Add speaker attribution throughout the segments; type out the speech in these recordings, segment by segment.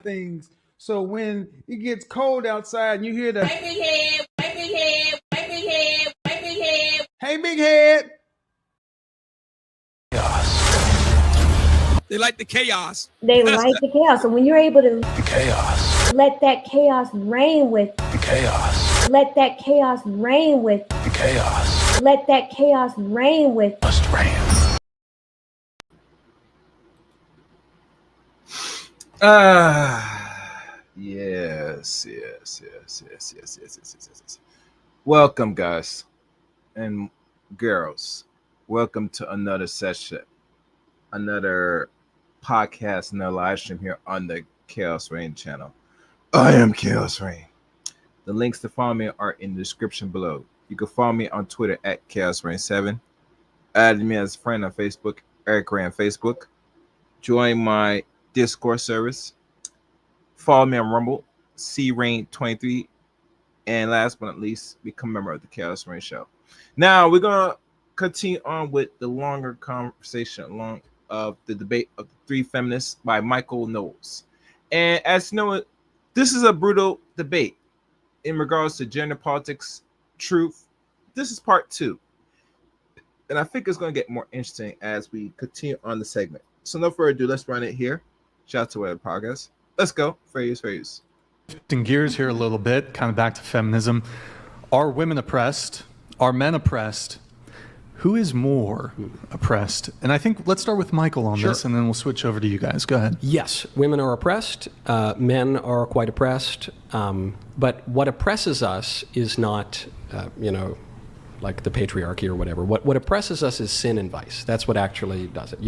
Speaker 1: things. So when it gets cold outside and you hear the hey big head, hey big head, hey big head, hey big head, hey big head.
Speaker 2: Chaos. They like the chaos.
Speaker 3: They like the chaos. So when you're able to
Speaker 2: the chaos,
Speaker 3: let that chaos reign with
Speaker 2: the chaos,
Speaker 3: let that chaos reign with
Speaker 2: the chaos,
Speaker 3: let that chaos reign with
Speaker 2: must reign. Yes. Welcome, guys and girls. Welcome to another session, another podcast, another live stream here on the Chaos Reign channel. I am Chaos Reign. The links to follow me are in the description below. You can follow me on Twitter at Chaos Reign 7. Add me as a friend on Facebook, Eric Ray on Facebook. Join my Discord service. Follow me on Rumble, CRain23. And last but not least, become a member of the Chaos Reign Show. Now, we're going to continue on with the longer conversation of the debate of the three feminists by Michael Knowles. And as you know, this is a brutal debate in regards to gender politics, truth. This is part 2. And I think it's going to get more interesting as we continue on the segment. So no further ado, let's run it here. Shout out to Web Podcast. Let's go. Fair use.
Speaker 4: Shifting gears here a little bit, kind of back to feminism. Are women oppressed? Are men oppressed? Who is more oppressed? And I think let's start with Michael on this, and then we'll switch over to you guys. Go ahead.
Speaker 5: Yes, women are oppressed. Men are quite oppressed. But what oppresses us is not, like the patriarchy or whatever. What oppresses us is sin and vice. That's what actually does it.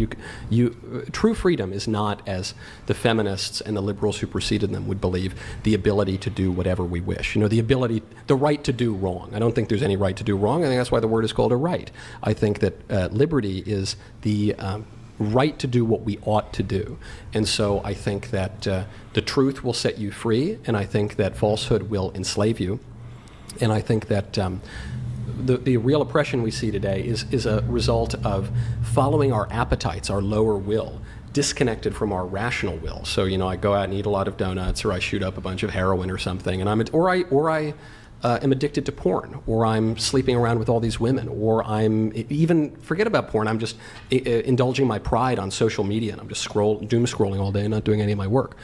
Speaker 5: True freedom is not, as the feminists and the liberals who preceded them would believe, the ability to do whatever we wish. The right to do wrong. I don't think there's any right to do wrong. I think that's why the word is called a right. I think that liberty is the right to do what we ought to do. And so I think that the truth will set you free, and I think that falsehood will enslave you. And I think that the real oppression we see today is a result of following our appetites, our lower will, disconnected from our rational will. So, I go out and eat a lot of donuts, or I shoot up a bunch of heroin or something, and I am addicted to porn, or I'm sleeping around with all these women, or I'm even, forget about porn, I'm just indulging my pride on social media, and I'm just doom scrolling all day and not doing any of my work.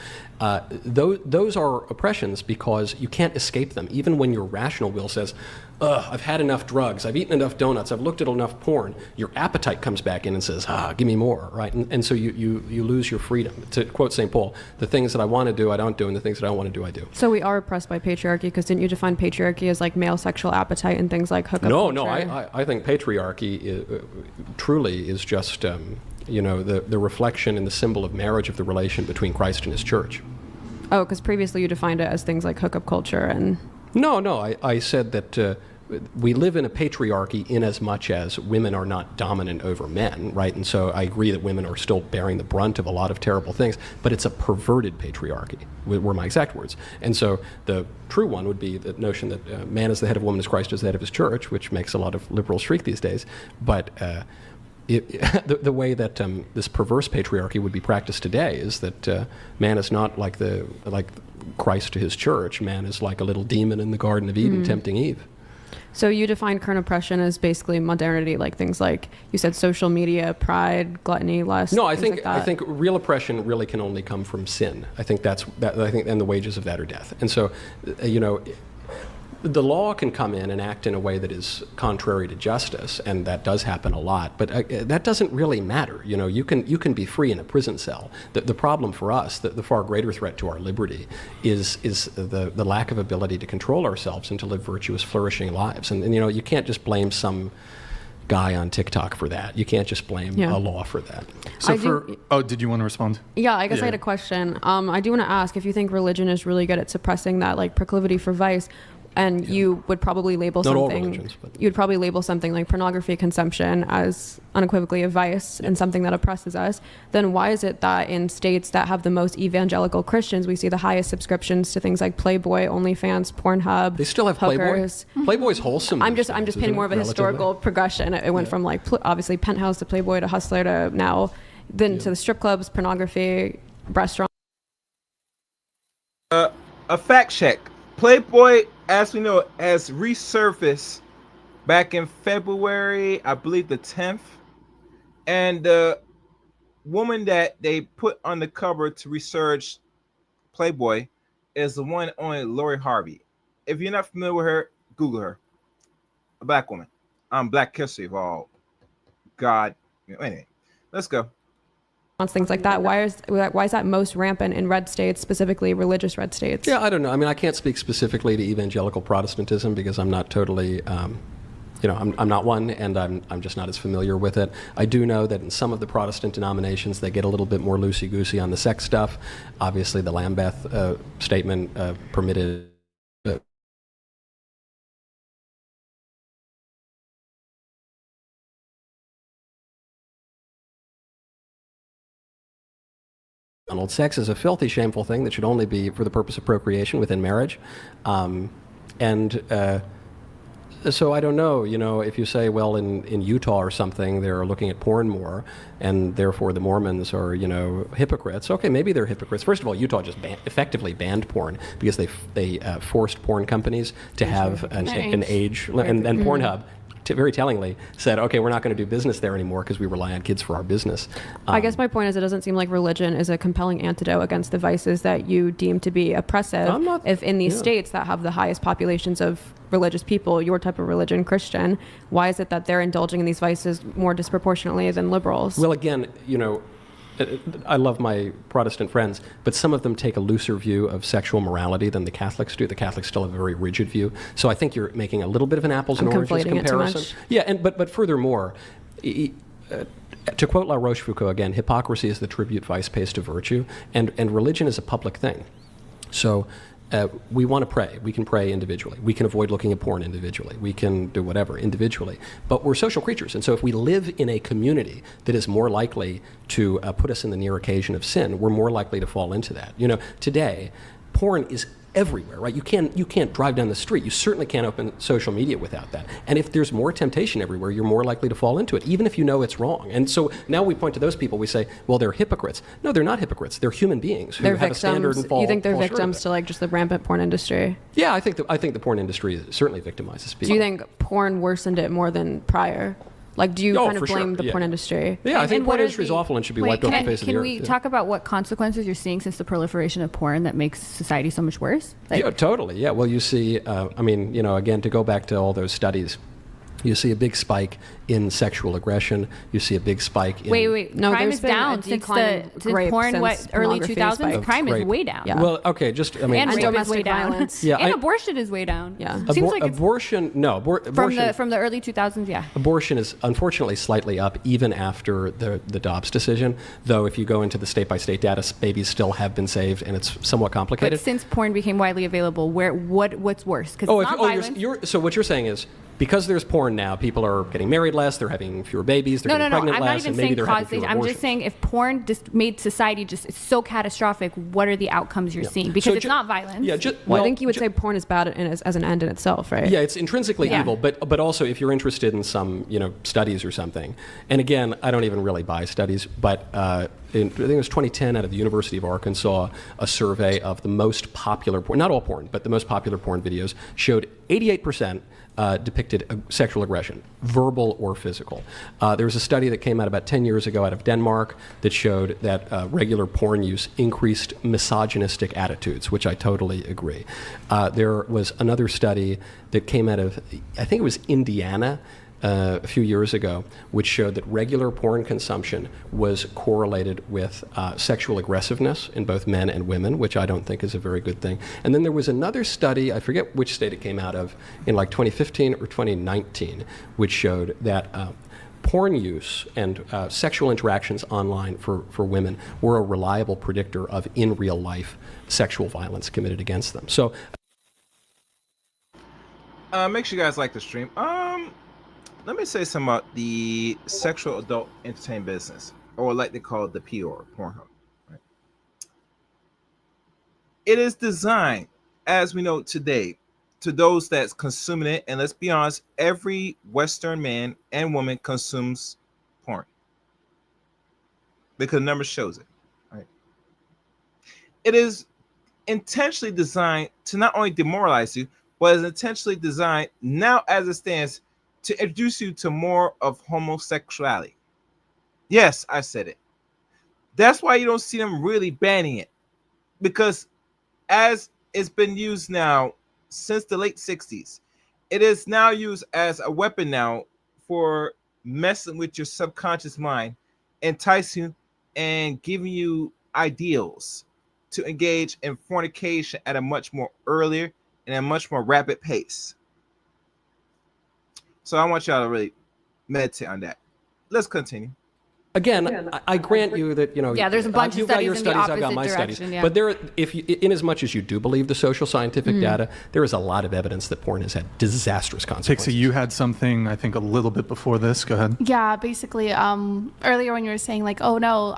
Speaker 5: Those are oppressions because you can't escape them. Even when your rational will says, I've had enough drugs, I've eaten enough donuts, I've looked at enough porn, your appetite comes back in and says, give me more, right? And so you lose your freedom. To quote St. Paul, the things that I want to do, I don't do, and the things that I don't want to do, I do.
Speaker 6: So we are oppressed by patriarchy, because didn't you define patriarchy as like male sexual appetite and things like hookup culture?
Speaker 5: No, I think patriarchy truly is just, the reflection and the symbol of marriage, of the relation between Christ and his church.
Speaker 6: Oh, because previously you defined it as things like hookup culture and...
Speaker 5: No, I said that we live in a patriarchy in as much as women are not dominant over men, right? And so I agree that women are still bearing the brunt of a lot of terrible things, but it's a perverted patriarchy, were my exact words. And so the true one would be the notion that man is the head of woman as Christ is the head of his church, which makes a lot of liberals shriek these days. But the way that this perverse patriarchy would be practiced today is that man is not like Christ to his church. Man is like a little demon in the Garden of Eden tempting Eve.
Speaker 6: So you define current oppression as basically modernity, like things like you said, social media, pride, gluttony, lust.
Speaker 5: No, I think real oppression really can only come from sin. I think and the wages of that are death. And so, the law can come in and act in a way that is contrary to justice, and that does happen a lot. But that doesn't really matter. You can be free in a prison cell. The problem for us, the far greater threat to our liberty, is the lack of ability to control ourselves and to live virtuous, flourishing lives. And you can't just blame some guy on TikTok for that. You can't just blame a law for that.
Speaker 4: So did you want to respond?
Speaker 6: Yeah, I guess I had a question. I do want to ask if you think religion is really good at suppressing that like proclivity for vice. And you would probably label you'd probably label something like pornography consumption as unequivocally a vice and something that oppresses us. Then why is it that in states that have the most evangelical Christians, we see the highest subscriptions to things like Playboy, OnlyFans, Pornhub?
Speaker 5: They still have
Speaker 6: hookers.
Speaker 5: Playboy's wholesome.
Speaker 6: I'm just painting more of a historical progression. It went from like obviously Penthouse to Playboy to Hustler to now, then to the strip clubs, pornography, restaurants.
Speaker 2: A fact check. Playboy, as we know, has resurfaced back in February, I believe the 10th. And the woman that they put on the cover to research Playboy is the one on Lori Harvey. If you're not familiar with her, Google her. A black woman. Black history of all. God. Anyway, let's go.
Speaker 6: Things like that. Why is that most rampant in red states, specifically religious red states?
Speaker 5: Yeah, I don't know. I mean, I can't speak specifically to evangelical Protestantism because I'm not totally, I'm not one, and I'm just not as familiar with it. I do know that in some of the Protestant denominations, they get a little bit more loosey-goosey on the sex stuff. Obviously, the Lambeth statement permitted. Sex is a filthy, shameful thing that should only be for the purpose of procreation within marriage. So I don't know, if you say, well, in Utah or something, they're looking at porn more, and therefore the Mormons are, hypocrites. Okay, maybe they're hypocrites. First of all, Utah just effectively banned porn because they forced porn companies to have an age, and Pornhub very tellingly said, okay, we're not going to do business there anymore because we rely on kids for our business.
Speaker 6: I guess my point is it doesn't seem like religion is a compelling antidote against the vices that you deem to be oppressive. If in these states that have the highest populations of religious people, your type of religion, Christian, why is it that they're indulging in these vices more disproportionately than liberals?
Speaker 5: Well, again, I love my Protestant friends, but some of them take a looser view of sexual morality than the Catholics do. The Catholics still have a very rigid view. So I think you're making a little bit of an apples and oranges comparison. Yeah, but furthermore, to quote La Rochefoucauld again, hypocrisy is the tribute vice pays to virtue, and religion is a public thing. So we want to pray. We can pray individually. We can avoid looking at porn individually. We can do whatever individually. But we're social creatures. And so if we live in a community that is more likely to put us in the near occasion of sin, we're more likely to fall into that. Today, porn is everywhere, right? You can't drive down the street. You certainly can't open social media without that. And if there's more temptation everywhere, you're more likely to fall into it, even if you know it's wrong. And so now we point to those people, we say, well, they're hypocrites. No, they're not hypocrites. They're human beings who have a standard and fall.
Speaker 6: You think they're victims to just the rampant porn industry?
Speaker 5: Yeah, I think the porn industry certainly victimizes people.
Speaker 6: Do you think porn worsened it more than prior? Do you kind of blame the porn industry?
Speaker 5: Yeah, I think porn industry is awful and should be wiped off the face of the earth.
Speaker 7: Can we talk about what consequences you're seeing since the proliferation of porn that makes society so much worse?
Speaker 5: Yeah, totally. Yeah, well, you see, again, to go back to all those studies, you see a big spike in sexual aggression. You see a big spike in...
Speaker 7: Wait. No, crime is down since porn, early 2000s? Crime is way down.
Speaker 5: Yeah. Well, okay,
Speaker 7: and rape is way down.
Speaker 6: Violence.
Speaker 5: Yeah,
Speaker 7: and abortion is way down.
Speaker 6: Yeah.
Speaker 7: Seems like
Speaker 5: abortion, no.
Speaker 7: From the early 2000s, yeah.
Speaker 5: Abortion is unfortunately slightly up even after the Dobbs decision, though if you go into the state-by-state data, babies still have been saved, and it's somewhat complicated.
Speaker 7: But since porn became widely available, what's worse? Because it's not violence.
Speaker 5: So what you're saying is, because there's porn now, people are getting married less, they're having fewer babies, they're getting pregnant less, and maybe they're having fewer abortions.
Speaker 7: I'm just saying if porn just made society just so catastrophic, what are the outcomes you're seeing? Because it's not violence.
Speaker 5: Yeah,
Speaker 6: I think you would say porn is bad as an end in itself, right?
Speaker 5: Yeah, it's intrinsically evil, but also if you're interested in some studies or something, and again, I don't even really buy studies, but I think it was 2010 out of the University of Arkansas, a survey of the most popular porn, not all porn, but the most popular porn videos showed 88% depicted sexual aggression, verbal or physical. There was a study that came out about 10 years ago out of Denmark that showed that regular porn use increased misogynistic attitudes, which I totally agree. There was another study that came out of, I think it was Indiana, a few years ago, which showed that regular porn consumption was correlated with sexual aggressiveness in both men and women, which I don't think is a very good thing. And then there was another study, I forget which state it came out of, in 2015 or 2019, which showed that porn use and sexual interactions online for women were a reliable predictor of in real life sexual violence committed against them. So
Speaker 2: make sure you guys like the stream. Let me say something about the sexual adult entertainment business, or like they call it the PR, Pornhub. Right? It is designed, as we know today, to those that's consuming it, and let's be honest, every Western man and woman consumes porn because the number shows it. Right? It is intentionally designed to not only demoralize you, but is intentionally designed now as it stands to introduce you to more of homosexuality. Yes, I said it. That's why you don't see them really banning it, because as it's been used now since the late 60s, it is now used as a weapon now for messing with your subconscious mind, enticing you and giving you ideals to engage in fornication at a much more earlier and a much more rapid pace. So I want y'all to really meditate on that. Let's continue.
Speaker 5: Again, I grant you that,
Speaker 7: there's a bunch of
Speaker 5: you've got your
Speaker 7: studies in the
Speaker 5: studies, I've got my
Speaker 7: opposite
Speaker 5: studies.
Speaker 7: direction, yeah.
Speaker 5: But there, in as much as you do believe the social scientific data, there is a lot of evidence that porn has had disastrous consequences.
Speaker 4: Pixie, you had something, I think, a little bit before this. Go ahead.
Speaker 8: Yeah, basically, earlier when you were saying like, oh no,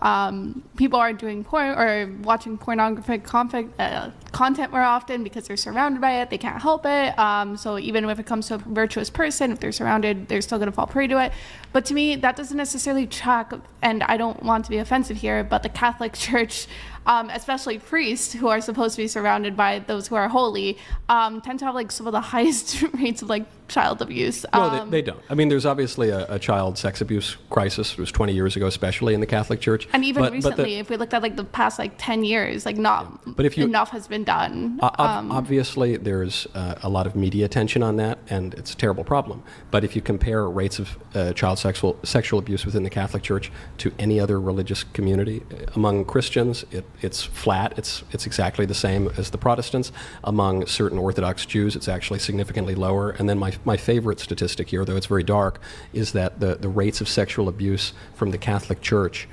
Speaker 8: people aren't doing porn or watching pornographic content more often because they're surrounded by it, they can't help it. So even if it comes to a virtuous person, if they're surrounded, they're still going to fall prey to it. But to me, that doesn't necessarily track, and I don't want to be offensive here, but the Catholic Church, especially priests who are supposed to be surrounded by those who are holy, tend to have like some of the highest rates of like child abuse.
Speaker 5: No, they don't. I mean, there's obviously a child sex abuse crisis. It was 20 years ago, especially in the Catholic Church.
Speaker 8: And even recently, if we looked at like the past like 10 years, like enough has been done.
Speaker 5: Obviously, there's a lot of media attention on that, and it's a terrible problem. But if you compare rates of child sexual abuse within the Catholic Church to any other religious community, among Christians, it's flat. It's exactly the same as the Protestants. Among certain Orthodox Jews, it's actually significantly lower. And then my favorite statistic here, though it's very dark, is that the rates of sexual abuse from the Catholic Church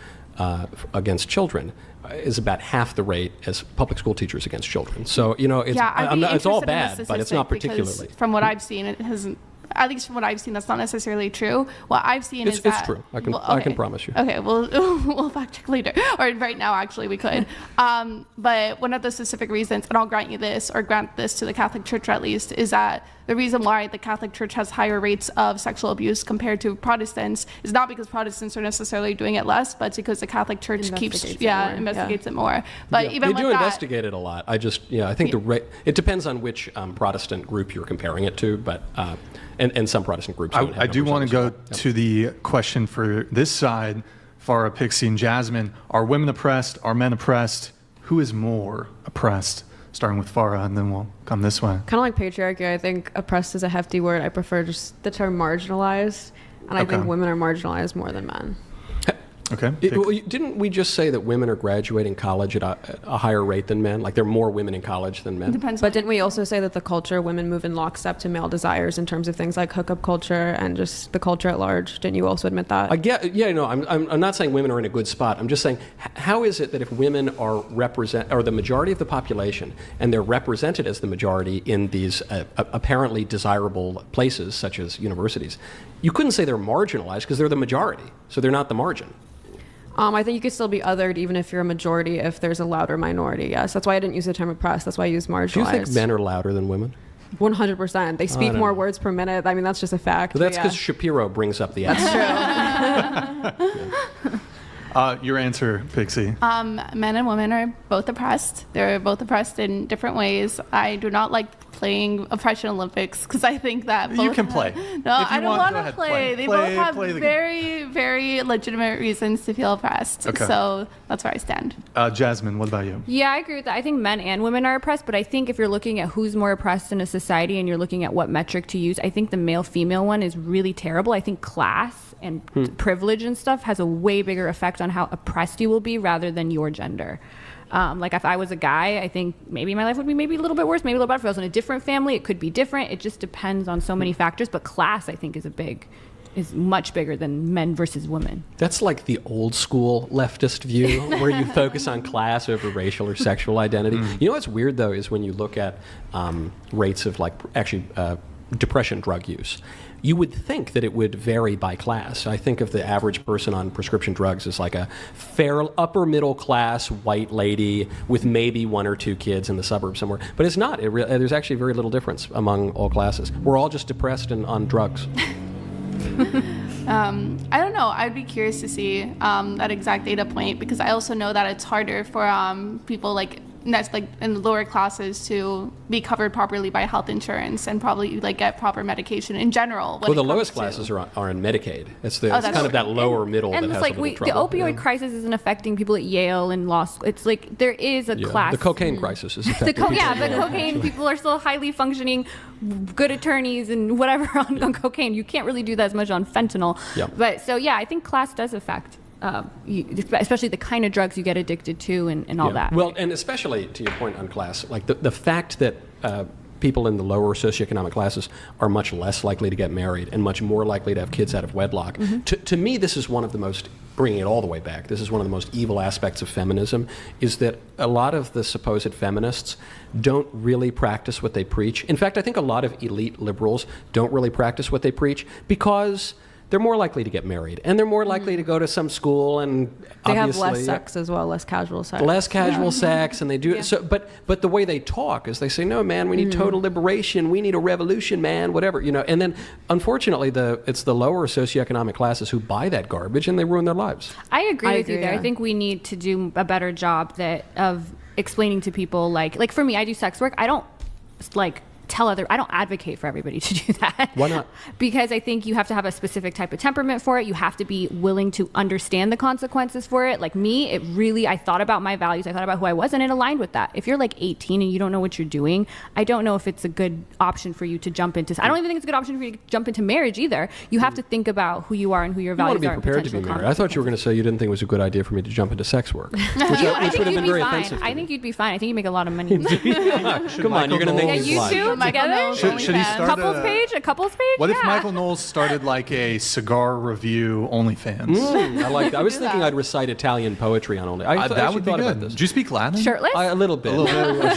Speaker 5: against children is about half the rate as public school teachers against children. So, it's all bad, but it's not particularly.
Speaker 8: From what I've seen, it hasn't. At least from what I've seen, that's not necessarily true. What I've seen is that...
Speaker 5: It's true. I can promise you.
Speaker 8: Okay, we'll fact check later. Or right now, actually, we could. But one of the specific reasons, and I'll grant you this, or grant this to the Catholic Church at least, is that the reason why the Catholic Church has higher rates of sexual abuse compared to Protestants is not because Protestants are necessarily doing it less, but it's because the Catholic Church investigates it more. But even
Speaker 5: they do investigate it a lot. I think the rate, it depends on which Protestant group you're comparing it to, but and some Protestant groups.
Speaker 4: I do want to go to the question for this side, Farah, Pixie, and Jasmine. Are women oppressed? Are men oppressed? Who is more oppressed? Starting with Farah, and then we'll come this way.
Speaker 6: Kind of like patriarchy, I think oppressed is a hefty word. I prefer just the term marginalized, and I think women are marginalized more than men.
Speaker 4: Okay.
Speaker 5: Didn't we just say that women are graduating college at a higher rate than men? Like there are more women in college than men?
Speaker 8: Depends.
Speaker 6: But didn't we also say that the culture, women move in lockstep to male desires in terms of things like hookup culture and just the culture at large? Didn't you also admit that?
Speaker 5: I'm not saying women are in a good spot. I'm just saying, how is it that if women are the majority of the population, and they're represented as the majority in these apparently desirable places, such as universities, you couldn't say they're marginalized because they're the majority, so they're not the margin.
Speaker 6: I think you could still be othered even if you're a majority, if there's a louder minority. Yes, that's why I didn't use the term oppressed. That's why I used marginalized.
Speaker 5: Do you think men are louder than women?
Speaker 6: 100%. They speak more words per minute. I mean, that's just a fact.
Speaker 5: Well, that's because Shapiro brings up the
Speaker 6: That's true.
Speaker 4: Your answer, Pixie.
Speaker 8: Men and women are both oppressed. They're both oppressed in different ways. I do not like playing Oppression Olympics because I think that both...
Speaker 4: You can play.
Speaker 8: No, I don't want to play. They both have very, very legitimate reasons to feel oppressed. Okay. So that's where I stand.
Speaker 4: Jasmine, what about you?
Speaker 7: Yeah, I agree with that. I think men and women are oppressed, but I think if you're looking at who's more oppressed in a society and you're looking at what metric to use, I think the male-female one is really terrible. I think class and privilege and stuff has a way bigger effect on how oppressed you will be rather than your gender. Like if I was a guy, I think maybe my life would be maybe a little bit worse, maybe a little better. If I was in a different family, it could be different. It just depends on so many factors. But class, I think, is much bigger than men versus women.
Speaker 5: That's like the old school leftist view where you focus on class over racial or sexual identity. You know what's weird though is when you look at rates of depression drug use. You would think that it would vary by class. I think of the average person on prescription drugs as like a fair upper middle class white lady with maybe one or two kids in the suburbs somewhere. But it's not. There's actually very little difference among all classes. We're all just depressed and on drugs.
Speaker 8: I don't know. I'd be curious to see that exact data point because I also know that it's harder for people like that's like in the lower classes to be covered properly by health insurance and probably like get proper medication in general.
Speaker 5: Well, the lowest classes are on Medicaid. It's kind of that lower middle that
Speaker 7: and
Speaker 5: has
Speaker 7: it's like
Speaker 5: a little trouble.
Speaker 7: the opioid crisis isn't affecting people at Yale and law school. It's like there is a class.
Speaker 5: The cocaine crisis is affecting people.
Speaker 7: But cocaine people are still highly functioning, good attorneys and whatever on cocaine. You can't really do that as much on fentanyl.
Speaker 5: Yeah.
Speaker 7: But so I think class does affect. Especially the kind of drugs you get addicted to and all that.
Speaker 5: Well, and especially to your point on class, like the fact that people in the lower socioeconomic classes are much less likely to get married and much more likely to have kids out of wedlock. Mm-hmm. To me, this is one of the most, bringing it all the way back, this is one of the most evil aspects of feminism, is that a lot of the supposed feminists don't really practice what they preach. In fact, I think a lot of elite liberals don't really practice what they preach because they're more likely to get married, and they're more likely to go to some school, and
Speaker 6: they have less sex as well, less casual sex.
Speaker 5: Less casual sex, and they do so. But the way they talk is they say, "No, man, we need total liberation. We need a revolution, man. Whatever, you know." And then, unfortunately, it's the lower socioeconomic classes who buy that garbage, and they ruin their lives.
Speaker 7: I agree with you there. I think we need to do a better job of explaining to people, like for me, I do sex work. I don't I don't advocate for everybody to do that.
Speaker 5: Why not?
Speaker 7: Because I think you have to have a specific type of temperament for it. You have to be willing to understand the consequences for it. Like me, I thought about my values. I thought about who I was, and it aligned with that. If you're like 18 and you don't know what you're doing, I don't know if it's a good option for you to jump into. I don't even think it's a good option for you to jump into marriage either. You have to think about who you are and who your values are.
Speaker 5: You want to be prepared to be married. I thought you were going to say you didn't think it was a good idea for me to jump into sex work. Which would have been very offensive.
Speaker 7: I think you'd be fine. I think you'd make a lot of money.
Speaker 5: Come on, you're going to make me
Speaker 7: you
Speaker 5: lie.
Speaker 7: two together?
Speaker 4: Should he start
Speaker 7: a couples page?
Speaker 4: What if Michael Knowles started like a cigar review OnlyFans?
Speaker 5: I like that. I was thinking I'd recite Italian poetry on Only.
Speaker 4: That would be good. Do you speak Latin?
Speaker 7: Shirtless?
Speaker 5: A little bit.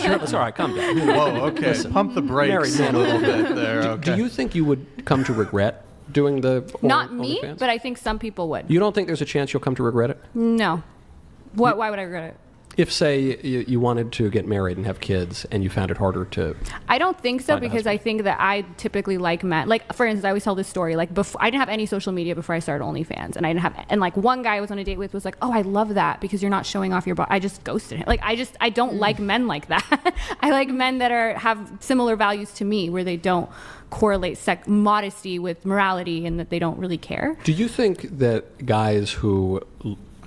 Speaker 5: Shirtless. All right, calm down.
Speaker 4: Whoa, okay. Listen, pump the brakes a little bit there. Okay.
Speaker 5: Do you think you would come to regret doing the
Speaker 7: Not me, but I think some people would.
Speaker 5: You don't think there's a chance you'll come to regret it?
Speaker 7: No. Why would I regret it?
Speaker 5: If, say, you wanted to get married and have kids and you found it harder to...
Speaker 7: I don't think so, because I think that I typically like men. Like, for instance, I always tell this story. Like, before, I didn't have any social media before I started OnlyFans. And I didn't have... And, like, one guy I was on a date with was like, oh, I love that because you're not showing off your body. I just ghosted him. Like, I don't like men like that. I like men that have similar values to me, where they don't correlate modesty with morality and that they don't really care.
Speaker 5: Do you think that guys who...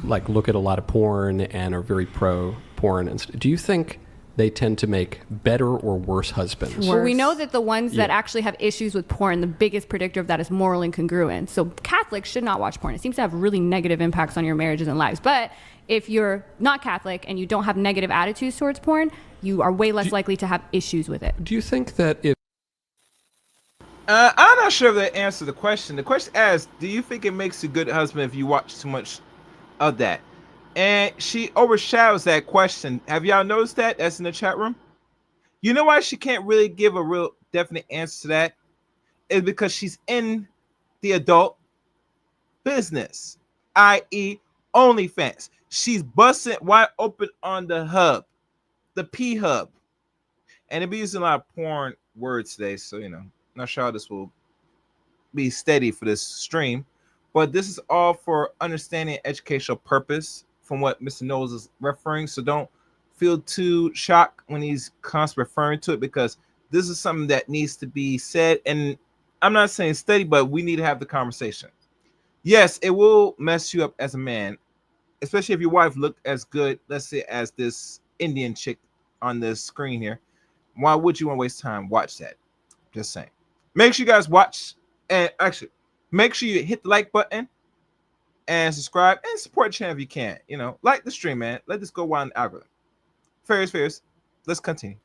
Speaker 5: like look at a lot of porn and are very pro porn, and do you think they tend to make better or worse husbands?
Speaker 7: Well, we know that the ones that actually have issues with porn, the biggest predictor of that is moral incongruence. So Catholics should not watch porn. It seems to have really negative impacts on your marriages and lives. But if you're not Catholic and you don't have negative attitudes towards porn, you are way less likely to have issues with it.
Speaker 5: Do you think that if...
Speaker 2: I'm not sure if that answers the question. The question asks, do you think it makes a good husband if you watch too much of that? And she overshadows that question. Have y'all noticed that? That's in the chat room. You know why she can't really give a real definite answer to that? Is because she's in the adult business, i.e. OnlyFans. She's busting wide open on the hub, the P hub. And it'll be using a lot of porn words today, so not sure how this will be steady for this stream. But this is all for understanding educational purpose from what Mr. Knowles is referring. So don't feel too shocked when he's constantly referring to it, because this is something that needs to be said. And I'm not saying study, but we need to have the conversation. Yes, it will mess you up as a man, especially if your wife looked as good, let's say, as this Indian chick on the screen here. Why would you want to waste time? Watch that. Just saying. Make sure you guys watch, and actually, make sure you hit the like button and subscribe and support the channel if you can. Like the stream, man. Let this go wild in the algorithm. Fairies. Let's continue.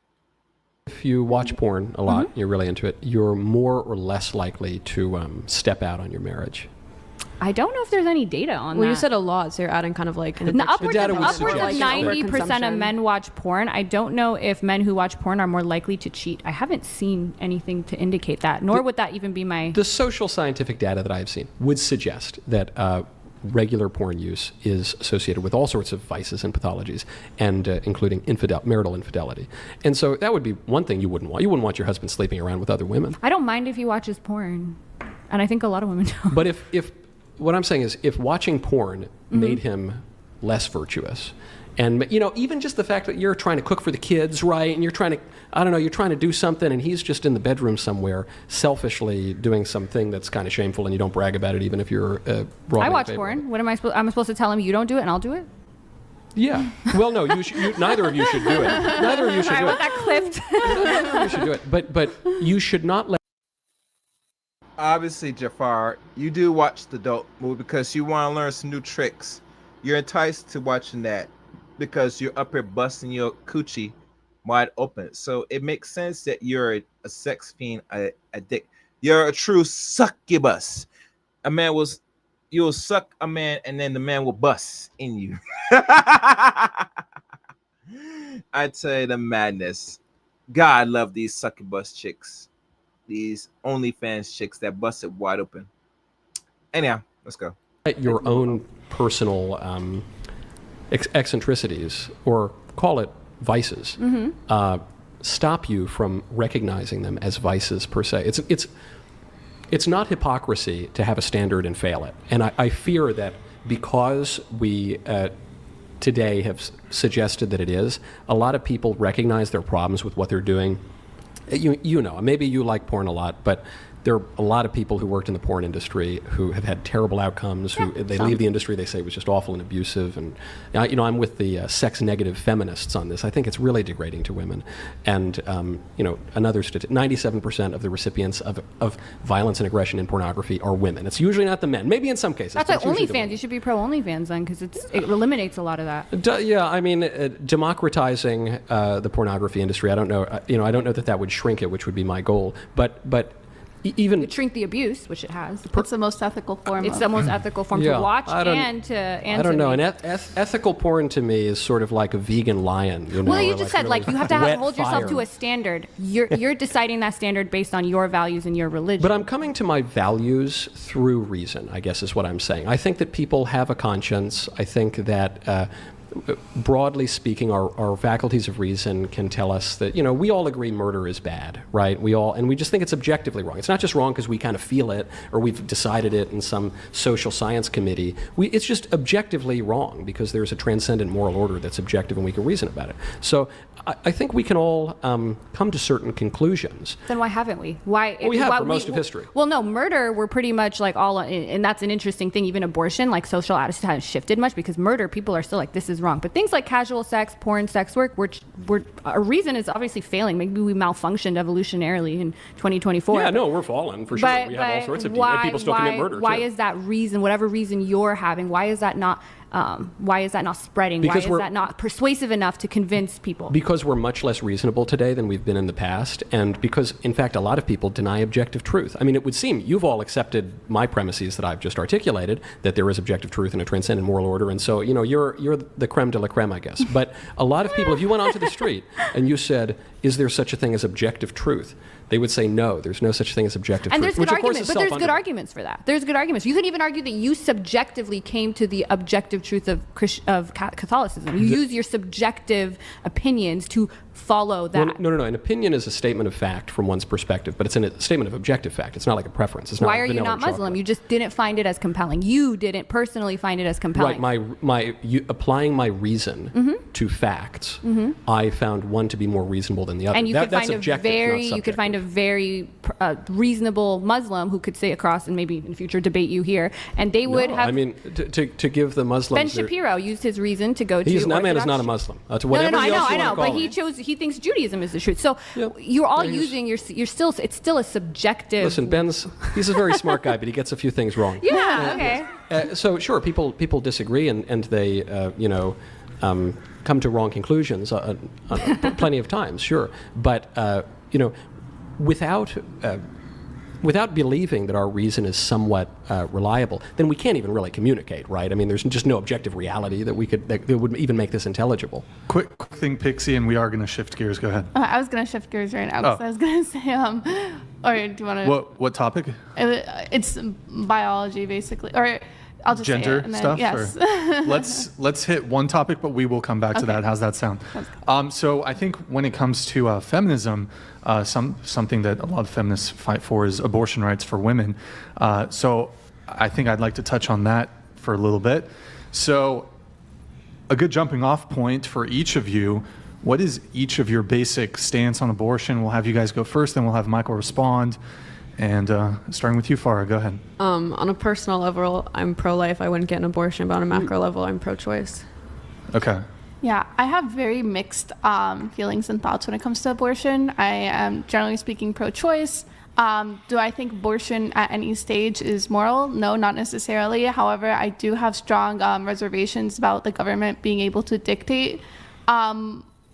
Speaker 5: If you watch porn a lot, you're really into it, you're more or less likely to step out on your marriage.
Speaker 7: I don't know if there's any data on that.
Speaker 6: Well, you said a lot, so you're adding kind of like an
Speaker 7: upwards of 90% of men watch porn. I don't know if men who watch porn are more likely to cheat. I haven't seen anything to indicate that, nor would that even be my... The
Speaker 5: social scientific data that I've seen would suggest that regular porn use is associated with all sorts of vices and pathologies, and including marital infidelity. And so that would be one thing you wouldn't want. You wouldn't want your husband sleeping around with other women.
Speaker 7: I don't mind if he watches porn, and I think a lot of women don't.
Speaker 5: But if what I'm saying is, if watching porn made him less virtuous. And, you know, even just the fact that you're trying to cook for the kids, right, and you're trying to, I don't know, you're trying to do something and he's just in the bedroom somewhere selfishly doing something that's kind of shameful and you don't brag about it even if you're wrong.
Speaker 7: I watch porn. What am I supposed? I'm supposed to tell him you don't do it and I'll do it?
Speaker 5: Yeah. Well, no, neither of you should do it. Neither of you should
Speaker 7: I
Speaker 5: do
Speaker 7: want
Speaker 5: it.
Speaker 7: that clipped.
Speaker 5: Neither of you should do it. But you should not let.
Speaker 2: Obviously, Jafar, you do watch the dope movie because you want to learn some new tricks. You're enticed to watching that because you're up here busting your coochie wide open. So it makes sense that you're a sex fiend, a dick. You're a true succubus. You'll suck a man and then the man will bust in you. I tell you the madness. God love these succubus chicks. These OnlyFans chicks that bust it wide open. Anyhow, let's go.
Speaker 5: Your own personal eccentricities, or call it vices, stop you from recognizing them as vices per se. It's not hypocrisy to have a standard and fail it. And I fear that because we today have suggested that it is, a lot of people recognize their problems with what they're doing. You know, maybe you like porn a lot, but there are a lot of people who worked in the porn industry who have had terrible outcomes. They leave the industry, they say it was just awful and abusive. And you know, I'm with the sex-negative feminists on this. I think it's really degrading to women. And you know, another statistic: 97% of the recipients of violence and aggression in pornography are women. It's usually not the men. Maybe in some cases.
Speaker 7: That's like OnlyFans. You should be pro OnlyFans then, because it eliminates a lot of that.
Speaker 5: Yeah, I mean, democratizing the pornography industry. I don't know. You know, I don't know that would shrink it, which would be my goal. But even
Speaker 7: it shrink the abuse, which it has.
Speaker 8: It's the most ethical form.
Speaker 7: It's the most ethical form to watch and to.
Speaker 5: I don't know. Ethical porn to me is sort of like a vegan lion. You know,
Speaker 7: well, you just said
Speaker 5: really
Speaker 7: you have to hold yourself to a standard. You're deciding that standard based on your values and your religion.
Speaker 5: But I'm coming to my values through reason, I guess is what I'm saying. I think that people have a conscience. I think that. Broadly speaking, our faculties of reason can tell us that, you know, we all agree murder is bad, right? And we just think it's objectively wrong. It's not just wrong because we kind of feel it or we've decided it in some social science committee. It's just objectively wrong because there's a transcendent moral order that's objective and we can reason about it. So I think we can all come to certain conclusions.
Speaker 7: Then why haven't we? Why?
Speaker 5: Well, we have for most of history.
Speaker 7: Well, no, murder, we're pretty much like all, and that's an interesting thing. Even abortion, like social attitudes haven't shifted much because murder, people are still like, this is wrong. But things like casual sex, porn, sex work, a reason is obviously failing. Maybe we malfunctioned evolutionarily in 2024.
Speaker 5: Yeah, no, we're fallen for sure. We have all sorts of people still commit murder.
Speaker 7: Why is that reason, whatever reason you're having, why is that not spreading? Why is that not persuasive enough to convince people?
Speaker 5: Because we're much less reasonable today than we've been in the past, and because, in fact, a lot of people deny objective truth. I mean, it would seem you've all accepted my premises that I've just articulated, that there is objective truth and a transcendent moral order, and so, you know, you're the creme de la creme, I guess. But a lot of people, if you went onto the street and you said, is there such a thing as objective truth? They would say, no, there's no such thing as objective
Speaker 7: and
Speaker 5: truth.
Speaker 7: There's good arguments for that. There's good arguments. You could even argue that you subjectively came to the objective truth of Catholicism. You use your subjective opinions to follow that.
Speaker 5: Well, no. An opinion is a statement of fact from one's perspective, but it's a statement of objective fact. It's not like a preference. It's not.
Speaker 7: Why are you not Muslim? You just didn't find it as compelling. You didn't personally find it as compelling.
Speaker 5: Right. Applying my reason to facts, I found one to be more reasonable than the other.
Speaker 7: And you could find a very reasonable Muslim who could sit across and maybe in the future debate you here, and they would have.
Speaker 5: I mean, to give the Muslims.
Speaker 7: Ben Shapiro used his reason to go to.
Speaker 5: That man is not a Muslim.
Speaker 7: I know, but he thinks Judaism is the truth. So you're all using it's still a subjective.
Speaker 5: Listen, he's a very smart guy, but he gets a few things wrong.
Speaker 7: Yeah. Okay.
Speaker 5: So sure, people disagree and they come to wrong conclusions plenty of times. Sure, but without believing that our reason is somewhat reliable, then we can't even really communicate, right? I mean, there's just no objective reality that would even make this intelligible.
Speaker 4: Quick thing, Pixie, and we are going to shift gears. Go ahead.
Speaker 8: I was going to shift gears right now because I was going to say, or do you want to?
Speaker 4: What topic?
Speaker 8: It's biology, basically, or I'll just
Speaker 4: gender
Speaker 8: say it and then,
Speaker 4: stuff.
Speaker 8: Yes.
Speaker 4: let's hit one topic, but we will come back to that. How's that sound? So I think when it comes to feminism, something that a lot of feminists fight for is abortion rights for women. So I think I'd like to touch on that for a little bit. So a good jumping off point for each of you. What is each of your basic stance on abortion? We'll have you guys go first, then we'll have Michael respond. And starting with you, Farah, go ahead.
Speaker 6: On a personal level, I'm pro-life. I wouldn't get an abortion, but on a macro level, I'm pro-choice.
Speaker 4: Okay.
Speaker 8: Yeah, I have very mixed feelings and thoughts when it comes to abortion. I am generally speaking pro-choice. Do I think abortion at any stage is moral? No, not necessarily. However, I do have strong reservations about the government being able to dictate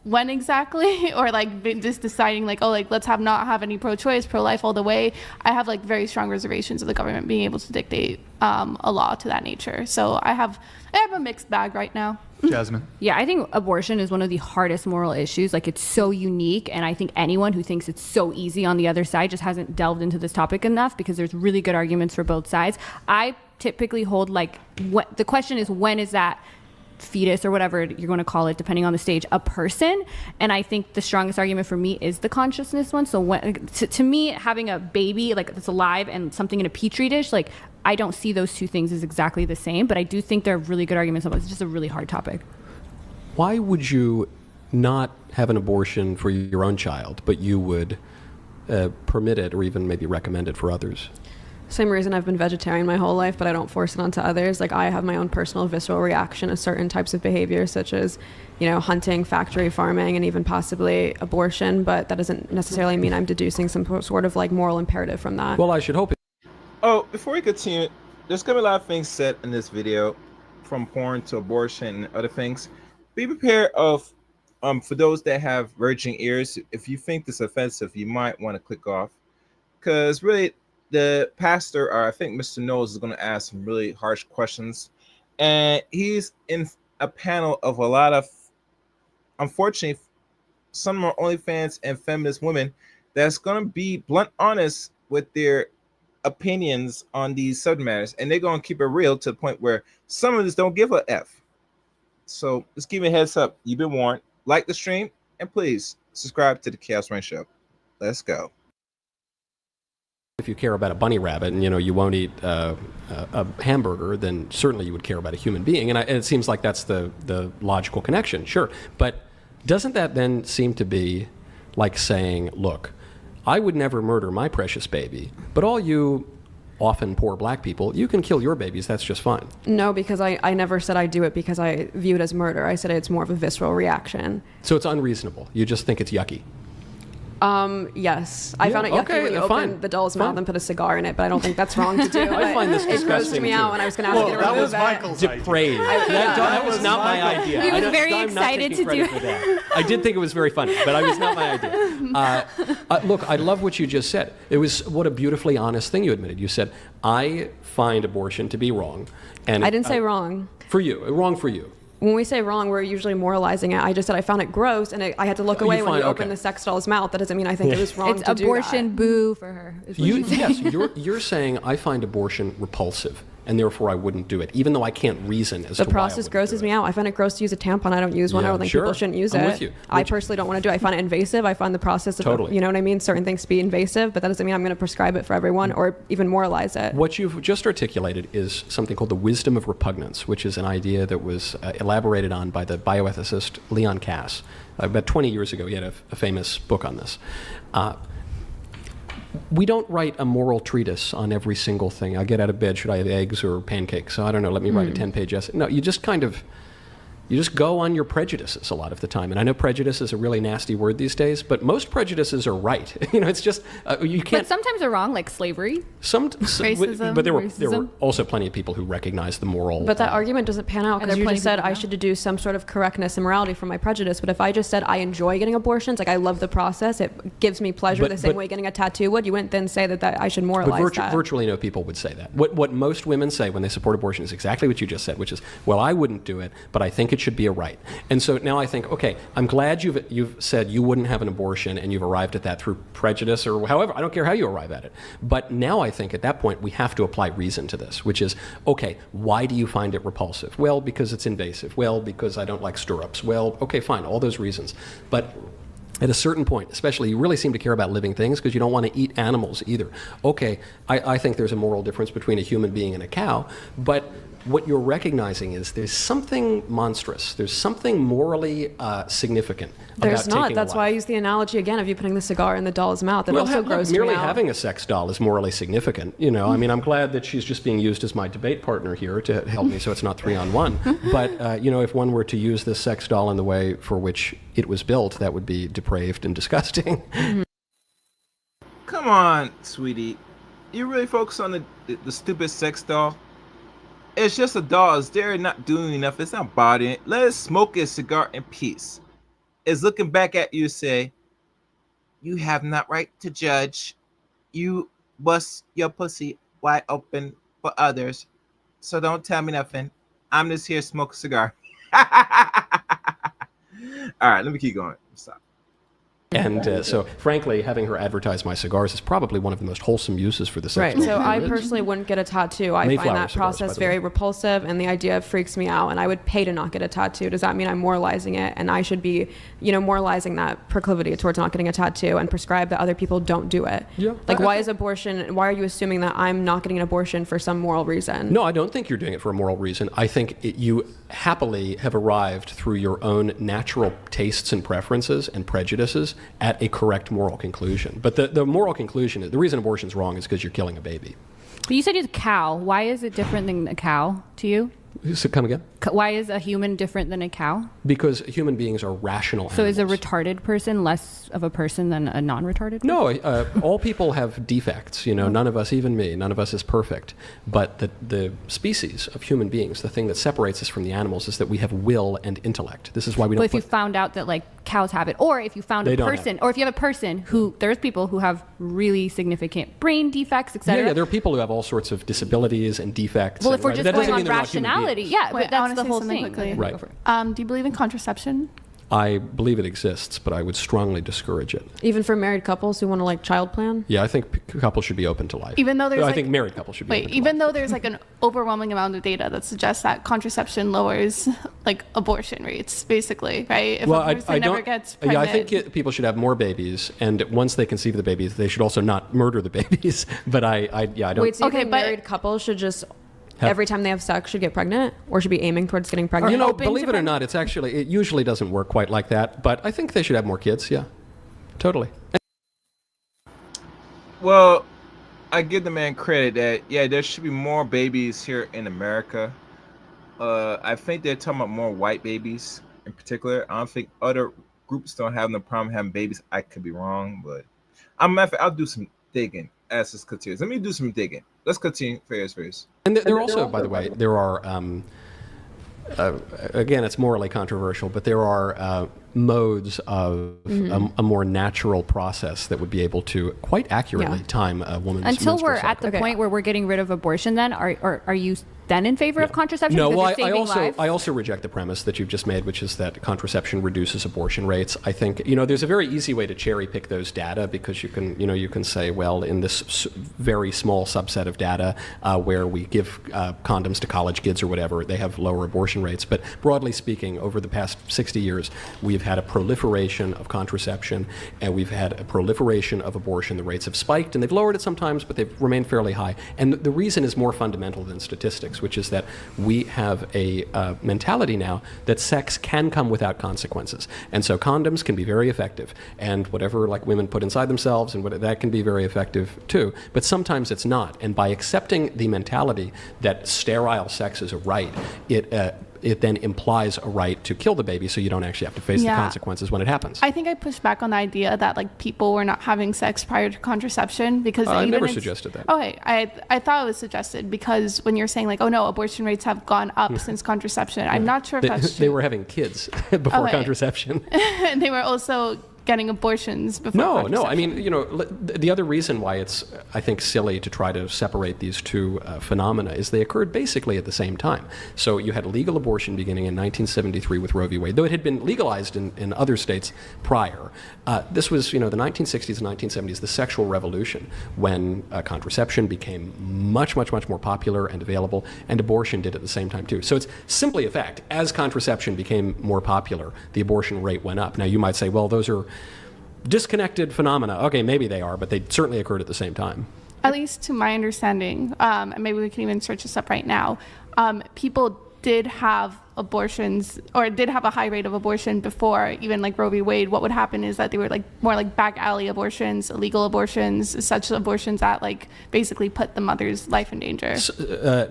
Speaker 8: when exactly, or like just deciding like, oh, like let's not have any pro-choice, pro-life all the way. I have like very strong reservations of the government being able to dictate a law to that nature. So I have a mixed bag right now.
Speaker 4: Jasmine.
Speaker 7: Yeah, I think abortion is one of the hardest moral issues. Like, it's so unique, and I think anyone who thinks it's so easy on the other side just hasn't delved into this topic enough, because there's really good arguments for both sides. I typically hold like, what the question is, when is that fetus or whatever you're going to call it, depending on the stage, a person? And I think the strongest argument for me is the consciousness one. So when, to me, having a baby like that's alive and something in a petri dish, like, I don't see those two things as exactly the same, but I do think there are really good arguments about it. It's just a really hard topic.
Speaker 5: Why would you not have an abortion for your own child, but you would permit it or even maybe recommend it for others?
Speaker 6: Same reason I've been vegetarian my whole life, but I don't force it onto others. Like, I have my own personal visceral reaction to certain types of behavior, such as, hunting, factory farming, and even possibly abortion, but that doesn't necessarily mean I'm deducing some sort of like moral imperative from that.
Speaker 5: Well, I should hope.
Speaker 2: Oh, before we continue, there's gonna be a lot of things said in this video, from porn to abortion and other things. Be prepared of, for those that have virgin ears, if you think this is offensive, you might want to click off, because really, the pastor, or I think Mr. Knowles, is going to ask some really harsh questions, and he's in a panel of a lot of, unfortunately, some are OnlyFans and feminist women that's going to be blunt honest with their opinions on these subject matters, and they're going to keep it real to the point where some of us don't give a F. So let's give you a heads up. You've been warned. Like the stream, and please subscribe to the Chaos Rain Show. Let's go.
Speaker 5: If you care about a bunny rabbit and you won't eat a hamburger, then certainly you would care about a human being. And it seems like that's the logical connection, sure. But doesn't that then seem to be like saying, look, I would never murder my precious baby, but all you often poor black people, you can kill your babies, that's just fine.
Speaker 6: No, because I never said I do it because I view it as murder. I said it's more of a visceral reaction.
Speaker 5: So it's unreasonable. You just think it's yucky.
Speaker 6: Yes. I found it yucky when you opened the doll's mouth and put a cigar in it, but I don't think that's wrong to do.
Speaker 5: I find this disgusting.
Speaker 6: It grossed me out when I was going to ask you to remove
Speaker 4: that was Michael's
Speaker 5: depraved. That was not my idea.
Speaker 7: He was very excited to do it.
Speaker 5: I did think it was very funny, but I was not my idea. Look, I love what you just said. It was what a beautifully honest thing you admitted. You said, I find abortion to be wrong. And
Speaker 6: I didn't say wrong.
Speaker 5: For you. Wrong for you.
Speaker 6: When we say wrong, we're usually moralizing it. I just said I found it gross, and I had to look away when you opened the sex doll's mouth. That doesn't mean I think it was wrong
Speaker 7: it's
Speaker 6: to do that.
Speaker 7: abortion boo for her.
Speaker 5: Yes, you're saying I find abortion repulsive, and therefore I wouldn't do it, even though I can't reason as to why I
Speaker 6: the process grosses me out. I find it gross to use a tampon. I don't use one. I don't think people shouldn't use it.
Speaker 5: I'm with you.
Speaker 6: I personally don't want to do it. I find it invasive. I find the process of,
Speaker 5: Totally.
Speaker 6: you know what I mean? Certain things to be invasive, but that doesn't mean I'm going to prescribe it for everyone or even moralize it.
Speaker 5: What you've just articulated is something called the wisdom of repugnance, which is an idea that was elaborated on by the bioethicist Leon Kass. About 20 years ago, he had a famous book on this. We don't write a moral treatise on every single thing. I get out of bed, should I have eggs or pancakes? So I don't know, let me write a 10-page essay. No, you just go on your prejudices a lot of the time. And I know prejudice is a really nasty word these days, but most prejudices are right. It's just, you can't...
Speaker 7: But sometimes they're wrong, like slavery.
Speaker 8: Racism.
Speaker 5: But there were also plenty of people who recognized the moral...
Speaker 6: But that argument doesn't pan out, because you just said I should deduce some sort of correctness and morality from my prejudice. But if I just said I enjoy getting abortions, like I love the process, it gives me pleasure the same way getting a tattoo would, you wouldn't then say that I should moralize that.
Speaker 5: Virtually no people would say that. What most women say when they support abortion is exactly what you just said, which is, well, I wouldn't do it, but I think it should be a right. And so now I think, okay, I'm glad you've said you wouldn't have an abortion, and you've arrived at that through prejudice or however. I don't care how you arrive at it. But now I think at that point we have to apply reason to this, which is, okay, why do you find it repulsive? Well, because it's invasive. Well, because I don't like stirrups. Well, okay, fine, all those reasons. But at a certain point, especially, you really seem to care about living things because you don't want to eat animals either. Okay, I think there's a moral difference between a human being and a cow, but what you're recognizing is there's something monstrous. There's something morally significant.
Speaker 6: There's
Speaker 5: about
Speaker 6: not.
Speaker 5: taking a
Speaker 6: That's why I use the analogy again of you putting the cigar in the doll's mouth. It
Speaker 5: well,
Speaker 6: also grows me
Speaker 5: merely
Speaker 6: out.
Speaker 5: having a sex doll is morally significant. You know, I mean, I'm glad that she's just being used as my debate partner here to help me, so it's not 3-on-1. But you know, if one were to use this sex doll in the way for which it was built, that would be depraved and disgusting.
Speaker 2: Come on, sweetie. You really focus on the stupid sex doll? It's just a doll. It's there not doing enough. It's not bothering it. Let it smoke a cigar in peace. It's looking back at you say, you have not right to judge. You bust your pussy wide open for others. So don't tell me nothing. I'm just here to smoke a cigar. All right, let me keep going. Stop.
Speaker 5: And so, frankly, having her advertise my cigars is probably one of the most wholesome uses for the sex.
Speaker 6: Right. So I personally wouldn't get a tattoo. I find that process very repulsive, and the idea freaks me out. And I would pay to not get a tattoo. Does that mean I'm moralizing it? And I should be, moralizing that proclivity towards not getting a tattoo and prescribe that other people don't do it.
Speaker 5: Yeah.
Speaker 6: Like, why is abortion? Why are you assuming that I'm not getting an abortion for some moral reason?
Speaker 5: No, I don't think you're doing it for a moral reason. I think you happily have arrived through your own natural tastes and preferences and prejudices at a correct moral conclusion. But the moral conclusion is the reason abortion's wrong is because you're killing a baby.
Speaker 7: But you said it's a cow. Why is it different than a cow to you?
Speaker 5: So come again?
Speaker 7: Why is a human different than a cow?
Speaker 5: Because human beings are rational animals.
Speaker 7: So is a retarded person less of a person than a non-retarded person?
Speaker 5: No, all people have defects. None of us, even me, none of us is perfect. But the species of human beings, the thing that separates us from the animals is that we have will and intellect. This is why we don't.
Speaker 7: But if you found out that cows have it, or if you found a person, or if you have a person there's people who have really significant brain defects, etc.
Speaker 5: Yeah, there are people who have all sorts of disabilities and defects.
Speaker 7: Well, if we're just going on rationality, yeah,
Speaker 8: Wait,
Speaker 7: but that's the whole thing.
Speaker 8: Quickly.
Speaker 5: Right.
Speaker 8: Do you believe in contraception?
Speaker 5: I believe it exists, but I would strongly discourage it.
Speaker 6: Even for married couples who want to child plan?
Speaker 5: Yeah, I think couples should be open to life.
Speaker 8: Even though there's
Speaker 5: I think married couples should be open to
Speaker 8: even
Speaker 5: life.
Speaker 8: though there's an overwhelming amount of data that suggests that contraception lowers abortion rates, basically, right? If a person never gets pregnant.
Speaker 5: Yeah, I think people should have more babies, and once they conceive the babies, they should also not murder the babies. But I don't.
Speaker 6: Wait, so you think married couples should just every time they have sex should get pregnant, or should be aiming towards getting pregnant?
Speaker 5: Believe it or not, it usually doesn't work quite like that. But I think they should have more kids. Yeah, totally.
Speaker 2: Well, I give the man credit that there should be more babies here in America. I think they're talking about more white babies in particular. I don't think other groups don't have no problem having babies. I could be wrong, but I'll do some digging as this continues. Let me do some digging. Let's continue. First.
Speaker 5: And there also, by the way, there are, again, it's morally controversial, but there are modes of a more natural process that would be able to quite accurately time a woman's
Speaker 7: Until we're
Speaker 5: menstrual
Speaker 7: at the
Speaker 5: cycle.
Speaker 7: point where we're getting rid of abortion, then are you then in favor of contraception?
Speaker 5: No,
Speaker 7: because
Speaker 5: well,
Speaker 7: it's saving lives?
Speaker 5: I also reject the premise that you've just made, which is that contraception reduces abortion rates. I think there's a very easy way to cherry pick those data because you can say, well, in this very small subset of data where we give condoms to college kids or whatever, they have lower abortion rates. But broadly speaking, over the past 60 years, we've had a proliferation of contraception and we've had a proliferation of abortion. The rates have spiked and they've lowered it sometimes, but they've remained fairly high. And the reason is more fundamental than statistics, which is that we have a mentality now that sex can come without consequences. And so condoms can be very effective. And whatever women put inside themselves, and that can be very effective too. But sometimes it's not. And by accepting the mentality that sterile sex is a right, it then implies a right to kill the baby so you don't actually have to face the consequences when it happens.
Speaker 8: I think I pushed back on the idea that people were not having sex prior to contraception because
Speaker 5: I never suggested that.
Speaker 8: Okay, I thought it was suggested because when you're saying oh no, abortion rates have gone up since contraception, I'm not sure if that's true.
Speaker 5: They were having kids before contraception.
Speaker 8: And they were also getting abortions before
Speaker 5: No. I mean, the other reason why it's, I think, silly to try to separate these two phenomena is they occurred basically at the same time. So you had legal abortion beginning in 1973 with Roe v. Wade, though it had been legalized in other states prior. This was, the 1960s and 1970s, the sexual revolution, when contraception became much, much, much more popular and available, and abortion did at the same time too. So it's simply a fact. As contraception became more popular, the abortion rate went up. Now you might say, well, those are disconnected phenomena. Okay, maybe they are, but they certainly occurred at the same time.
Speaker 8: At least to my understanding, and maybe we can even search this up right now, people did have abortions or did have a high rate of abortion before even like Roe v. Wade, what would happen is that they were like more like back alley abortions, illegal abortions, such abortions that like basically put the mother's life in danger.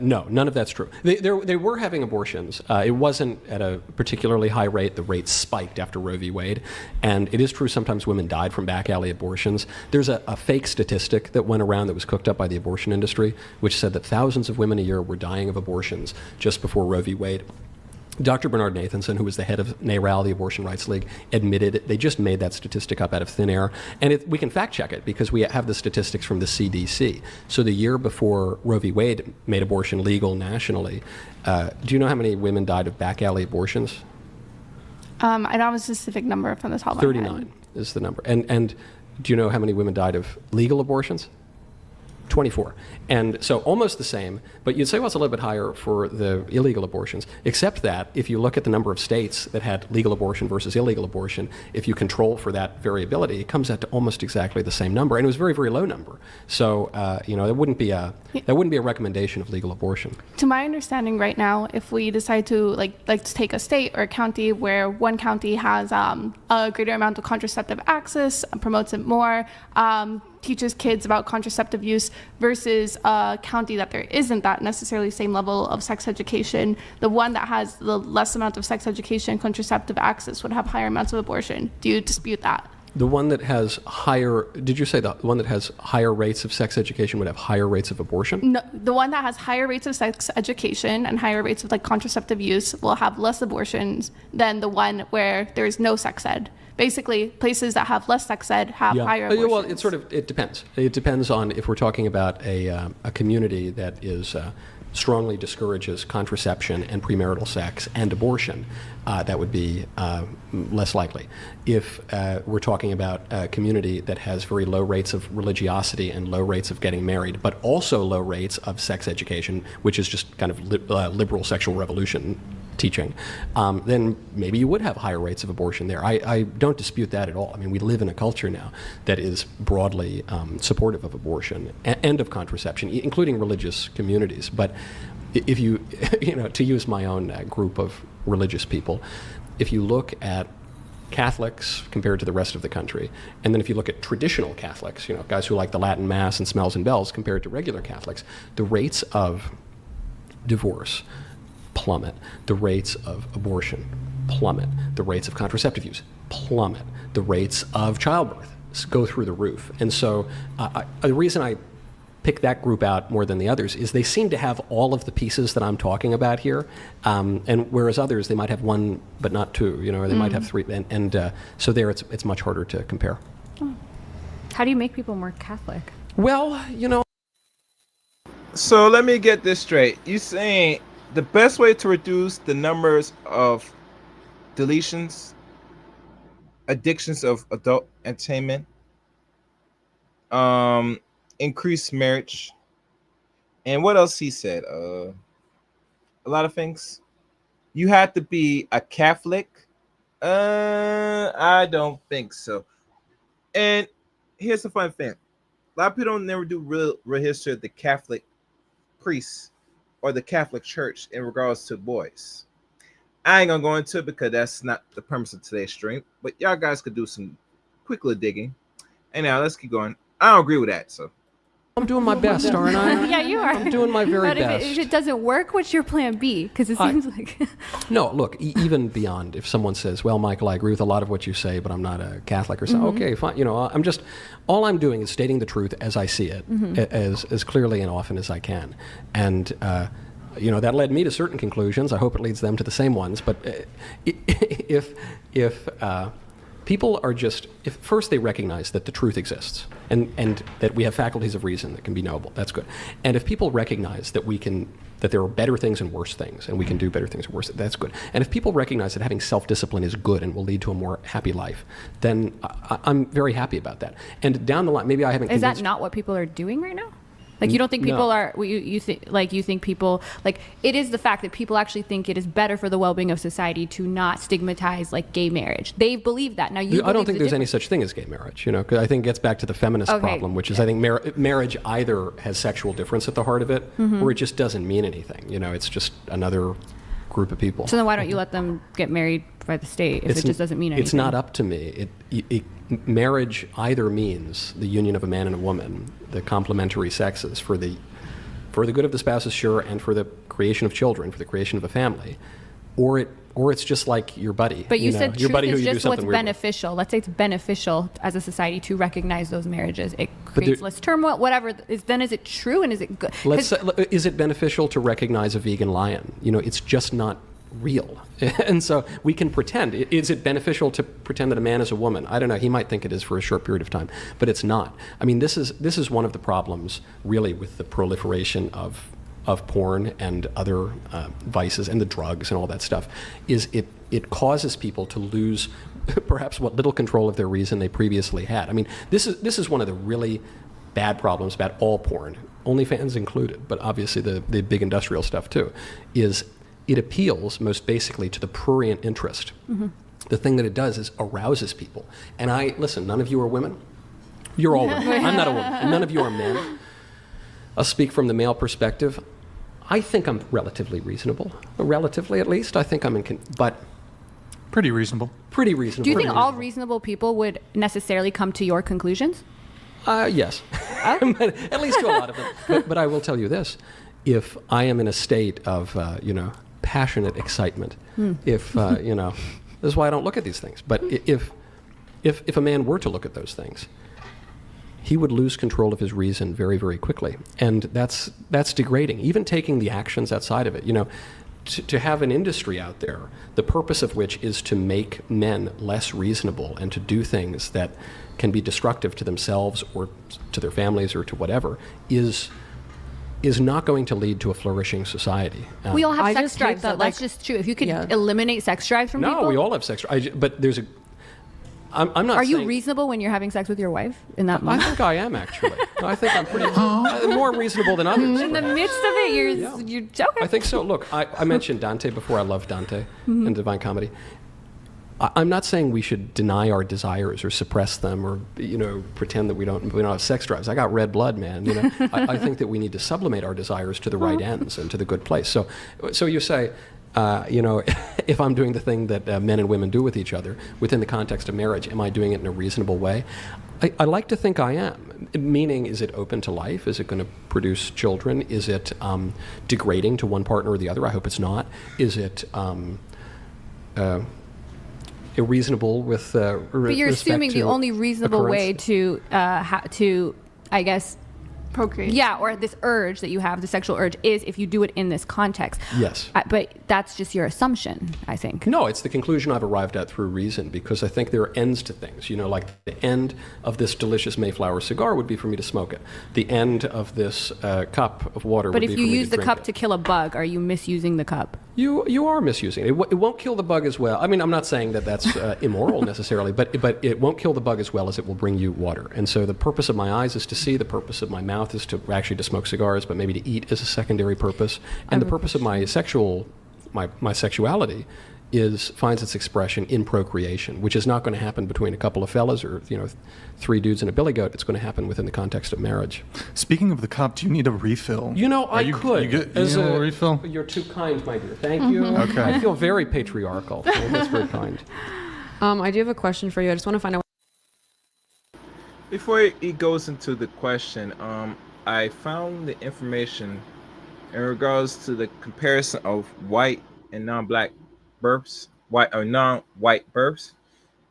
Speaker 5: No, none of that's true. They were having abortions. It wasn't at a particularly high rate. The rate spiked after Roe v. Wade. And it is true sometimes women died from back alley abortions. There's a fake statistic that went around that was cooked up by the abortion industry, which said that thousands of women a year were dying of abortions just before Roe v. Wade. Dr. Bernard Nathanson, who was the head of Marital, the Abortion Rights League, admitted they just made that statistic up out of thin air. And we can fact check it because we have the statistics from the CDC. So the year before Roe v. Wade made abortion legal nationally, do you know how many women died of back alley abortions?
Speaker 8: I don't have a specific number from the top of my head.
Speaker 5: 39 is the number. And do you know how many women died of legal abortions? 24. And so almost the same, but you'd say, well, it's a little bit higher for the illegal abortions, except that if you look at the number of states that had legal abortion versus illegal abortion, if you control for that variability, it comes out to almost exactly the same number. And it was a very, very low number. So, that wouldn't be a recommendation of legal abortion.
Speaker 8: To my understanding right now, if we decide to let's take a state or a county where one county has a greater amount of contraceptive access, promotes it more, teaches kids about contraceptive use versus a county that there isn't that necessarily same level of sex education, the one that has the less amount of sex education, contraceptive access would have higher amounts of abortion. Do you dispute that?
Speaker 5: The one that has higher, did you say the one that has higher rates of sex education would have higher rates of abortion?
Speaker 8: No, the one that has higher rates of sex education and higher rates of contraceptive use will have less abortions than the one where there's no sex ed. Basically, places that have less sex ed have higher abortions.
Speaker 5: Well, it depends. It depends on if we're talking about a community that is strongly discourages contraception and premarital sex and abortion, that would be less likely. If we're talking about a community that has very low rates of religiosity and low rates of getting married, but also low rates of sex education, which is just kind of liberal sexual revolution teaching, then maybe you would have higher rates of abortion there. I don't dispute that at all. I mean, we live in a culture now that is broadly supportive of abortion and of contraception, including religious communities. But if you, to use my own group of religious people, if you look at Catholics compared to the rest of the country, and then if you look at traditional Catholics, guys who like the Latin Mass and smells and bells compared to regular Catholics, the rates of divorce plummet, the rates of abortion plummet, the rates of contraceptive use plummet, the rates of childbirth go through the roof. And so the reason I pick that group out more than the others is they seem to have all of the pieces that I'm talking about here, and whereas others, they might have one but not two, or they might have three, and so there it's much harder to compare.
Speaker 7: How do you make people more Catholic?
Speaker 5: Well,
Speaker 2: So let me get this straight. You saying the best way to reduce the numbers of deletions, addictions of adult entertainment, increase marriage, and what else he said? A lot of things. You have to be a Catholic. I don't think so. And here's the fun thing: a lot of people don't never do real history of the Catholic priests or the Catholic Church in regards to boys. I ain't gonna go into it because that's not the premise of today's stream, but y'all guys could do some quick little digging. And now let's keep going. I don't agree with that, so.
Speaker 5: I'm doing my best, aren't I?
Speaker 7: Yeah, you are.
Speaker 5: I'm doing my very
Speaker 7: but
Speaker 5: best.
Speaker 7: If it doesn't work, what's your plan B? Because it seems like...
Speaker 5: No, look, even beyond, if someone says, well, Michael, I agree with a lot of what you say, but I'm not a Catholic or something. Okay, fine. All I'm doing is stating the truth as I see it, as clearly and often as I can. And, that led me to certain conclusions. I hope it leads them to the same ones. But if people are if first they recognize that the truth exists and that we have faculties of reason that can be knowable, that's good. And if people recognize that that there are better things and worse things, and we can do better things and worse, that's good. And if people recognize that having self-discipline is good and will lead to a more happy life, then I'm very happy about that. And down the line, maybe I haven't
Speaker 7: Is that not what people are doing right now? Like you don't think people
Speaker 5: No.
Speaker 7: are you think people like it is the fact that people actually think it is better for the well-being of society to not stigmatize like gay marriage. They believe that. Now
Speaker 5: I don't think there's any such thing as gay marriage, 'cause I think it gets back to the feminist problem, which is I think marriage either has sexual difference at the heart of it, or it just doesn't mean anything. It's just another group of people.
Speaker 7: So then why don't you let them get married by the state if it just doesn't mean anything?
Speaker 5: It's not up to me. Marriage either means the union of a man and a woman, the complementary sexes for the good of the spouses, sure, and for the creation of children, for the creation of a family, or it's just like your buddy.
Speaker 7: But you said
Speaker 5: your
Speaker 7: truth
Speaker 5: buddy who
Speaker 7: is
Speaker 5: you do
Speaker 7: just what's
Speaker 5: something weird with.
Speaker 7: beneficial. Let's say it's beneficial as a society to recognize those marriages. It creates less turmoil, whatever. Then is it true and is it good?
Speaker 5: Let's say, is it beneficial to recognize a vegan lion? It's just not real. And so we can pretend. Is it beneficial to pretend that a man is a woman? I don't know. He might think it is for a short period of time, but it's not. I mean, this is one of the problems really with the proliferation of porn and other vices and the drugs and all that stuff, is it causes people to lose perhaps what little control of their reason they previously had. I mean, this is one of the really bad problems about all porn, OnlyFans included, but obviously the big industrial stuff too, is it appeals most basically to the prurient interest. Mm-hmm. The thing that it does is arouses people. And listen, none of you are women. You're all women. I'm not a woman. And none of you are men. I'll speak from the male perspective. I think I'm relatively reasonable. Relatively, at least. I think I'm but
Speaker 4: Pretty reasonable.
Speaker 5: Pretty reasonable.
Speaker 7: Do you think all reasonable people would necessarily come to your conclusions?
Speaker 5: Yes. At least to a lot of them. But I will tell you this. If I am in a state of, passionate excitement, if, this is why I don't look at these things. But if a man were to look at those things, he would lose control of his reason very, very quickly. And that's degrading, even taking the actions outside of it. To have an industry out there, the purpose of which is to make men less reasonable and to do things that can be destructive to themselves or to their families or to whatever, is not going to lead to a flourishing society.
Speaker 7: We all have sex drives, though. That's just true. If you could eliminate sex drives from people.
Speaker 5: No, we all have sex drives. But there's a... I'm not
Speaker 7: Are you
Speaker 5: saying,
Speaker 7: reasonable when you're having sex with your wife in that
Speaker 5: I
Speaker 7: moment?
Speaker 5: think I am, actually. I think I'm pretty... more reasonable than others.
Speaker 7: In the midst of it, you're okay.
Speaker 5: I think so. Look, I mentioned Dante before. I love Dante and Divine Comedy. I'm not saying we should deny our desires or suppress them or pretend that we don't have sex drives. I got red blood, man. I think that we need to sublimate our desires to the right ends and to the good place. So you say, if I'm doing the thing that men and women do with each other within the context of marriage, am I doing it in a reasonable way? I like to think I am. Meaning, is it open to life? Is it going to produce children? Is it degrading to one partner or the other? I hope it's not. Is it irreasonable with
Speaker 7: but you're assuming the only reasonable way to I guess
Speaker 8: procreate.
Speaker 7: Yeah, or this urge that you have, the sexual urge, is if you do it in this context.
Speaker 5: Yes.
Speaker 7: But that's just your assumption, I think.
Speaker 5: No, it's the conclusion I've arrived at through reason, because I think there are ends to things. Like the end of this delicious Mayflower cigar would be for me to smoke it. The end of this cup of water would be for me to drink it.
Speaker 7: But if you use the cup to kill a bug, are you misusing the cup?
Speaker 5: You are misusing it. It won't kill the bug as well. I mean, I'm not saying that that's immoral necessarily, but it won't kill the bug as well as it will bring you water. And so the purpose of my eyes is to see, the purpose of my mouth is to actually to smoke cigars, but maybe to eat is a secondary purpose. And the purpose of my sexuality finds its expression in procreation, which is not going to happen between a couple of fellas or 3 dudes and a billy goat. It's going to happen within the context of marriage.
Speaker 4: Speaking of the cup, do you need a refill?
Speaker 5: I could.
Speaker 4: You need a refill?
Speaker 5: You're too kind, my dear. Thank you.
Speaker 4: Okay.
Speaker 5: I feel very patriarchal. That's very kind.
Speaker 6: I do have a question for you. I just want to find out.
Speaker 2: Before he goes into the question, I found the information in regards to the comparison of white and non-black births, white or non-white births.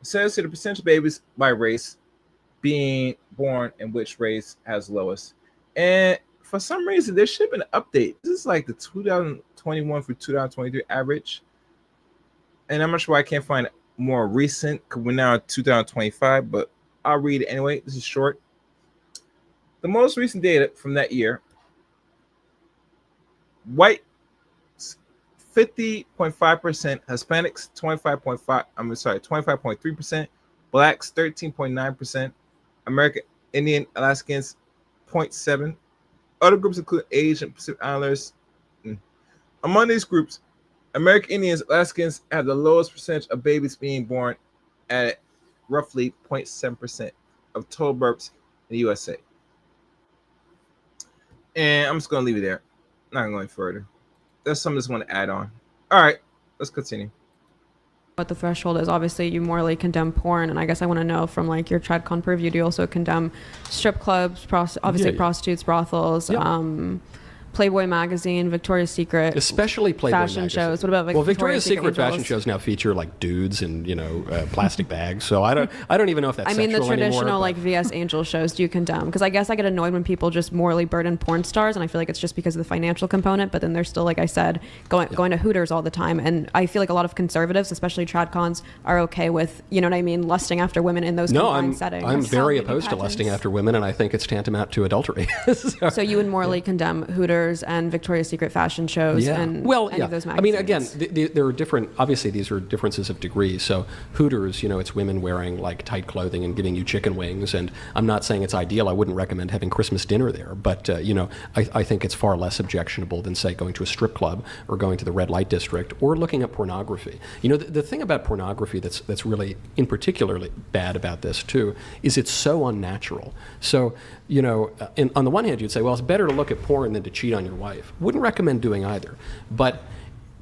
Speaker 2: It says here the percentage of babies by race being born in which race has lowest. And for some reason, there should have been an update. This is like the 2021 for 2023 average. And I'm not sure why I can't find it more recent, because we're now 2025, but I'll read it anyway. This is short. The most recent data from that year: white 50.5%, Hispanics 25.3%, blacks 13.9%, American Indian Alaskans 0.7. Other groups include Asian and Pacific Islanders. Among these groups, American Indians, Alaskans have the lowest percentage of babies being born at roughly 0.7% of total births in the USA. And I'm just going to leave it there. Not going further. There's something I just want to add on. All right, let's continue.
Speaker 6: What the threshold is. Obviously, you morally condemn porn, and I guess I want to know from like your TradCon purview, do you also condemn strip clubs, prostitutes, brothels, Playboy magazine, Victoria's Secret,
Speaker 5: especially Playboy
Speaker 6: fashion
Speaker 5: magazine.
Speaker 6: shows? What about
Speaker 5: Victoria's Secret fashion shows now feature like dudes in plastic bags. So I don't even know if that's.
Speaker 6: I mean, the traditional
Speaker 5: anymore,
Speaker 6: like VS Angel shows. Do you condemn? Because I guess I get annoyed when people just morally burden porn stars, and I feel like it's just because of the financial component. But then they're still, like I said, going to Hooters all the time, and I feel like a lot of conservatives, especially TradCons, are okay with lusting after women in those confined settings.
Speaker 5: I'm very opposed to lusting after women, and I think it's tantamount to adultery.
Speaker 6: So you would morally condemn Hooters and Victoria's Secret fashion shows and any of those magazines?
Speaker 5: I mean, again, there are different, obviously these are differences of degree. So Hooters, it's women wearing like tight clothing and giving you chicken wings. And I'm not saying it's ideal. I wouldn't recommend having Christmas dinner there. But, I think it's far less objectionable than, say, going to a strip club or going to the red light district or looking at pornography. The thing about pornography that's really in particularly bad about this, too, is it's so unnatural. So, on the one hand, you'd say, well, it's better to look at porn than to cheat on your wife. Wouldn't recommend doing either. But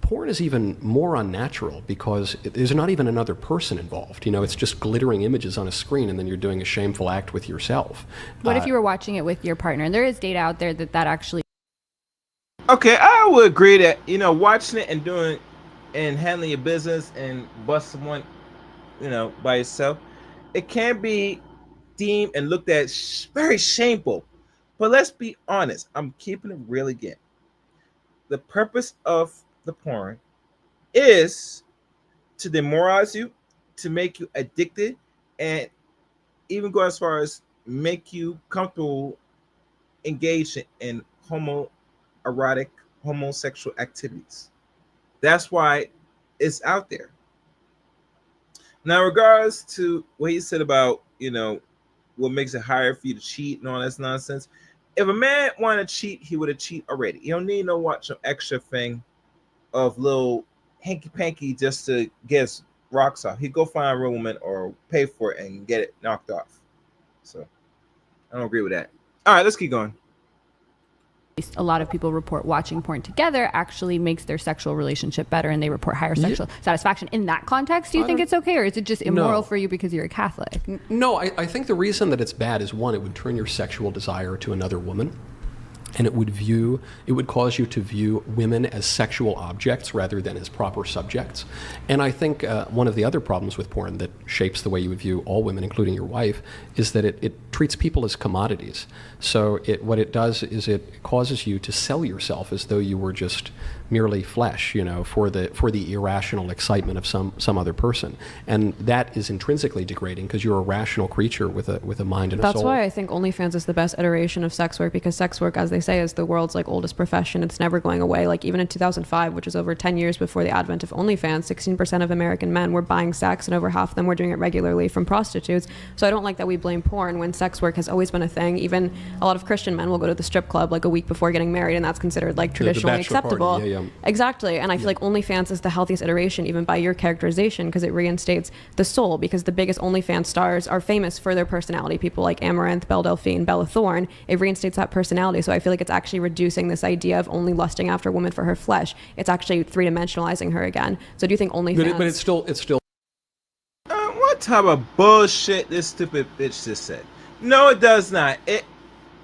Speaker 5: porn is even more unnatural because there's not even another person involved. It's just glittering images on a screen, and then you're doing a shameful act with yourself.
Speaker 7: What if you were watching it with your partner? There is data out there that actually.
Speaker 2: Okay, I would agree that watching it and handling your business and bust someone, by yourself, it can be deemed and looked at very shameful. But let's be honest. I'm keeping it real again. The purpose of the porn is to demoralize you, to make you addicted, and even go as far as make you comfortable engaging in homoerotic, homosexual activities. That's why it's out there. Now, in regards to what he said about, what makes it higher for you to cheat and all that nonsense, if a man wanted to cheat, he would have cheated already. You don't need no extra thing of little hanky-panky just to get his rocks off. He'd go find a real woman or pay for it and get it knocked off. So I don't agree with that. All right, let's keep going.
Speaker 7: A lot of people report watching porn together actually makes their sexual relationship better, and they report higher sexual satisfaction. In that context, do you think it's okay, or is it just immoral for you because you're a Catholic?
Speaker 5: No, I think the reason that it's bad is, one, it would turn your sexual desire to another woman. And it would cause you to view women as sexual objects rather than as proper subjects. And I think one of the other problems with porn that shapes the way you would view all women, including your wife, is that it treats people as commodities. So what it does is it causes you to sell yourself as though you were just merely flesh, for the irrational excitement of some other person. And that is intrinsically degrading because you're a rational creature with a mind and a soul.
Speaker 6: That's why I think OnlyFans is the best iteration of sex work, because sex work, as they say, is the world's oldest profession. It's never going away. Even in 2005, which is over 10 years before the advent of OnlyFans, 16% of American men were buying sex, and over half of them were doing it regularly from prostitutes. So I don't like that we blame porn when sex work has always been a thing. Even a lot of Christian men will go to the strip club a week before getting married, and that's considered traditionally acceptable. Exactly. And I feel like OnlyFans is the healthiest iteration, even by your characterization, because it reinstates the soul, because the biggest OnlyFans stars are famous for their personality. People like Amaranth, Belle Delphine, Bella Thorne. It reinstates that personality. So I feel like it's actually reducing this idea of only lusting after a woman for her flesh. It's actually three-dimensionalizing her again. So do you think OnlyFans...
Speaker 5: But it's still...
Speaker 2: What type of bullshit this stupid bitch just said? No, it does not. It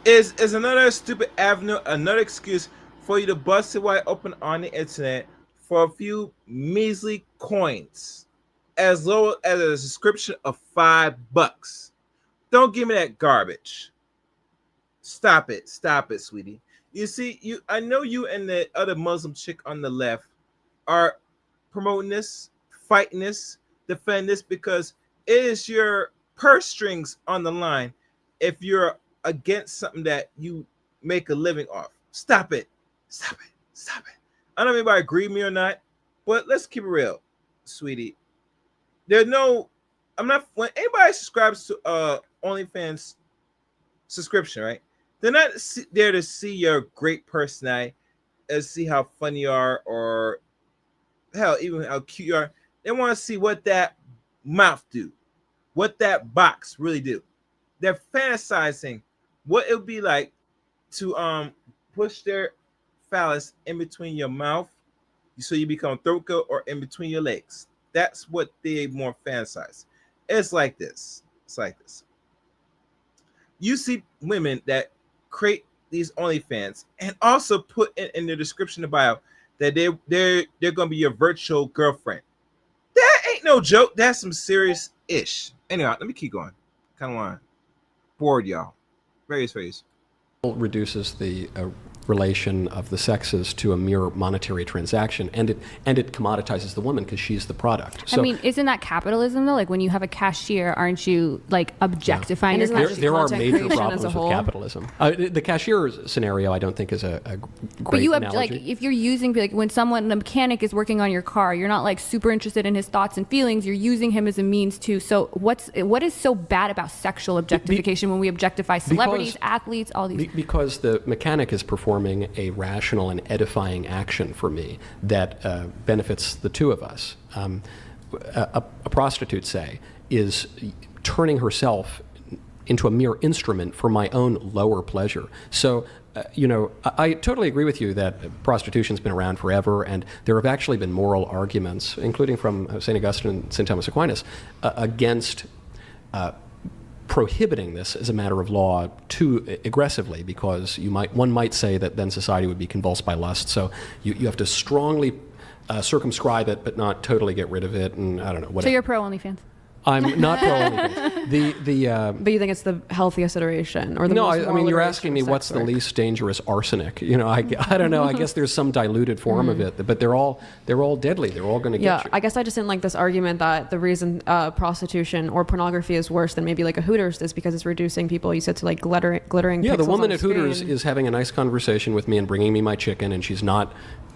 Speaker 2: is another stupid avenue, another excuse for you to bust it wide open on the internet for a few measly coins, as low as a subscription of $5. Don't give me that garbage. Stop it, sweetie. You see, I know you and the other Muslim chick on the left are promoting this, fighting this, defending this, because it is your purse strings on the line if you're against something that you make a living off. Stop it. I don't know if anybody agree with me or not, but let's keep it real, sweetie. When anybody subscribes to OnlyFans subscription, right? They're not there to see your great personality and see how funny you are, or hell, even how cute you are. They want to see what that mouth do, what that box really do. They're fantasizing what it would be like to push their phallus in between your mouth so you become throat goat, or in between your legs. That's what they more fantasize. It's like this. You see women that create these OnlyFans and also put in their description of bio that they're gonna be your virtual girlfriend. That ain't no joke. That's some serious ish. Anyway, let me keep going. Kind of want to bored y'all. Various ways.
Speaker 5: Reduces the relation of the sexes to a mere monetary transaction, and it commoditizes the woman because she's the product. So,
Speaker 7: I mean, isn't that capitalism though? Like when you have a cashier, aren't you like objectifying your cashier?
Speaker 5: There are major problems with capitalism. The cashier scenario, I don't think, is a great
Speaker 7: But you have
Speaker 5: analogy.
Speaker 7: like if you're using like when the mechanic is working on your car, you're not like super interested in his thoughts and feelings. You're using him as a means to. So what is so bad about sexual objectification when we objectify celebrities, athletes, all these?
Speaker 5: Because the mechanic is performing a rational and edifying action for me that benefits the two of us. A prostitute, say, is turning herself into a mere instrument for my own lower pleasure. So, I totally agree with you that prostitution's been around forever, and there have actually been moral arguments, including from St. Augustine and St. Thomas Aquinas, against prohibiting this as a matter of law too aggressively, because one might say that then society would be convulsed by lust. So you have to strongly circumscribe it, but not totally get rid of it. And I don't know. Whatever.
Speaker 7: So you're pro OnlyFans?
Speaker 5: I'm not pro OnlyFans.
Speaker 6: But you think it's the healthiest iteration, or the most
Speaker 5: I mean, you're asking me what's the least dangerous arsenic. I don't know. I guess there's some diluted form of it, but they're all deadly. They're all going to get you.
Speaker 6: I guess I just didn't like this argument that the reason prostitution or pornography is worse than maybe like a Hooters is because it's reducing people. You said to like glittering.
Speaker 5: Yeah, the
Speaker 6: pixels
Speaker 5: woman
Speaker 6: on
Speaker 5: at Hooters
Speaker 6: screen.
Speaker 5: is having a nice conversation with me and bringing me my chicken, and she's not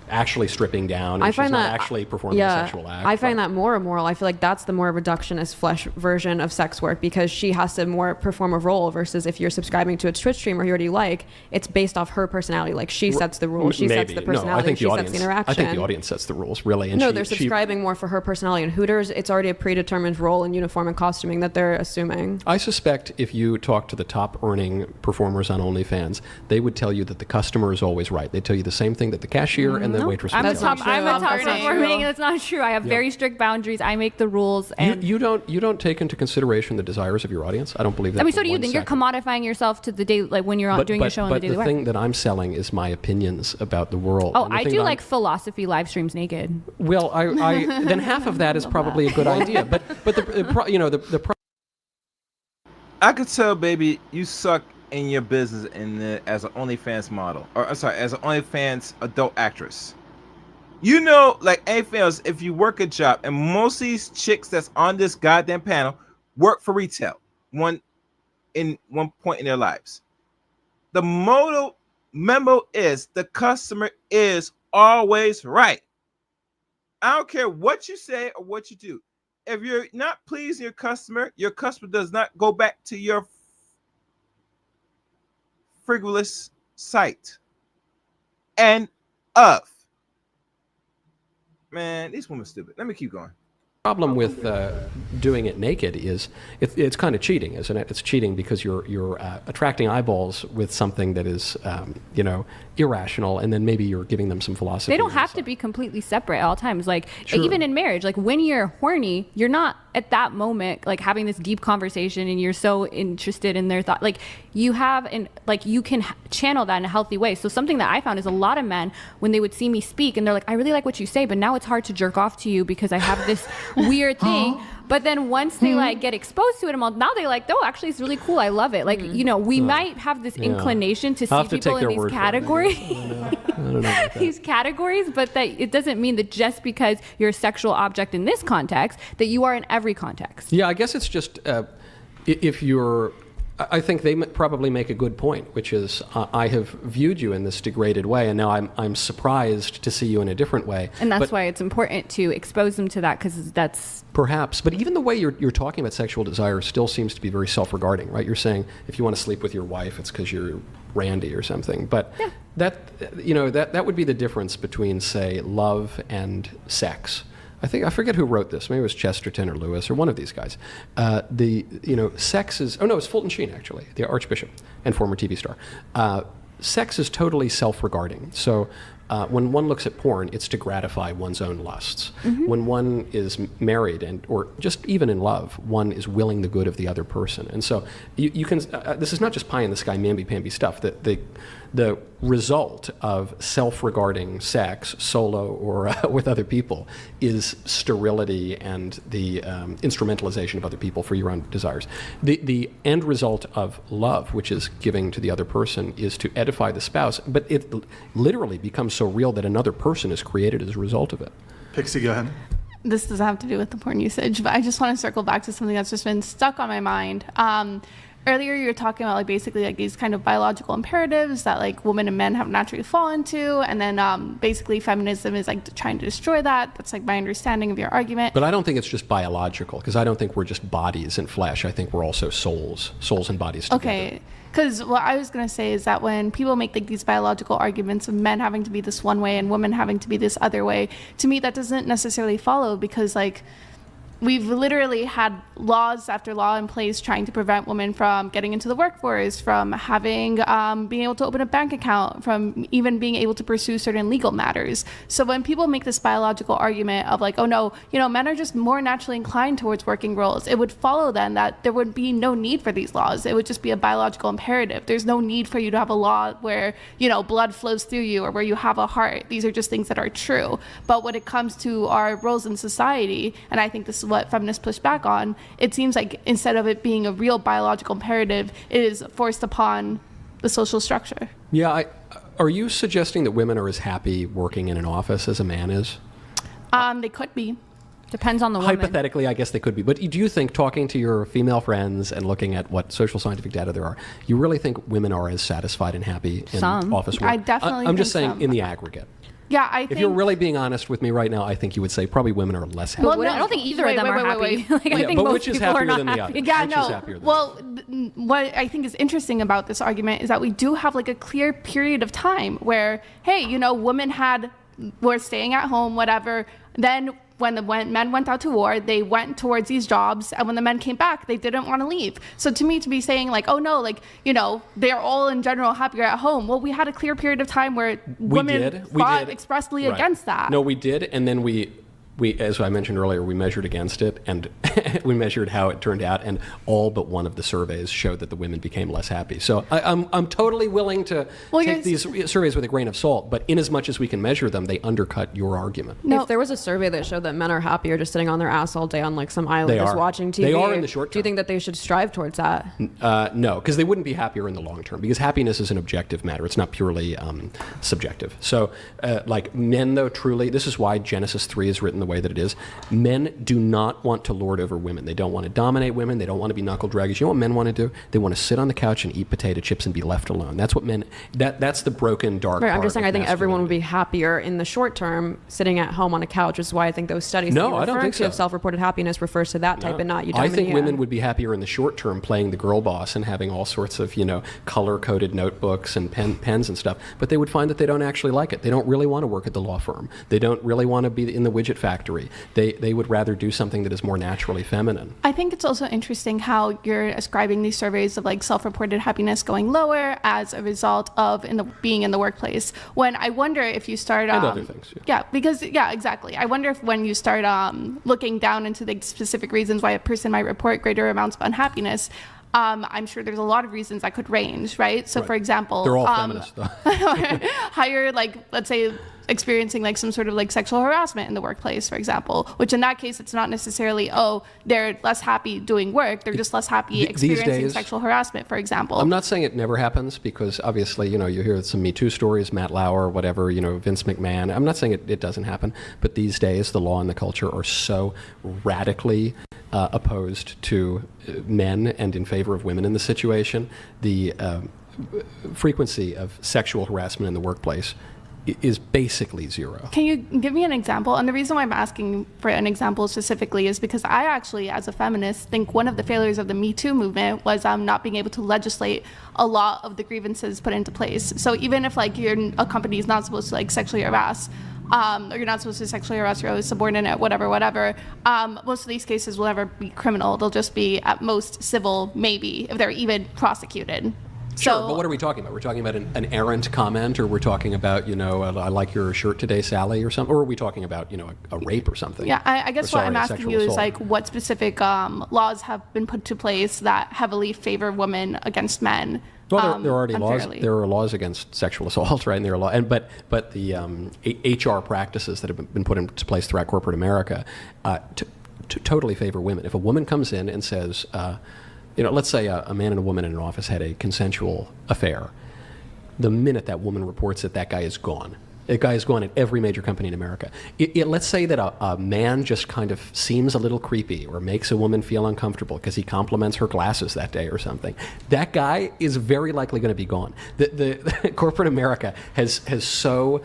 Speaker 5: actually stripping down, and she's not actually performing a sexual act.
Speaker 6: I find that more immoral. I feel like that's the more reductionist flesh version of sex work, because she has to more perform a role, versus if you're subscribing to a Twitch streamer who you already like, it's based off her personality. Like she sets the rules, she sets the personality, she sets the interaction.
Speaker 5: I think the audience sets the rules, really. And
Speaker 6: they're subscribing more for her personality. In Hooters, it's already a predetermined role in uniform and costuming that they're assuming.
Speaker 5: I suspect if you talk to the top earning performers on OnlyFans, they would tell you that the customer is always right. They tell you the same thing that the cashier and the waitress would tell you.
Speaker 7: I'm a target performing. That's not true. I have very strict boundaries. I make the rules. And
Speaker 5: you don't take into consideration the desires of your audience. I don't believe that.
Speaker 7: I mean, so do you think you're commodifying yourself to the day, like when you're doing your show on the daily
Speaker 5: But the thing that I'm selling is my opinions about the world.
Speaker 7: Oh, I do like philosophy live streams naked.
Speaker 5: Well, I then half of that is probably a good idea. But the
Speaker 2: I could tell, baby, you suck in your business as an OnlyFans model, or as an OnlyFans adult actress. Like anything else, if you work a job, and most of these chicks that's on this goddamn panel work for retail, one point in their lives. The memo is the customer is always right. I don't care what you say or what you do. If you're not pleasing your customer does not go back to your frivolous site. And man, these women are stupid. Let me keep going.
Speaker 5: problem with doing it naked is it's kind of cheating, isn't it? It's cheating because you're attracting eyeballs with something that is irrational, and then maybe you're giving them some philosophy.
Speaker 7: They don't have to be completely separate at all times. Like even in marriage, like when you're horny, you're not at that moment like having this deep conversation and you're so interested in their thought. Like you have you can channel that in a healthy way. So something that I found is a lot of men, when they would see me speak and they're like, I really like what you say, but now it's hard to jerk off to you because I have this weird thing. But then once they get exposed to it, now they're like, oh, actually it's really cool. I love it. Like, we might have this inclination to see people in these categories, these categories, but that it doesn't mean that just because you're a sexual object in this context, that you are in every context.
Speaker 5: Yeah, I guess it's just if you're I think they probably make a good point, which is I have viewed you in this degraded way, and now I'm surprised to see you in a different way.
Speaker 7: And that's why it's important to expose them to that, because that's...
Speaker 5: Perhaps. But even the way you're talking about sexual desire still seems to be very self-regarding, right? You're saying if you want to sleep with your wife, it's because you're randy or something. But that would be the difference between, say, love and sex. I forget who wrote this. Maybe it was Chesterton or Lewis or one of these guys. Sex is, it's Fulton Sheen, actually, the Archbishop and former TV star. Sex is totally self-regarding. So when one looks at porn, it's to gratify one's own lusts. Mm-hmm. When one is married or just even in love, one is willing the good of the other person. And so you can, this is not just pie in the sky, mamby-pamby stuff. The result of self-regarding sex, solo or with other people, is sterility and the instrumentalization of other people for your own desires. The end result of love, which is giving to the other person, is to edify the spouse, but it literally becomes so real that another person is created as a result of it.
Speaker 4: Pixie, go ahead.
Speaker 8: This doesn't have to do with the porn usage, but I just want to circle back to something that's just been stuck on my mind. Earlier, you were talking about basically these kind of biological imperatives that women and men have naturally fallen into, and then basically feminism is trying to destroy that. That's my understanding of your argument.
Speaker 5: But I don't think it's just biological, because I don't think we're just bodies and flesh. I think we're also souls and bodies together.
Speaker 8: Okay, because what I was going to say is that when people make these biological arguments of men having to be this one way and women having to be this other way, to me that doesn't necessarily follow, because we've literally had laws after law in place trying to prevent women from getting into the workforce, from having, being able to open a bank account, from even being able to pursue certain legal matters. So when people make this biological argument of men are just more naturally inclined towards working roles, it would follow then that there would be no need for these laws. It would just be a biological imperative. There's no need for you to have a law where, blood flows through you or where you have a heart. These are just things that are true. But when it comes to our roles in society, and I think this is what feminists push back on, it seems like instead of it being a real biological imperative, it is forced upon the social structure.
Speaker 5: Yeah, are you suggesting that women are as happy working in an office as a man is?
Speaker 8: They could be.
Speaker 7: Depends on the woman.
Speaker 5: Hypothetically, I guess they could be. But do you think, talking to your female friends and looking at what social scientific data there are, you really think women are as satisfied and happy in office work?
Speaker 8: I definitely
Speaker 5: I'm just saying
Speaker 8: some.
Speaker 5: In the aggregate.
Speaker 8: Yeah, I think...
Speaker 5: If you're really being honest with me right now, I think you would say probably women are less happy.
Speaker 7: Well, I don't think either of them are happy. I think
Speaker 5: but
Speaker 7: most
Speaker 5: which is
Speaker 7: people are
Speaker 5: happier
Speaker 7: not
Speaker 5: than the
Speaker 7: happy.
Speaker 5: other?
Speaker 8: Yeah,
Speaker 5: which
Speaker 8: no.
Speaker 5: Is happier than
Speaker 8: Well, what I think is interesting about this argument is that we do have a clear period of time where, hey, women were staying at home, whatever. Then when the men went out to war, they went towards these jobs, and when the men came back, they didn't want to leave. So to me, to be saying they're all in general happier at home. Well, we had a clear period of time where women fought expressly against that.
Speaker 5: No, we did, and then we, as I mentioned earlier, we measured against it, and we measured how it turned out, and all but one of the surveys showed that the women became less happy. So I'm totally willing to take these surveys with a grain of salt, but in as much as we can measure them, they undercut your argument.
Speaker 6: No. If there was a survey that showed that men are happier just sitting on their ass all day on some island just watching TV,
Speaker 5: they are in the short term.
Speaker 6: Do you think that they should strive towards that?
Speaker 5: No, because they wouldn't be happier in the long term, because happiness is an objective matter. It's not purely subjective. So men, though, truly, this is why Genesis 3 is written the way that it is. Men do not want to lord over women. They don't want to dominate women. They don't want to be knuckle draggers. You know what men want to do? They want to sit on the couch and eat potato chips and be left alone. That's what men, that's the broken, dark part.
Speaker 6: I'm just saying I think everyone would be happier in the short term sitting at home on a couch, which is why I think those studies that you're referring to of self-reported happiness refers to that type and not eudaimonia.
Speaker 5: I think women would be happier in the short term playing the girl boss and having all sorts of, color-coded notebooks and pens and stuff, but they would find that they don't actually like it. They don't really want to work at the law firm. They don't really want to be in the widget factory. They would rather do something that is more naturally feminine.
Speaker 8: I think it's also interesting how you're ascribing these surveys of self-reported happiness going lower as a result of being in the workplace. When I wonder if you start
Speaker 5: and other things.
Speaker 8: Exactly. I wonder if when you start looking down into the specific reasons why a person might report greater amounts of unhappiness, I'm sure there's a lot of reasons that could range, right? So, for example,
Speaker 5: they're all feminists, though.
Speaker 8: higher, let's say, experiencing some sort of sexual harassment in the workplace, for example, which in that case, it's not necessarily, they're less happy doing work. They're just less happy experiencing sexual harassment, for example.
Speaker 5: I'm not saying it never happens, because obviously, you hear some Me Too stories, Matt Lauer, whatever, Vince McMahon. I'm not saying it doesn't happen, but these days, the law and the culture are so radically opposed to men and in favor of women in the situation. The frequency of sexual harassment in the workplace is basically zero.
Speaker 8: Can you give me an example? And the reason why I'm asking for an example specifically is because I actually, as a feminist, think one of the failures of the Me Too movement was not being able to legislate a lot of the grievances put into place. So even if like a company is not supposed to like sexually harass, or you're not supposed to sexually harass your subordinate, whatever, most of these cases will never be criminal. They'll just be at most civil, maybe, if they're even prosecuted.
Speaker 5: Sure, but what are we talking about? We're talking about an errant comment, or we're talking about, I like your shirt today, Sally, or something, or are we talking about, a rape or something?
Speaker 8: Yeah, I guess what I'm asking you is like what specific laws have been put to place that heavily favor women against men?
Speaker 5: Well, there are already
Speaker 8: unfairly.
Speaker 5: laws. There are laws against sexual assault, right? And there are but the HR practices that have been put into place throughout corporate America to totally favor women. If a woman comes in and says, let's say a man and a woman in an office had a consensual affair. The minute that woman reports it, that guy is gone. That guy is gone at every major company in America. Let's say that a man just kind of seems a little creepy or makes a woman feel uncomfortable because he compliments her glasses that day or something. That guy is very likely going to be gone. The corporate America has so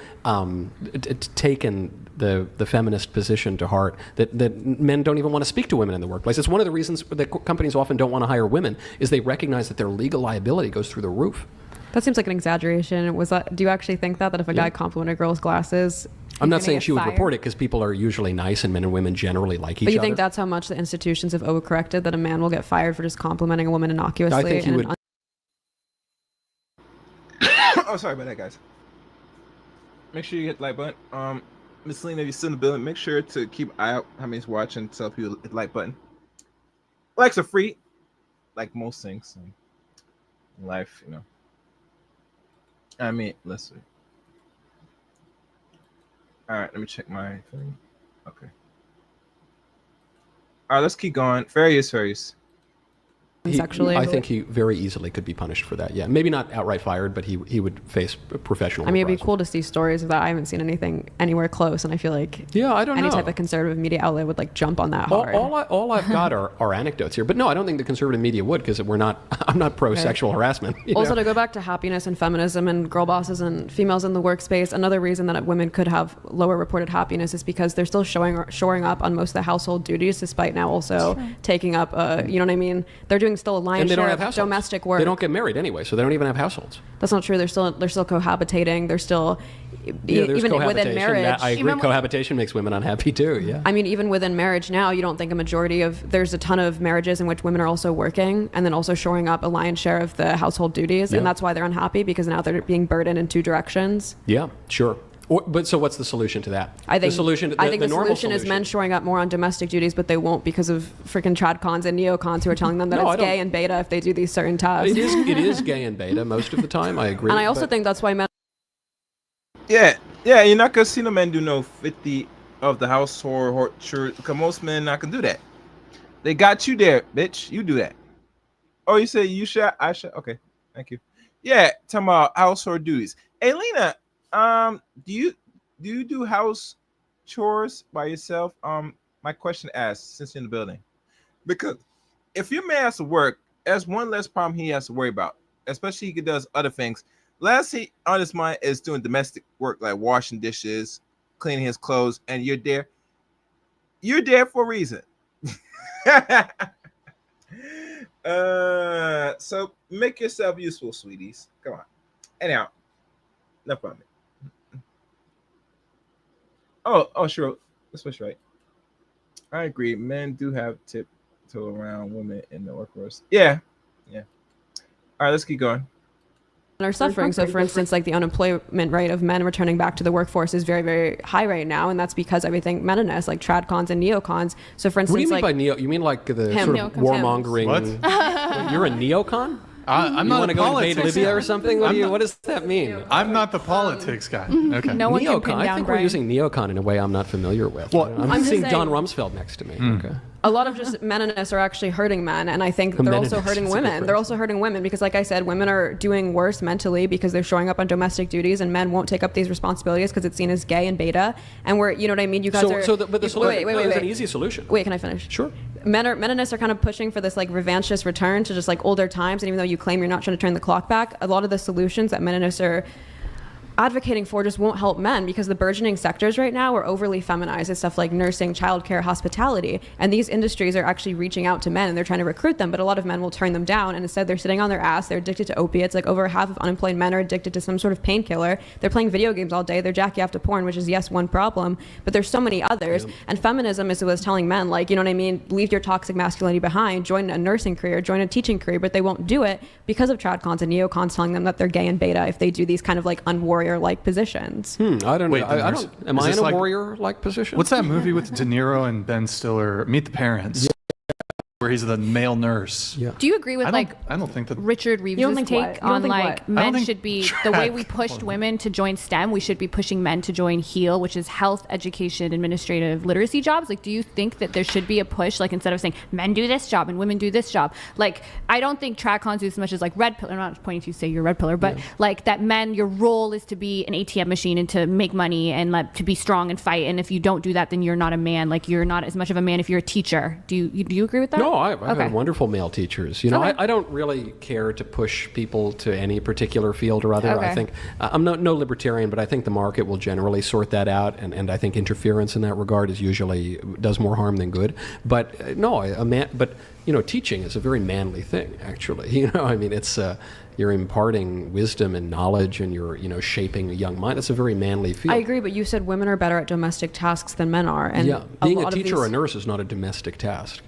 Speaker 5: taken the feminist position to heart that men don't even want to speak to women in the workplace. It's one of the reasons that companies often don't want to hire women is they recognize that their legal liability goes through the roof.
Speaker 6: That seems like an exaggeration. Do you actually think that if a guy complimented a girl's glasses,
Speaker 5: I'm not saying she would report it because people are usually nice and men and women generally like each other.
Speaker 6: But you think that's how much the institutions have overcorrected that a man will get fired for just complimenting a woman innocuously?
Speaker 5: I think he would.
Speaker 2: Oh, sorry about that, guys. Make sure you hit the like button. Miss Lena, if you're still in the building, make sure to keep an eye out how many's watching. Tell people to hit the like button. Likes are free, like most things in life, I mean, let's see. All right, let me check my thing. Okay. All right, let's keep going. Farius.
Speaker 6: Sexually.
Speaker 5: I think he very easily could be punished for that. Yeah, maybe not outright fired, but he would face professional.
Speaker 6: I mean, it'd be cool to see stories of that. I haven't seen anything anywhere close, and I feel like
Speaker 5: I don't know.
Speaker 6: Any type of conservative media outlet would jump on that hard.
Speaker 5: All I've got are anecdotes here, but no, I don't think the conservative media would because I'm not pro sexual harassment.
Speaker 6: Also, to go back to happiness and feminism and girl bosses and females in the workspace, another reason that women could have lower reported happiness is because they're still shoring up on most of the household duties, despite now also taking up, they're doing still a lion's share of domestic work.
Speaker 5: They don't get married anyway, so they don't even have households.
Speaker 6: That's not true. They're still cohabitating. They're still even within marriage.
Speaker 5: I agree. Cohabitation makes women unhappy too. Yeah.
Speaker 6: I mean, even within marriage now, you don't think there's a ton of marriages in which women are also working and then also shoring up a lion's share of the household duties, and that's why they're unhappy because now they're being burdened in two directions.
Speaker 5: Yeah, sure. But so what's the solution to that?
Speaker 6: I think
Speaker 5: the solution
Speaker 6: is men showing up more on domestic duties, but they won't because of freaking tradcons and neocons who are telling them that it's gay and beta if they do these certain tasks.
Speaker 5: It is gay and beta most of the time. I agree.
Speaker 6: And I also think that's why men.
Speaker 2: Yeah, you're not gonna see no men do no 50 of the household chores because most men not gonna do that. They got you there, bitch. You do that. Oh, you say you should? I should. Okay, thank you. Yeah, talking about household duties. Hey, Lena. Do you do house chores by yourself? My question asked since you're in the building, because if your man has to work, that's one less problem he has to worry about, especially if he does other things. Last thing on his mind is doing domestic work like washing dishes, cleaning his clothes, and you're there. You're there for a reason. So make yourself useful, sweeties. Come on. Anyhow, enough about me. Oh, sure. That's right. I agree. Men do have tiptoe around women in the workforce. Yeah. All right, let's keep going.
Speaker 6: Are suffering. So, for instance, like the unemployment rate of men returning back to the workforce is very, very high right now, and that's because everything meninist, like tradcons and neocons. So, for instance,
Speaker 5: what do you mean by neo? You mean like the sort of warmongering?
Speaker 4: What?
Speaker 5: You're a neocon?
Speaker 4: I'm not a politics
Speaker 5: guy. Libya or something? What does that mean?
Speaker 4: I'm not the politics guy. Okay.
Speaker 7: No one can pin down
Speaker 5: I think
Speaker 7: Brian.
Speaker 5: we're using neocon in a way I'm not familiar with.
Speaker 4: Well,
Speaker 5: I'm seeing Don Rumsfeld next to me. Okay.
Speaker 6: A lot of just meninists are actually hurting men, and I think they're also hurting women. They're also hurting women because, like I said, women are doing worse mentally because they're showing up on domestic duties, and men won't take up these responsibilities because it's seen as gay and beta. And we're, you know what I mean? You guys
Speaker 5: but the solution,
Speaker 6: wait.
Speaker 5: there's an easy solution.
Speaker 6: Wait, can I finish?
Speaker 5: Sure.
Speaker 6: Meninists are kind of pushing for this like revanchist return to just like older times, and even though you claim you're not trying to turn the clock back, a lot of the solutions that Meninists are advocating for just won't help men, because the burgeoning sectors right now are overly feminized. It's stuff like nursing, childcare, hospitality, and these industries are actually reaching out to men and they're trying to recruit them, but a lot of men will turn them down, and instead they're sitting on their ass. They're addicted to opiates. Like over half of unemployed men are addicted to some sort of painkiller. They're playing video games all day. They're jacking off to porn, which is, yes, one problem, but there's so many others. And feminism was telling men, like, you know what I mean, leave your toxic masculinity behind, join a nursing career, join a teaching career, but they won't do it because of tradcons and neocons telling them that they're gay and beta if they do these kind of like unwarrior-like positions.
Speaker 5: I don't know. I don't. Am I in a warrior-like position?
Speaker 4: What's that movie with De Niro and Ben Stiller? Meet the Parents. Where he's the male nurse.
Speaker 7: Yeah. Do you agree with
Speaker 4: I don't think that
Speaker 7: Richard Reeves' take on like men should be the way we pushed women to join STEM, we should be pushing men to join HEAL, which is health, education, administrative literacy jobs? Like, do you think that there should be a push, like instead of saying men do this job and women do this job? Like, I don't think tradcons do as much as like red pill. I'm not pointing to you say you're red pillar, but like that men, your role is to be an ATM machine and to make money and like to be strong and fight. And if you don't do that, then you're not a man. Like, you're not as much of a man if you're a teacher. Do you agree with that?
Speaker 5: No, I've had wonderful male teachers. You know, I don't really care to push people to any particular field or other. I think I'm no libertarian, but I think the market will generally sort that out, and I think interference in that regard is usually does more harm than good. But no, but you know, teaching is a very manly thing, actually. You know, I mean, it's you're imparting wisdom and knowledge, and you're shaping a young mind. It's a very manly field.
Speaker 6: I agree, but you said women are better at domestic tasks than men are, and
Speaker 5: being a teacher or a nurse is not a domestic task.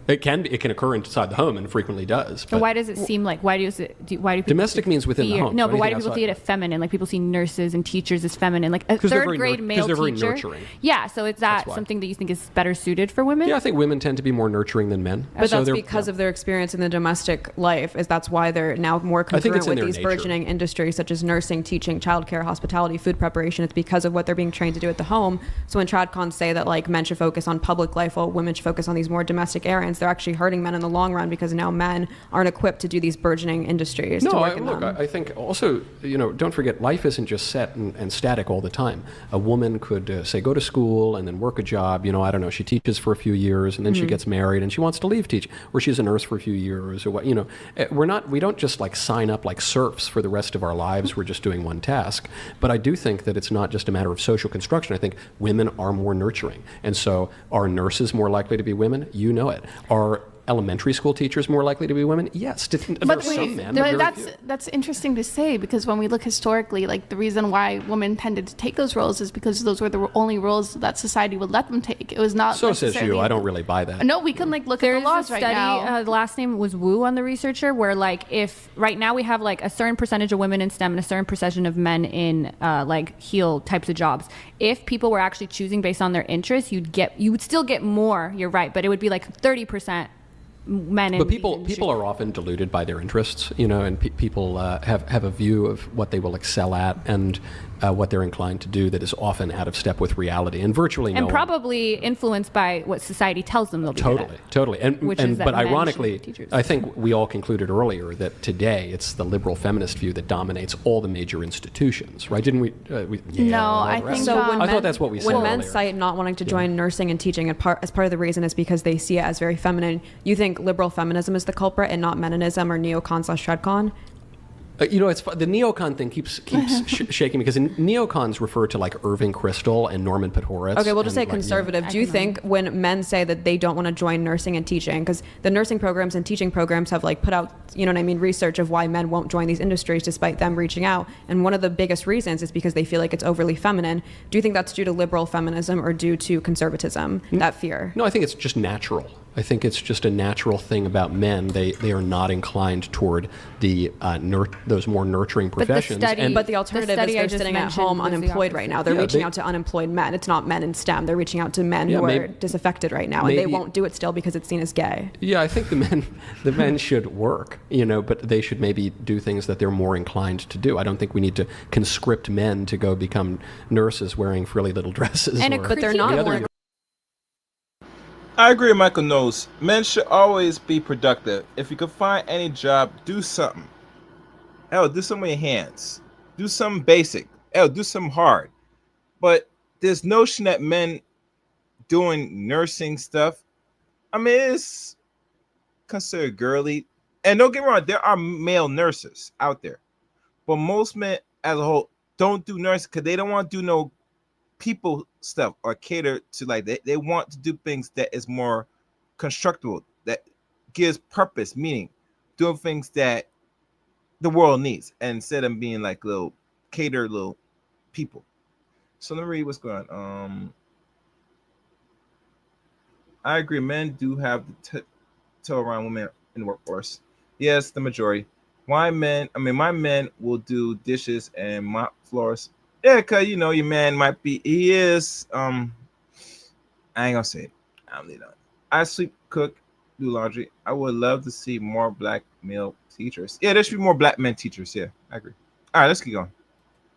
Speaker 5: It can occur inside the home, and frequently does.
Speaker 7: But why does it seem like why do people
Speaker 5: domestic means within the home?
Speaker 7: No, but why do people see it as feminine? Like, people see nurses and teachers as feminine. Like a third grade male teacher.
Speaker 5: Because they're very nurturing.
Speaker 7: Yeah, so is that something that you think is better suited for women?
Speaker 5: Yeah, I think women tend to be more nurturing than men.
Speaker 6: But that's because of their experience in the domestic life. That's why they're now more congruent with these burgeoning industries such as nursing, teaching, childcare, hospitality, food preparation. It's because of what they're being trained to do at the home. So when tradcons say that like men should focus on public life while women should focus on these more domestic errands, they're actually hurting men in the long run, because now men aren't equipped to do these burgeoning industries.
Speaker 5: I think also, don't forget, life isn't just set and static all the time. A woman could say go to school and then work a job. I don't know, she teaches for a few years and then she gets married and she wants to leave teaching, or she's a nurse for a few years, or what. We don't just like sign up like serfs for the rest of our lives. We're just doing one task. But I do think that it's not just a matter of social construction. I think women are more nurturing, and so are nurses more likely to be women? You know it. Are elementary school teachers more likely to be women? Yes.
Speaker 8: But that's interesting to say, because when we look historically, like the reason why women tended to take those roles is because those were the only roles that society would let them take. It was not.
Speaker 5: So says you. I don't really buy that.
Speaker 8: No, we can look at the laws right now.
Speaker 7: The last name was Wu on the researcher, where if right now we have like a certain percentage of women in STEM and a certain percentage of men in like HEAL types of jobs. If people were actually choosing based on their interests, you would still get more. You're right, but it would be like 30%. Men
Speaker 5: but people are often deluded by their interests, and people have a view of what they will excel at and what they're inclined to do that is often out of step with reality, and virtually no one.
Speaker 7: Probably influenced by what society tells them they'll be good at.
Speaker 5: Totally. But ironically, I think we all concluded earlier that today it's the liberal feminist view that dominates all the major institutions, right? Didn't we?
Speaker 8: I think
Speaker 6: so.
Speaker 5: I thought that's what we said
Speaker 6: when men
Speaker 5: earlier.
Speaker 6: cite not wanting to join nursing and teaching as part of the reason is because they see it as very feminine. You think liberal feminism is the culprit and not meninism or neocon/tradcon?
Speaker 5: It's the neocon thing keeps shaking, because neocons refer to like Irving Kristol and Norman Podhoretz.
Speaker 6: Okay, we'll just say conservative. Do you think when men say that they don't want to join nursing and teaching, because the nursing programs and teaching programs have like put out, research of why men won't join these industries despite them reaching out, and one of the biggest reasons is because they feel like it's overly feminine. Do you think that's due to liberal feminism or due to conservatism, that fear?
Speaker 5: No, I think it's just natural. I think it's just a natural thing about men. They are not inclined toward the those more nurturing professions.
Speaker 6: But the alternative is they're sitting at home unemployed right now. They're reaching out to unemployed men. It's not men in STEM. They're reaching out to men who are disaffected right now, and they won't do it still because it's seen as gay.
Speaker 5: Yeah, I think the men should work, but they should maybe do things that they're more inclined to do. I don't think we need to conscript men to go become nurses wearing frilly little dresses.
Speaker 6: But they're not.
Speaker 2: I agree with Michael Knowles. Men should always be productive. If you can find any job, do something. Hell, do something with your hands. Do something basic. Hell, do something hard. But this notion that men doing nursing stuff I mean, it's considered girly. And don't get me wrong, there are male nurses out there. But most men as a whole don't do nursing because they don't want to do no people stuff or cater to like they want to do things that is more constructible, that gives purpose, meaning, doing things that the world needs, and instead of being like little catered little people. So let me read what's going on. I agree, men do have the toe around women in the workforce. Yes, the majority. Why men? I mean, my men will do dishes and mop floors. Yeah, because you know your man might be. He is. I ain't gonna say it. I'm leaving it. I sleep, cook, do laundry. I would love to see more black male teachers. Yeah, there should be more black men teachers. Yeah, I agree. All right, let's keep going.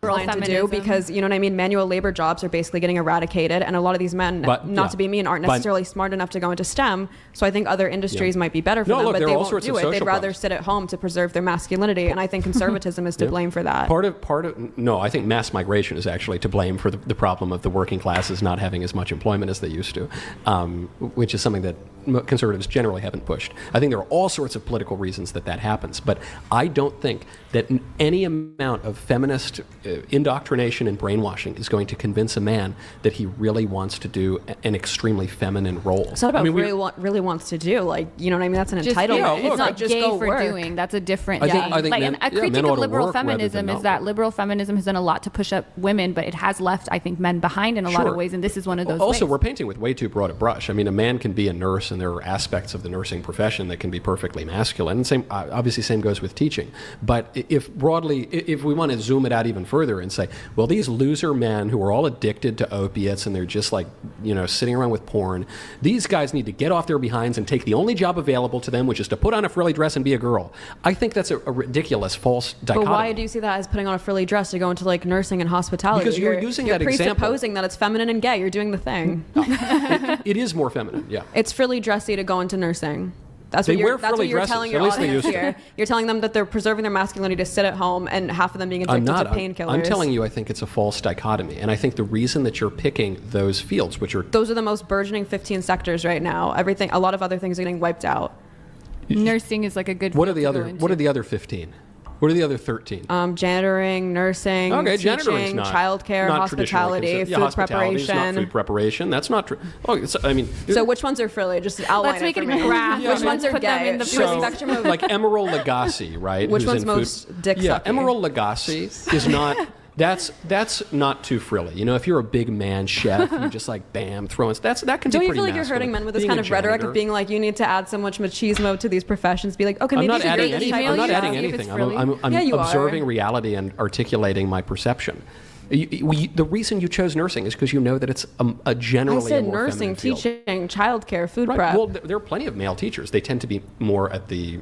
Speaker 6: To do because you know what I mean, manual labor jobs are basically getting eradicated, and a lot of these men, not to be mean, aren't necessarily smart enough to go into STEM. So I think other industries might be better for them, but they won't do it. They'd rather sit at home to preserve their masculinity, and I think conservatism is to blame for that.
Speaker 5: Part of no, I think mass migration is actually to blame for the problem of the working classes not having as much employment as they used to, which is something that conservatives generally haven't pushed. I think there are all sorts of political reasons that happens, but I don't think that any amount of feminist indoctrination and brainwashing is going to convince a man that he really wants to do an extremely feminine role.
Speaker 6: It's not about really wants to do, like, you know what I mean? That's an entitlement.
Speaker 7: It's not
Speaker 6: just
Speaker 7: gay
Speaker 6: go
Speaker 7: for
Speaker 6: work.
Speaker 7: doing. That's a different thing.
Speaker 5: I think
Speaker 7: a critique of liberal feminism is that liberal feminism has done a lot to push up women, but it has left, I think, men behind in a lot of ways, and this is one of those
Speaker 5: Also,
Speaker 7: ways.
Speaker 5: we're painting with way too broad a brush. I mean, a man can be a nurse, and there are aspects of the nursing profession that can be perfectly masculine. And obviously, same goes with teaching. But if we want to zoom it out even further and say, well, these loser men who are all addicted to opiates and they're just like, you know, sitting around with porn, these guys need to get off their behinds and take the only job available to them, which is to put on a frilly dress and be a girl. I think that's a ridiculous, false dichotomy.
Speaker 6: But why do you see that as putting on a frilly dress to go into like nursing and hospitality?
Speaker 5: Because you're using that example.
Speaker 6: You're presupposing that it's feminine and gay. You're doing the thing.
Speaker 5: It is more feminine, yeah.
Speaker 6: It's frilly dressy to go into nursing. That's
Speaker 5: what
Speaker 6: you're
Speaker 5: dresses.
Speaker 6: telling your audience here. You're telling them that they're preserving their masculinity to sit at home, and half of them being addicted to painkillers.
Speaker 5: I'm telling you, I think it's a false dichotomy, and I think the reason that you're picking those fields, those
Speaker 6: are the most burgeoning 15 sectors right now. A lot of other things are getting wiped out.
Speaker 7: Nursing is like a good.
Speaker 5: What are the other 15? What are the other 13?
Speaker 6: Janitoring, nursing, teaching, childcare, hospitality, food preparation.
Speaker 5: Food preparation. That's not true.
Speaker 6: So which ones are frilly? Just outline.
Speaker 7: Let's make it a graph.
Speaker 6: Which ones are gay?
Speaker 5: Spectrum of like Emerald Lagasse, right?
Speaker 6: Which one's most dick sucky?
Speaker 5: Yeah, Emerald Lagasse is not. That's not too frilly. You know, if you're a big man chef, you just like bam throwing that can be pretty.
Speaker 6: Don't you feel like you're hurting men with this kind of rhetoric of being like, you need to add so much machismo to these professions? Be like, okay, maybe
Speaker 5: I'm not adding anything. I'm observing reality and articulating my perception. The reason you chose nursing is because you know that it's a generally
Speaker 6: I said
Speaker 5: a more
Speaker 6: nursing, teaching, childcare, food
Speaker 5: right.
Speaker 6: prep.
Speaker 5: Well, there are plenty of male teachers. They tend to be more at the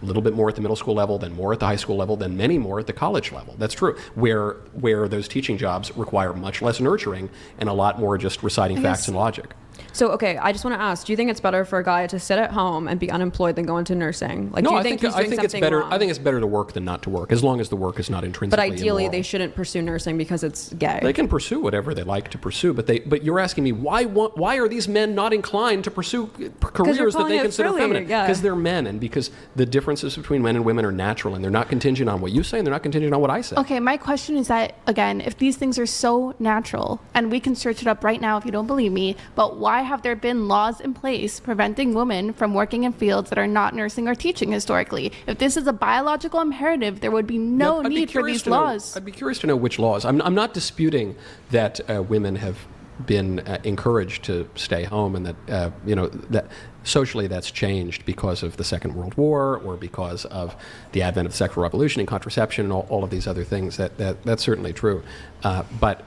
Speaker 5: little bit more at the middle school level, then more at the high school level, then many more at the college level. That's true. Where those teaching jobs require much less nurturing and a lot more just reciting facts and logic.
Speaker 6: So, okay, I just want to ask, do you think it's better for a guy to sit at home and be unemployed than go into nursing? Like,
Speaker 5: no,
Speaker 6: do you think he's doing something wrong?
Speaker 5: I think it's better to work than not to work, as long as the work is not intrinsically
Speaker 6: But ideally,
Speaker 5: immoral.
Speaker 6: they shouldn't pursue nursing because it's gay.
Speaker 5: They can pursue whatever they like to pursue, but you're asking me, why are these men not inclined to pursue careers that they consider feminine? Because they're men, and because the differences between men and women are natural, and they're not contingent on what you say, and they're not contingent on what I say.
Speaker 8: Okay, my question is that, again, if these things are so natural, and we can search it up right now if you don't believe me, but why have there been laws in place preventing women from working in fields that are not nursing or teaching historically? If this is a biological imperative, there would be no need for these laws.
Speaker 5: I'd be curious to know which laws. I'm not disputing that women have been encouraged to stay home, and that that socially that's changed because of the Second World War or because of the advent of the sexual revolution and contraception and all of these other things. That's certainly true. But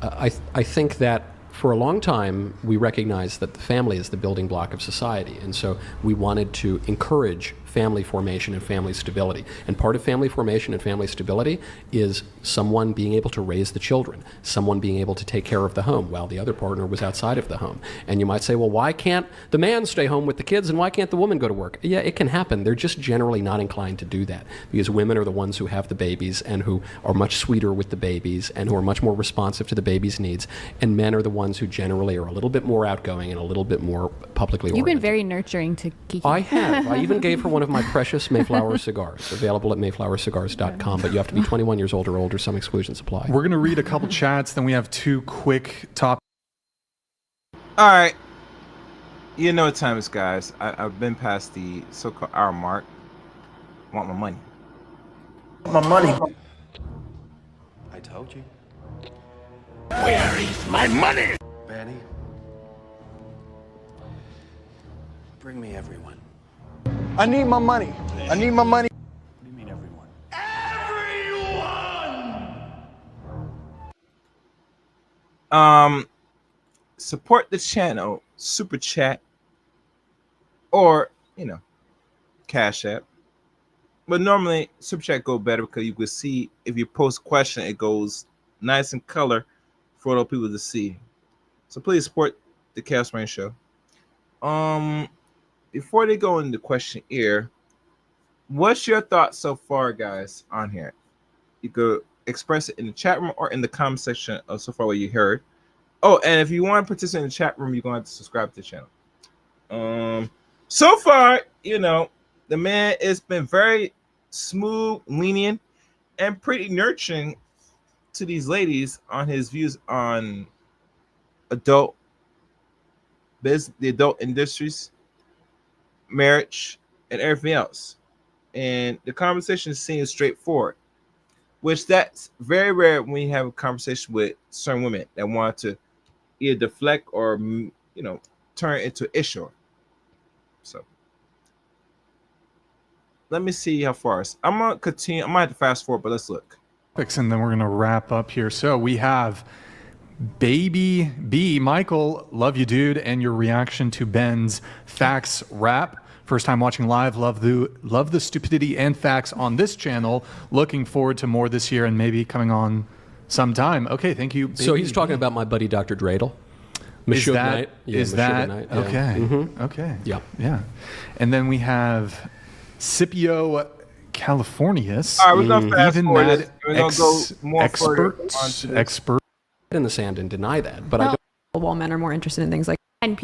Speaker 5: I think that for a long time, we recognized that the family is the building block of society, and so we wanted to encourage family formation and family stability. And part of family formation and family stability is someone being able to raise the children, someone being able to take care of the home while the other partner was outside of the home. And you might say, well, why can't the man stay home with the kids and why can't the woman go to work? Yeah, it can happen. They're just generally not inclined to do that because women are the ones who have the babies and who are much sweeter with the babies and who are much more responsive to the baby's needs. And men are the ones who generally are a little bit more outgoing and a little bit more publicly oriented.
Speaker 7: You've been very nurturing to Kiki.
Speaker 5: I have. I even gave her one of my precious Mayflower cigars, available at mayflowercigars.com, but you have to be 21 years old or older. Some exclusions apply.
Speaker 4: We're going to read a couple chats, then we have two quick topics.
Speaker 2: All right. You know what time is, guys. I've been past the so-called hour mark. I want my money.
Speaker 9: My money. I told you. Where is my money? Betty, bring me everyone.
Speaker 1: I need my money. I need my money.
Speaker 9: What do you mean everyone?
Speaker 2: Everyone! Support the channel, super chat, or, Cash App. But normally, super chat go better because you can see if you post a question, it goes nice in color for those people to see. So please support the Chaos Rain Show. Before they go into the questionnaire, what's your thoughts so far, guys, on here? You could express it in the chat room or in the comment section of so far what you heard. Oh, and if you want to participate in the chat room, you're going to have to subscribe to the channel. So far, the man has been very smooth, lenient, and pretty nurturing to these ladies on his views on the adult industries, marriage, and everything else. And the conversation seems straightforward, which that's very rare when you have a conversation with certain women that want to either deflect or, turn into an issue. So let me see how far. I'm going to continue. I might have to fast forward, but let's look.
Speaker 4: And then we're going to wrap up here. So we have Baby B. Michael, love you, dude, and your reaction to Ben's facts rap. First time watching live, love the stupidity and facts on this channel. Looking forward to more this year and maybe coming on sometime. Okay, thank you, Baby.
Speaker 5: So he's talking about my buddy Dr. Dreidel.
Speaker 4: Is that
Speaker 5: yeah.
Speaker 4: Okay?
Speaker 5: Mm-hmm.
Speaker 4: Okay.
Speaker 5: Yeah.
Speaker 4: And then we have Scipio Californius.
Speaker 2: All right, we're going to fast forward. We're going to go more
Speaker 4: expert
Speaker 5: in the sand and deny that, but I don't.
Speaker 6: While men are more interested in things like
Speaker 7: 10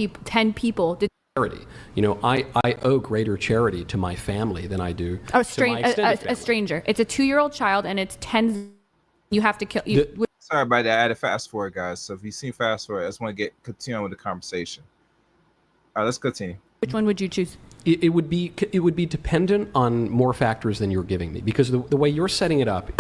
Speaker 7: people did
Speaker 5: charity. I owe greater charity to my family than I do
Speaker 7: a stranger. It's a 2-year-old child, and it's 10. You have to kill.
Speaker 2: Sorry about that. I had to fast forward, guys. So if you see fast forward, I just want to continue on with the conversation. All right, let's continue.
Speaker 7: Which one would you choose?
Speaker 5: It would be dependent on more factors than you're giving me, because the way you're setting it up.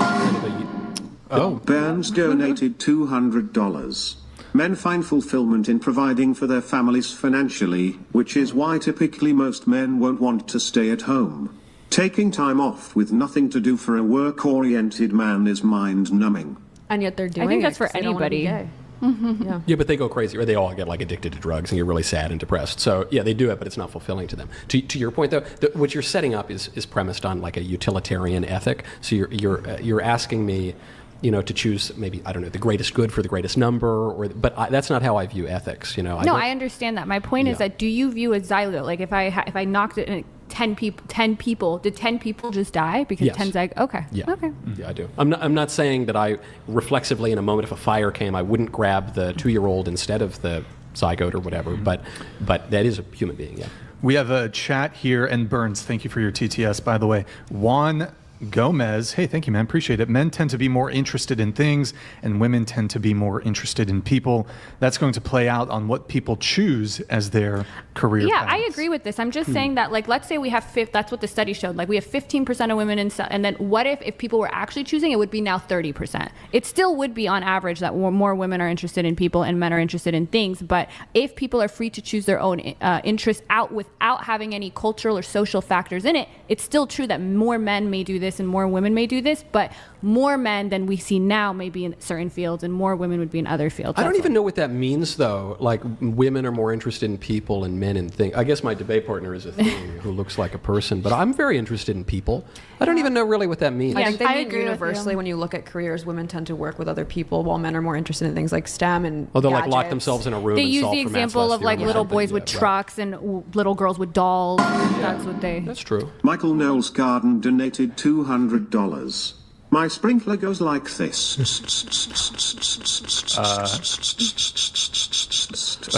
Speaker 10: Burns donated $200. Men find fulfillment in providing for their families financially, which is why typically most men won't want to stay at home. Taking time off with nothing to do for a work-oriented man is mind-numbing.
Speaker 6: And yet they're doing it.
Speaker 7: I think that's for anybody.
Speaker 5: Yeah, but they go crazy, or they all get addicted to drugs, and you're really sad and depressed. So yeah, they do it, but it's not fulfilling to them. To your point, though, what you're setting up is premised on a utilitarian ethic. So you're asking me, to choose maybe, I don't know, the greatest good for the greatest number, but that's not how I view ethics.
Speaker 7: I understand that. My point is that do you view a zygote, like if I knocked it in 10 people, did 10 people just die because
Speaker 5: yes.
Speaker 7: 10 zygotes? Okay.
Speaker 5: Yeah.
Speaker 7: Okay.
Speaker 5: Yeah, I do. I'm not saying that I reflexively in a moment if a fire came, I wouldn't grab the 2-year-old instead of the zygote or whatever, but that is a human being. Yeah.
Speaker 4: We have a chat here, and Burns, thank you for your TTS, by the way. Juan Gomez, hey, thank you, man. Appreciate it. Men tend to be more interested in things, and women tend to be more interested in people. That's going to play out on what people choose as their career paths.
Speaker 7: I agree with this. I'm just saying that, let's say we have that's what the study showed. We have 15% of women and then what if people were actually choosing, it would be now 30%. It still would be on average that more women are interested in people and men are interested in things. But if people are free to choose their own interests out without having any cultural or social factors in it, it's still true that more men may do this this and more women may do this, but more men than we see now may be in certain fields and more women would be in other fields.
Speaker 5: I don't even know what that means, though. Like, women are more interested in people and men in things. I guess my debate partner is a thing who looks like a person, but I'm very interested in people. I don't even know really what that means.
Speaker 6: I think they
Speaker 8: I
Speaker 6: mean
Speaker 8: agree with
Speaker 6: universally
Speaker 8: you.
Speaker 6: when you look at careers, women tend to work with other people while men are more interested in things like STEM and
Speaker 5: Oh, they'll like lock
Speaker 6: gadgets.
Speaker 5: themselves in a room
Speaker 7: They
Speaker 5: and
Speaker 7: use
Speaker 5: solve
Speaker 7: the
Speaker 5: for math's
Speaker 7: example
Speaker 5: last
Speaker 7: of like
Speaker 5: theorem or
Speaker 7: little
Speaker 5: something.
Speaker 7: boys with
Speaker 5: Yeah, right.
Speaker 7: trucks and little girls with dolls. That's what they.
Speaker 5: That's true.
Speaker 10: Michael Knowles Garden donated $200. My sprinkler goes like this.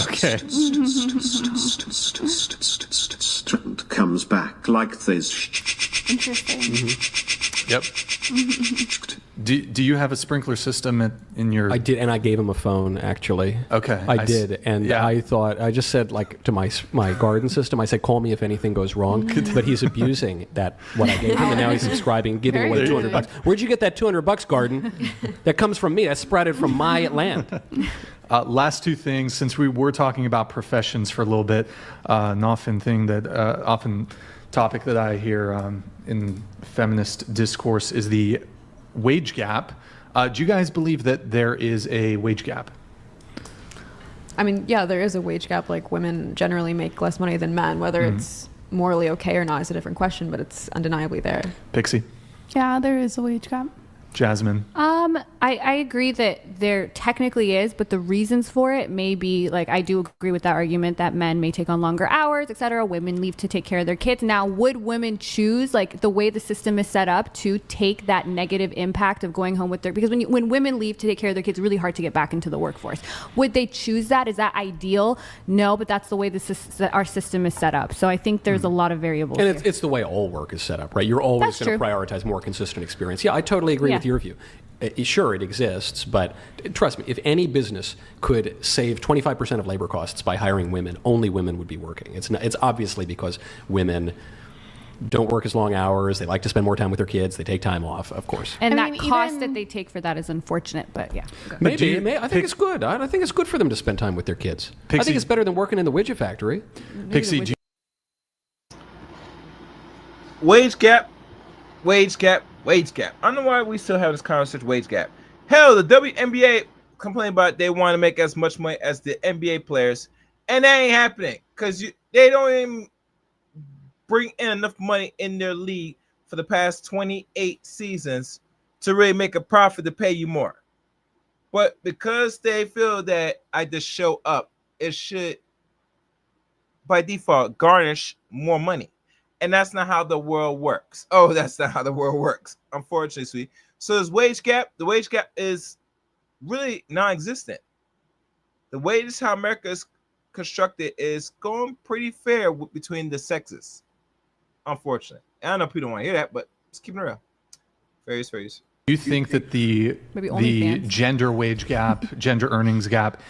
Speaker 4: Okay.
Speaker 10: And comes back like this.
Speaker 8: Interesting.
Speaker 4: Yep. Do you have a sprinkler system in your?
Speaker 5: I did, and I gave him a phone, actually.
Speaker 4: Okay.
Speaker 5: I did, and
Speaker 4: yeah.
Speaker 5: I just said, like, to my garden system, I said, call me if anything goes wrong, but he's abusing what I gave him, and now he's subscribing, giving away
Speaker 8: Very
Speaker 5: $200. Where'd you get that $200, garden? That comes from me. That's sprouted from my land.
Speaker 4: Last two things, since we were talking about professions for a little bit, an often topic that I hear in feminist discourse is the wage gap. Do you guys believe that there is a wage gap?
Speaker 6: I mean, yeah, there is a wage gap. Like, women generally make less money than men. Whether it's morally okay or not is a different question, but it's undeniably there.
Speaker 4: Pixie?
Speaker 8: Yeah, there is a wage gap.
Speaker 4: Jasmine?
Speaker 7: I agree that there technically is, but the reasons for it may be, like, I do agree with that argument that men may take on longer hours, etc. Women leave to take care of their kids. Now, would women choose, like, the way the system is set up, to take that negative impact of going home with their, because when women leave to take care of their kids, it's really hard to get back into the workforce. Would they choose that? Is that ideal? No, but that's the way our system is set up. So I think there's a lot of variables.
Speaker 5: And it's the way all work is set up, right? You're always going to prioritize more consistent experience. Yeah, I totally agree with your view. Sure, it exists, but trust me, if any business could save 25% of labor costs by hiring women, only women would be working. It's obviously because women don't work as long hours. They like to spend more time with their kids. They take time off, of course.
Speaker 7: And that cost that they take for that is unfortunate, but yeah.
Speaker 5: Maybe. I think it's good. I think it's good for them to spend time with their kids.
Speaker 4: Pixie,
Speaker 5: I think it's better than working in the widget factory.
Speaker 4: Pixie,
Speaker 2: Wage gap. I don't know why we still have this conversation. Wage gap. Hell, the WNBA complain about they want to make as much money as the NBA players, and that ain't happening because they don't even bring in enough money in their league for the past 28 seasons to really make a profit to pay you more. But because they feel that I just show up, it should by default garnish more money. And that's not how the world works. Oh, that's not how the world works, unfortunately, sweet. So this wage gap, the wage gap is really non-existent. The way this how America is constructed is going pretty fair between the sexes, unfortunately. And I know people don't want to hear that, but just keep it real. Fair.
Speaker 4: Do you think that the gender wage gap, gender earnings gap,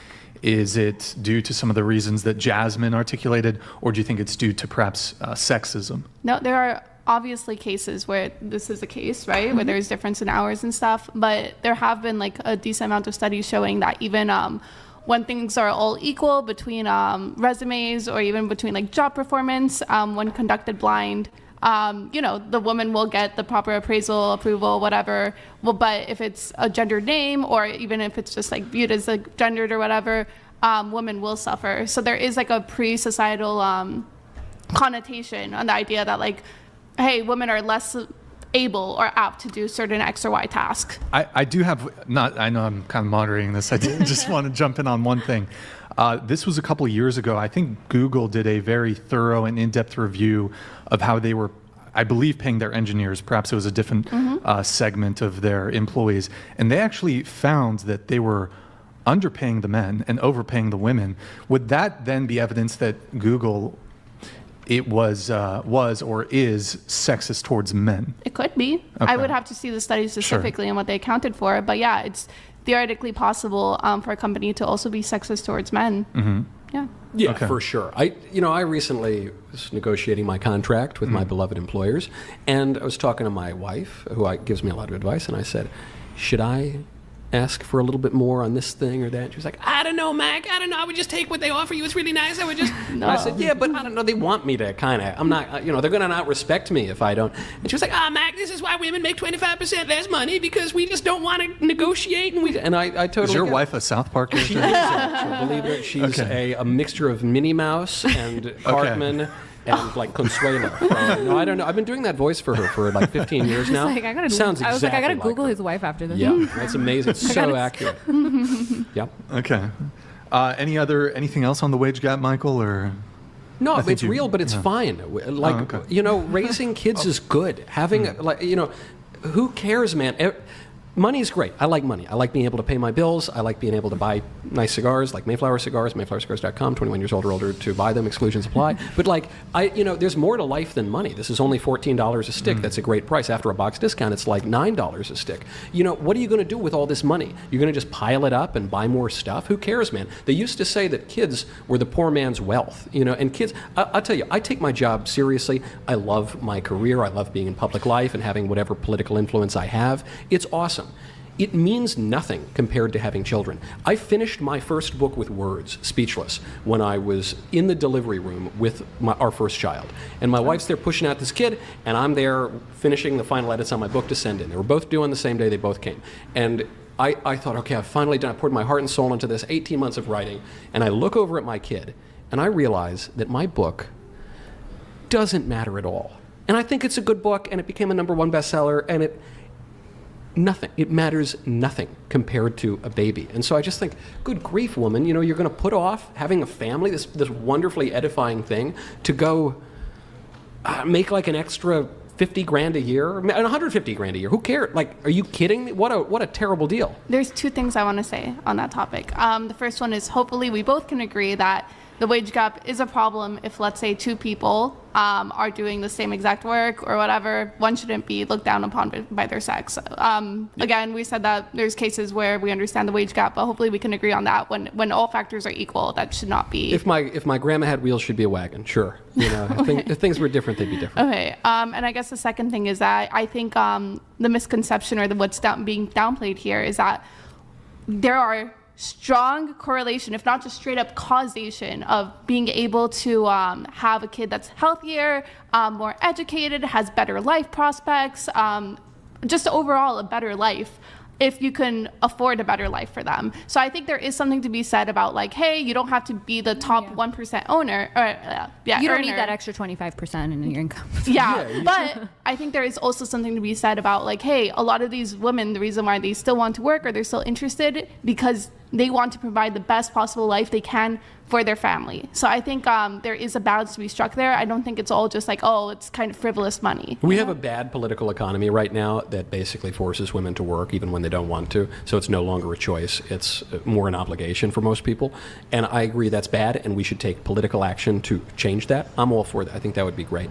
Speaker 4: is it due to some of the reasons that Jasmine articulated, or do you think it's due to perhaps sexism?
Speaker 8: No, there are obviously cases where this is the case, right? Where there's difference in hours and stuff. But there have been like a decent amount of studies showing that even when things are all equal between resumes or even between like job performance, when conducted blind, the woman will get the proper appraisal, approval, whatever. Well, but if it's a gendered name or even if it's just like viewed as like gendered or whatever, women will suffer. So there is like a pre-societal connotation on the idea that like, hey, women are less able or apt to do certain X or Y task.
Speaker 4: I do have, I know I'm kind of moderating this. I did just want to jump in on one thing. This was a couple of years ago. I think Google did a very thorough and in-depth review of how they were, I believe, paying their engineers. Perhaps it was a different segment of their employees. And they actually found that they were underpaying the men and overpaying the women. Would that then be evidence that Google was or is sexist towards men?
Speaker 8: It could be.
Speaker 4: Okay.
Speaker 8: I would have to see the study specifically and what they accounted for. But yeah, it's theoretically possible for a company to also be sexist towards men.
Speaker 4: Mm-hmm.
Speaker 5: Yeah, for sure. I recently was negotiating my contract with my beloved employers, and I was talking to my wife, who gives me a lot of advice, and I said, should I ask for a little bit more on this thing or that? She was like, I don't know, Mac. I don't know. I would just take what they offer you. It's really nice. I would just. No. I said, yeah, but I don't know. They want me to kind of. I'm not. They're going to not respect me if I don't. And she was like, Mac, this is why women make 25% less money because we just don't want to negotiate. And I totally.
Speaker 4: Is your wife a South Park character?
Speaker 5: She is, actually, believe it. She's a mixture of Minnie Mouse and Cartman. And like Consuelo. No, I don't know. I've been doing that voice for her for like 15 years now.
Speaker 7: I was like, I gotta Google his wife after this.
Speaker 5: Yeah, that's amazing. It's so accurate. Yep.
Speaker 4: Okay. Anything else on the wage gap, Michael? Or
Speaker 5: no, it's real, but it's fine. Like raising kids is good. Having who cares, man? Money's great. I like money. I like being able to pay my bills. I like being able to buy nice cigars, like Mayflower Cigars, mayflowercigars.com, 21 years old or older to buy them, exclusions apply. But there's more to life than money. This is only $14 a stick. That's a great price. After a box discount, it's like $9 a stick. What are you going to do with all this money? You're going to just pile it up and buy more stuff? Who cares, man? They used to say that kids were the poor man's wealth, and kids, I'll tell you, I take my job seriously. I love my career. I love being in public life and having whatever political influence I have. It's awesome. It means nothing compared to having children. I finished my first book with words, speechless, when I was in the delivery room with our first child. And my wife's there pushing out this kid, and I'm there finishing the final edits on my book to send in. They were both due on the same day. They both came. And I thought, okay, I've finally done. I poured my heart and soul into this 18 months of writing. And I look over at my kid, and I realize that my book doesn't matter at all. And I think it's a good book, and it became a #1 bestseller, and it matters nothing compared to a baby. And so I just think, good grief, woman, you're going to put off having a family, this wonderfully edifying thing, to go make like an extra 50 grand a year, 150 grand a year. Who cares? Like, are you kidding me? What a terrible deal.
Speaker 8: There's two things I want to say on that topic. The first one is, hopefully we both can agree that the wage gap is a problem if, let's say, two people are doing the same exact work or whatever. One shouldn't be looked down upon by their sex. Again, we said that there's cases where we understand the wage gap, but hopefully we can agree on that. When all factors are equal, that should not be.
Speaker 5: If my grandma had wheels, she'd be a wagon. Sure. If things were different, they'd be different.
Speaker 8: Okay. And I guess the second thing is that I think the misconception or what's being downplayed here is that there are strong correlation, if not just straight up causation, of being able to have a kid that's healthier, more educated, has better life prospects, just overall a better life, if you can afford a better life for them. So I think there is something to be said about, like, hey, you don't have to be the top 1% owner.
Speaker 7: You don't need that extra 25% in your income.
Speaker 8: But I think there is also something to be said about, like, hey, a lot of these women, the reason why they still want to work or they're still interested, because they want to provide the best possible life they can for their family. So I think there is a balance to be struck there. I don't think it's all just like, it's kind of frivolous money.
Speaker 5: We have a bad political economy right now that basically forces women to work even when they don't want to. So it's no longer a choice. It's more an obligation for most people. And I agree that's bad, and we should take political action to change that. I'm all for that. I think that would be great.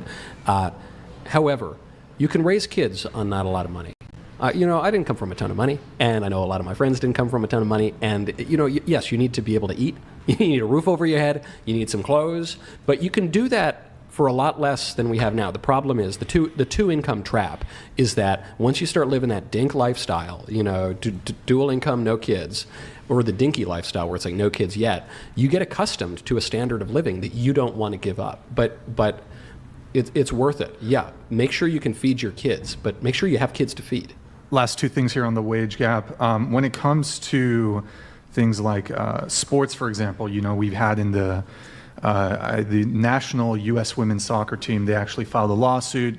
Speaker 5: However, you can raise kids on not a lot of money. I didn't come from a ton of money, and I know a lot of my friends didn't come from a ton of money. And, yes, you need to be able to eat. You need a roof over your head. You need some clothes. But you can do that for a lot less than we have now. The problem is the two income trap is that once you start living that dink lifestyle, dual income, no kids, or the dinky lifestyle where it's like no kids yet, you get accustomed to a standard of living that you don't want to give up. But it's worth it. Yeah, make sure you can feed your kids, but make sure you have kids to feed.
Speaker 4: Last two things here on the wage gap. When it comes to things like sports, for example, we've had in the national U.S. women's soccer team, they actually filed a lawsuit.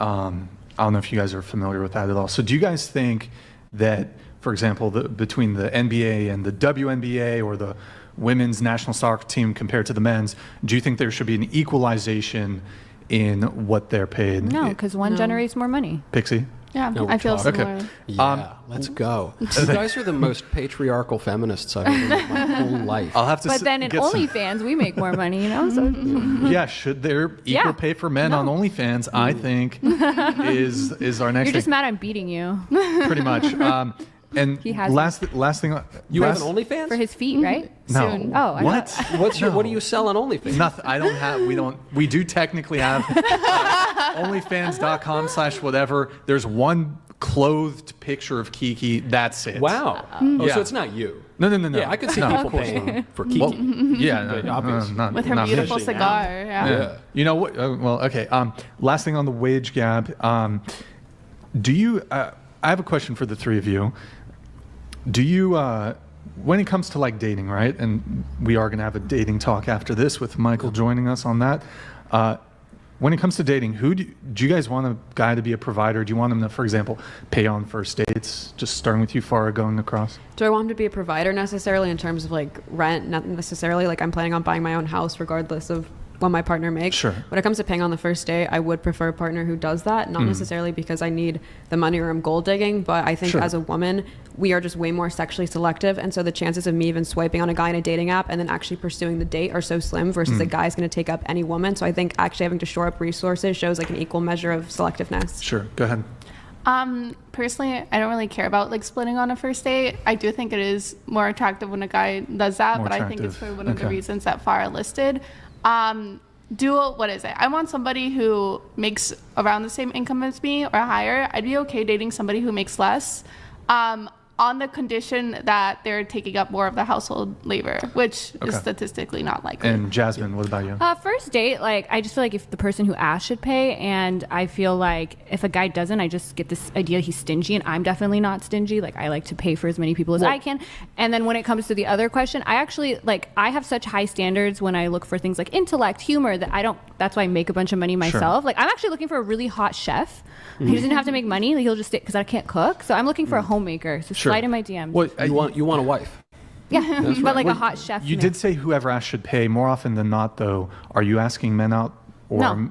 Speaker 4: I don't know if you guys are familiar with that at all. So do you guys think that, for example, between the NBA and the WNBA or the women's national soccer team compared to the men's, do you think there should be an equalization in what they're paid?
Speaker 7: No, because one generates more money.
Speaker 4: Pixie?
Speaker 8: Yeah, I feel similar.
Speaker 4: Okay.
Speaker 5: Yeah, let's go. You guys are the most patriarchal feminists I've ever met my whole life.
Speaker 4: I'll have to.
Speaker 7: But then in OnlyFans, we make more money, So.
Speaker 4: Yeah, should there equal pay for men on OnlyFans? I think is our next.
Speaker 7: You're just mad I'm beating you.
Speaker 4: Pretty much. And
Speaker 7: he has
Speaker 4: last thing.
Speaker 5: You have an OnlyFans
Speaker 7: for his feet, right?
Speaker 4: No.
Speaker 7: Soon. Oh,
Speaker 4: what?
Speaker 5: What do you sell on OnlyFans?
Speaker 4: Nothing. I don't have. We do technically have OnlyFans.com/whatever. There's one clothed picture of Kiki. That's it.
Speaker 5: Wow.
Speaker 4: Yeah.
Speaker 5: So it's not you.
Speaker 4: No.
Speaker 5: Yeah, I could see people paying for Kiki.
Speaker 4: Well, yeah, not
Speaker 8: With her
Speaker 4: not
Speaker 8: beautiful
Speaker 4: me.
Speaker 8: cigar.
Speaker 4: Yeah. You know what? Well, okay. Last thing on the wage gap. Do you? I have a question for the three of you. Do you? When it comes to like dating, right? And we are going to have a dating talk after this with Michael joining us on that. When it comes to dating, do you guys want a guy to be a provider? Do you want him to, for example, pay on first dates? Just starting with you, Farah, going across.
Speaker 6: Do I want him to be a provider necessarily in terms of like rent? Not necessarily. Like I'm planning on buying my own house regardless of what my partner makes.
Speaker 4: Sure.
Speaker 6: When it comes to paying on the first date, I would prefer a partner who does that. Not necessarily because I need the money or I'm gold digging, but I think as a woman, we are just way more sexually selective. And so the chances of me even swiping on a guy in a dating app and then actually pursuing the date are so slim versus a guy's going to take up any woman. So I think actually having to shore up resources shows like an equal measure of selectiveness.
Speaker 4: Sure. Go ahead.
Speaker 8: Personally, I don't really care about like splitting on a first date. I do think it is more attractive when a guy does that,
Speaker 4: More
Speaker 8: but I think it's
Speaker 4: attractive.
Speaker 8: for one of the reasons that Farah listed. What is it? I want somebody who makes around the same income as me or higher. I'd be okay dating somebody who makes less. On the condition that they're taking up more of the household labor, which is statistically not likely.
Speaker 4: And Jasmine, what about you?
Speaker 7: First date, like I just feel like if the person who asked should pay, and I feel like if a guy doesn't, I just get this idea he's stingy, and I'm definitely not stingy. Like I like to pay for as many people as I can. And then when it comes to the other question, I actually I have such high standards when I look for things like intellect, humor, that I don't. That's why I make a bunch of money myself. Like I'm actually looking for a really hot chef. He doesn't have to make money. Like, he'll just because I can't cook. So I'm looking for a homemaker. So slide in my DMs.
Speaker 5: Well, you want a wife.
Speaker 7: Yeah, but like a hot chef.
Speaker 4: You did say whoever asked should pay. More often than not, though, are you asking men out? Or
Speaker 7: No.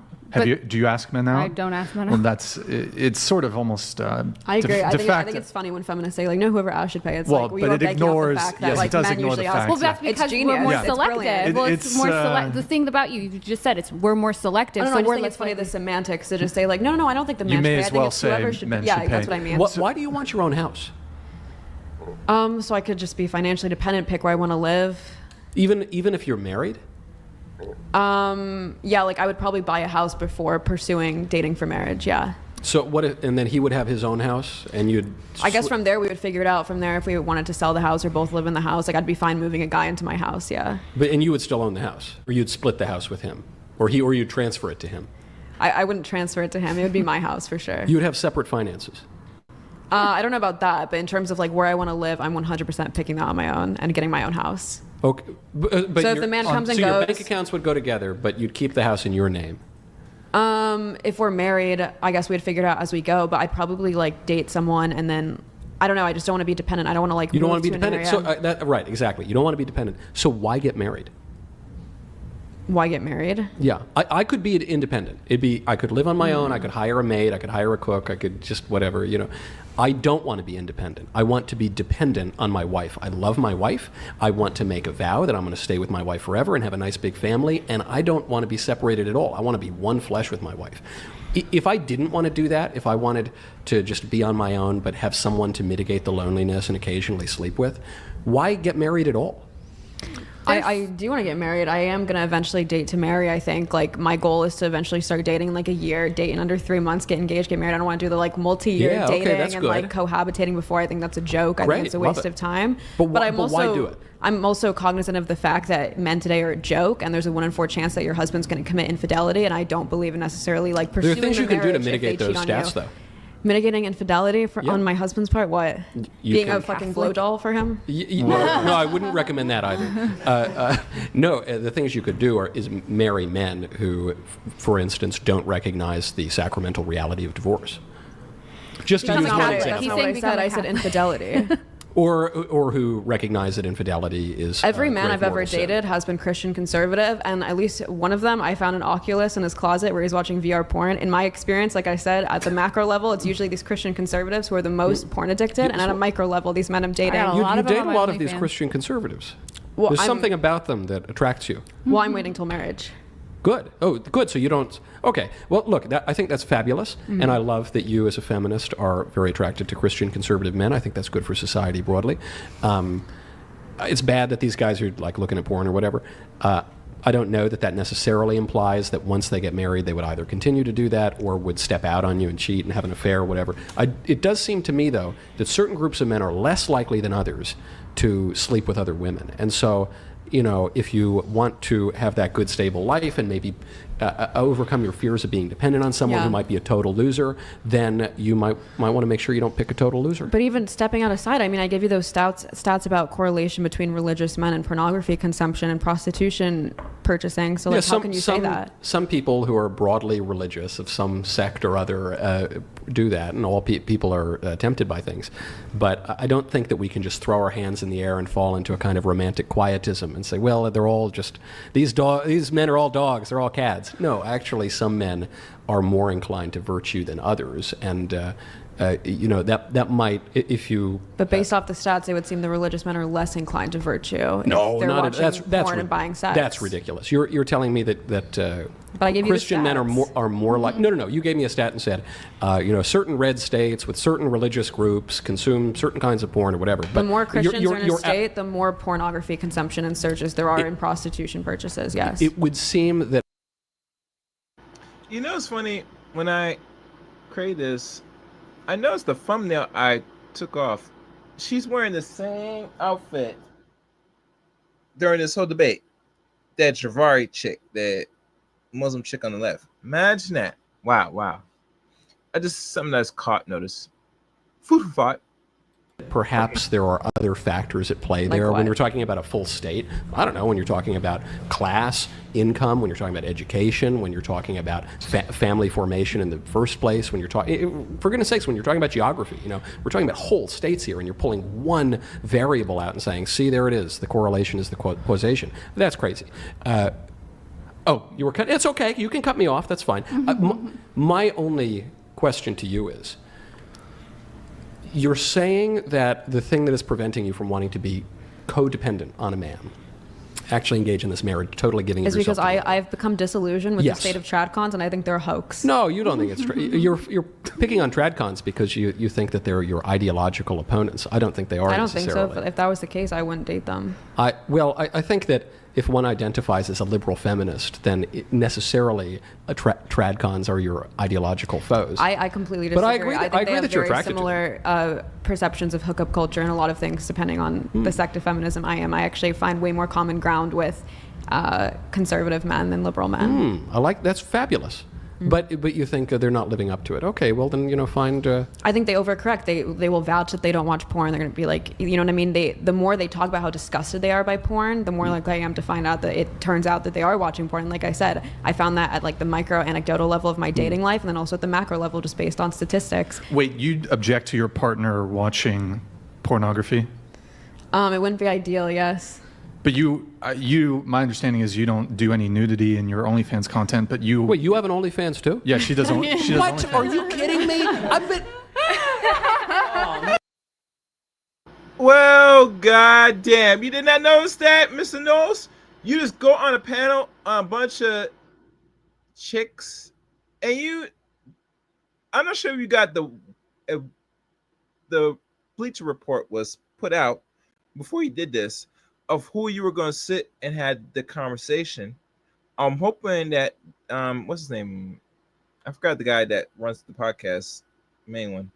Speaker 4: do you ask men out?
Speaker 7: I don't ask men
Speaker 4: Well,
Speaker 7: out.
Speaker 4: it's sort of almost.
Speaker 6: I agree. I think it's funny when feminists say like, no, whoever asked should pay. It's
Speaker 4: Well,
Speaker 6: like, well,
Speaker 4: but
Speaker 6: you are
Speaker 4: it
Speaker 6: begging
Speaker 4: ignores-
Speaker 6: out the fact that
Speaker 4: yes, it
Speaker 6: like
Speaker 4: does
Speaker 6: men
Speaker 4: ignore the
Speaker 6: usually
Speaker 4: fact.
Speaker 6: ask.
Speaker 7: Well, that's
Speaker 6: It's
Speaker 7: because we're
Speaker 6: genius.
Speaker 7: more
Speaker 6: It's
Speaker 7: selective.
Speaker 6: brilliant.
Speaker 7: Well, it's
Speaker 4: It's,
Speaker 7: more the thing about you just said we're more selective.
Speaker 6: I don't know,
Speaker 7: So
Speaker 6: I just
Speaker 7: we're
Speaker 6: think
Speaker 7: less
Speaker 6: it's funny the
Speaker 7: likely-
Speaker 6: semantics to just say like, no, I don't think the man
Speaker 4: You
Speaker 6: should
Speaker 4: may
Speaker 6: pay.
Speaker 4: as
Speaker 6: I think
Speaker 4: well
Speaker 6: it's whoever
Speaker 4: say
Speaker 6: should
Speaker 4: men
Speaker 6: pay. Yeah,
Speaker 4: should
Speaker 6: that's
Speaker 4: pay.
Speaker 6: what I mean.
Speaker 5: Why do you want your own house?
Speaker 6: So I could just be financially dependent, pick where I want to live.
Speaker 5: Even if you're married?
Speaker 6: Yeah, like I would probably buy a house before pursuing dating for marriage. Yeah.
Speaker 5: So what if, and then he would have his own house and you'd...
Speaker 6: I guess from there we would figure it out. From there, if we wanted to sell the house or both live in the house, like I'd be fine moving a guy into my house. Yeah.
Speaker 5: And you would still own the house? Or you'd split the house with him? Or you'd transfer it to him?
Speaker 6: I wouldn't transfer it to him. It would be my house for sure.
Speaker 5: You would have separate finances?
Speaker 6: I don't know about that, but in terms of like where I want to live, I'm 100% picking that on my own and getting my own house.
Speaker 5: Okay. But
Speaker 6: So if the man comes and
Speaker 5: so your
Speaker 6: goes-
Speaker 5: bank accounts would go together, but you'd keep the house in your name?
Speaker 6: If we're married, I guess we'd figure it out as we go, but I'd probably like date someone and then, I don't know, I just don't want to be dependent. I don't want to like
Speaker 5: You don't
Speaker 6: move
Speaker 5: want to be
Speaker 6: to an
Speaker 5: dependent.
Speaker 6: area.
Speaker 5: So right, exactly. You don't want to be dependent. So why get married?
Speaker 6: Why get married?
Speaker 5: Yeah, I could be independent. I could live on my own. I could hire a maid. I could hire a cook. I could just whatever, I don't want to be independent. I want to be dependent on my wife. I love my wife. I want to make a vow that I'm going to stay with my wife forever and have a nice big family. And I don't want to be separated at all. I want to be one flesh with my wife. If I didn't want to do that, if I wanted to just be on my own but have someone to mitigate the loneliness and occasionally sleep with, why get married at all?
Speaker 6: I do want to get married. I am going to eventually date to marry, I think. Like, my goal is to eventually start dating in like a year, date in under 3 months, get engaged, get married. I don't want to do the like multi-year dating and like cohabitating before. I think that's a joke. I think it's a waste of time.
Speaker 5: But
Speaker 6: I'm also,
Speaker 5: why do it?
Speaker 6: I'm also cognizant of the fact that men today are a joke, and there's a 1 in 4 chance that your husband's going to commit infidelity, and I don't believe in necessarily like pursuing
Speaker 5: There are things
Speaker 6: the
Speaker 5: you can do to
Speaker 6: marriage if
Speaker 5: mitigate
Speaker 6: they
Speaker 5: those
Speaker 6: cheat on
Speaker 5: stats,
Speaker 6: you.
Speaker 5: though.
Speaker 6: Mitigating infidelity on my husband's part? What? Being a fucking blow doll for him?
Speaker 5: No, I wouldn't recommend that either. No, the things you could do is marry men who, for instance, don't recognize the sacramental reality of divorce. Just to
Speaker 6: That's
Speaker 5: use
Speaker 6: not
Speaker 5: one
Speaker 6: what
Speaker 5: example.
Speaker 6: that's not what I said. I said infidelity.
Speaker 5: Or who recognize that infidelity is
Speaker 6: Every man
Speaker 5: great
Speaker 6: I've ever
Speaker 5: moral sin.
Speaker 6: dated has been Christian conservative, and at least one of them I found an Oculus in his closet where he's watching VR porn. In my experience, like I said, at the macro level, it's usually these Christian conservatives who are the most porn addicted, and at a micro level, these men I'm dating.
Speaker 7: got a
Speaker 5: You
Speaker 7: lot of them
Speaker 5: date
Speaker 7: on
Speaker 5: a
Speaker 7: my
Speaker 5: lot of these
Speaker 7: OnlyFans.
Speaker 5: Christian conservatives.
Speaker 6: Well,
Speaker 5: There's
Speaker 6: I'm-
Speaker 5: something about them that attracts you.
Speaker 6: Well, I'm waiting till marriage.
Speaker 5: Good. Oh, good. So you don't. Okay. Well, look, I think that's fabulous, and I love that you, as a feminist, are very attracted to Christian conservative men. I think that's good for society broadly. It's bad that these guys are like looking at porn or whatever. I don't know that necessarily implies that once they get married, they would either continue to do that or would step out on you and cheat and have an affair or whatever. It does seem to me, though, that certain groups of men are less likely than others to sleep with other women. And so, if you want to have that good, stable life and maybe overcome your fears of being dependent on someone who might be a total loser, then you might want to make sure you don't pick a total loser.
Speaker 6: But even stepping out aside, I gave you those stats about correlation between religious men and pornography consumption and prostitution purchasing. So how can you say that?
Speaker 5: Some people who are broadly religious of some sect or other do that, and all people are tempted by things. But I don't think that we can just throw our hands in the air and fall into a kind of romantic quietism and say, well, they're all just, these men are all dogs, they're all cads. No, actually, some men are more inclined to virtue than others, and that might, if you.
Speaker 6: But based off the stats, it would seem the religious men are less inclined to virtue.
Speaker 5: No,
Speaker 6: if they're
Speaker 5: not
Speaker 6: watching porn and buying sex.
Speaker 5: That's ridiculous. You're telling me that
Speaker 6: but I gave you
Speaker 5: Christian
Speaker 6: the
Speaker 5: men are more like. No. You gave me a stat and said, certain red states with certain religious groups consume certain kinds of porn or whatever. But
Speaker 6: the more Christians are in a state, the more pornography consumption and searches there are in prostitution purchases. Yes.
Speaker 5: It would seem that.
Speaker 2: It's funny, when I create this, I noticed the thumbnail I took off. She's wearing the same outfit during this whole debate. That Javari chick, that Muslim chick on the left. Imagine that. Wow. Something that's caught notice. Food for thought.
Speaker 5: Perhaps there are other factors at play there when you're talking about a full state. I don't know, when you're talking about class, income, when you're talking about education, when you're talking about family formation in the first place, when you're talking, for goodness sakes, when you're talking about geography, we're talking about whole states here, and you're pulling one variable out and saying, see, there it is, the correlation is the causation. That's crazy. You were cut. It's okay. You can cut me off. That's fine. My only question to you is, you're saying that the thing that is preventing you from wanting to be codependent on a man, actually engage in this marriage, totally giving
Speaker 6: is
Speaker 5: yourself.
Speaker 6: Is because I've become disillusioned with the state of tradcons, and I think they're a hoax.
Speaker 5: No, you don't think it's true. You're picking on tradcons because you think that they're your ideological opponents. I don't think they are.
Speaker 6: I don't think so. If that was the case, I wouldn't date them.
Speaker 5: I think that if one identifies as a liberal feminist, then necessarily tradcons are your ideological foes.
Speaker 6: I completely disagree.
Speaker 5: But I agree
Speaker 6: think
Speaker 5: that
Speaker 6: they have
Speaker 5: you're
Speaker 6: very
Speaker 5: attracted
Speaker 6: similar perceptions of hookup culture and a lot of things depending on the sect of feminism I am. I actually find way more common ground with conservative men than liberal men.
Speaker 5: That's fabulous. But you think they're not living up to it. Okay, well then, find.
Speaker 6: I think they overcorrect. They will vouch that they don't watch porn. They're going to be like, you know what I mean? The more they talk about how disgusted they are by porn, the more likely I am to find out that it turns out that they are watching porn. Like I said, I found that at the micro anecdotal level of my dating life, and then also at the macro level, just based on statistics.
Speaker 4: Wait, you object to your partner watching pornography?
Speaker 6: It wouldn't be ideal, yes.
Speaker 4: But my understanding is you don't do any nudity in your OnlyFans content, but you...
Speaker 5: Wait, you have an OnlyFans too?
Speaker 4: Yeah, she does. She does
Speaker 5: what?
Speaker 4: OnlyFans.
Speaker 5: Are you kidding me? I've been...
Speaker 2: Well, goddamn. You did not notice that, Mr. Knowles? You just go on a panel on a bunch of chicks, and I'm not sure if you got the Bleacher Report was put out before you did this, of who you were going to sit and had the conversation. I'm hoping that what's his name? I forgot the guy that runs the podcast, main one.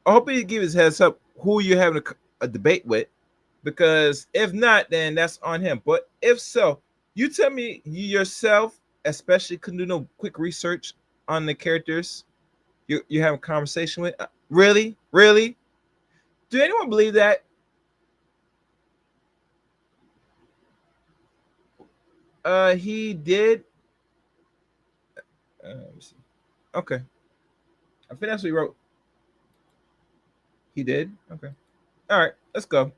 Speaker 2: I hope he give his heads up who you're having a debate with, because if not, then that's on him. But if so, you tell me you yourself, especially, couldn't do no quick research on the characters you're having a conversation with. Really? Do anyone believe that? He did. Let me see. Okay. I think that's what he wrote. He did? Okay. All right, let's go.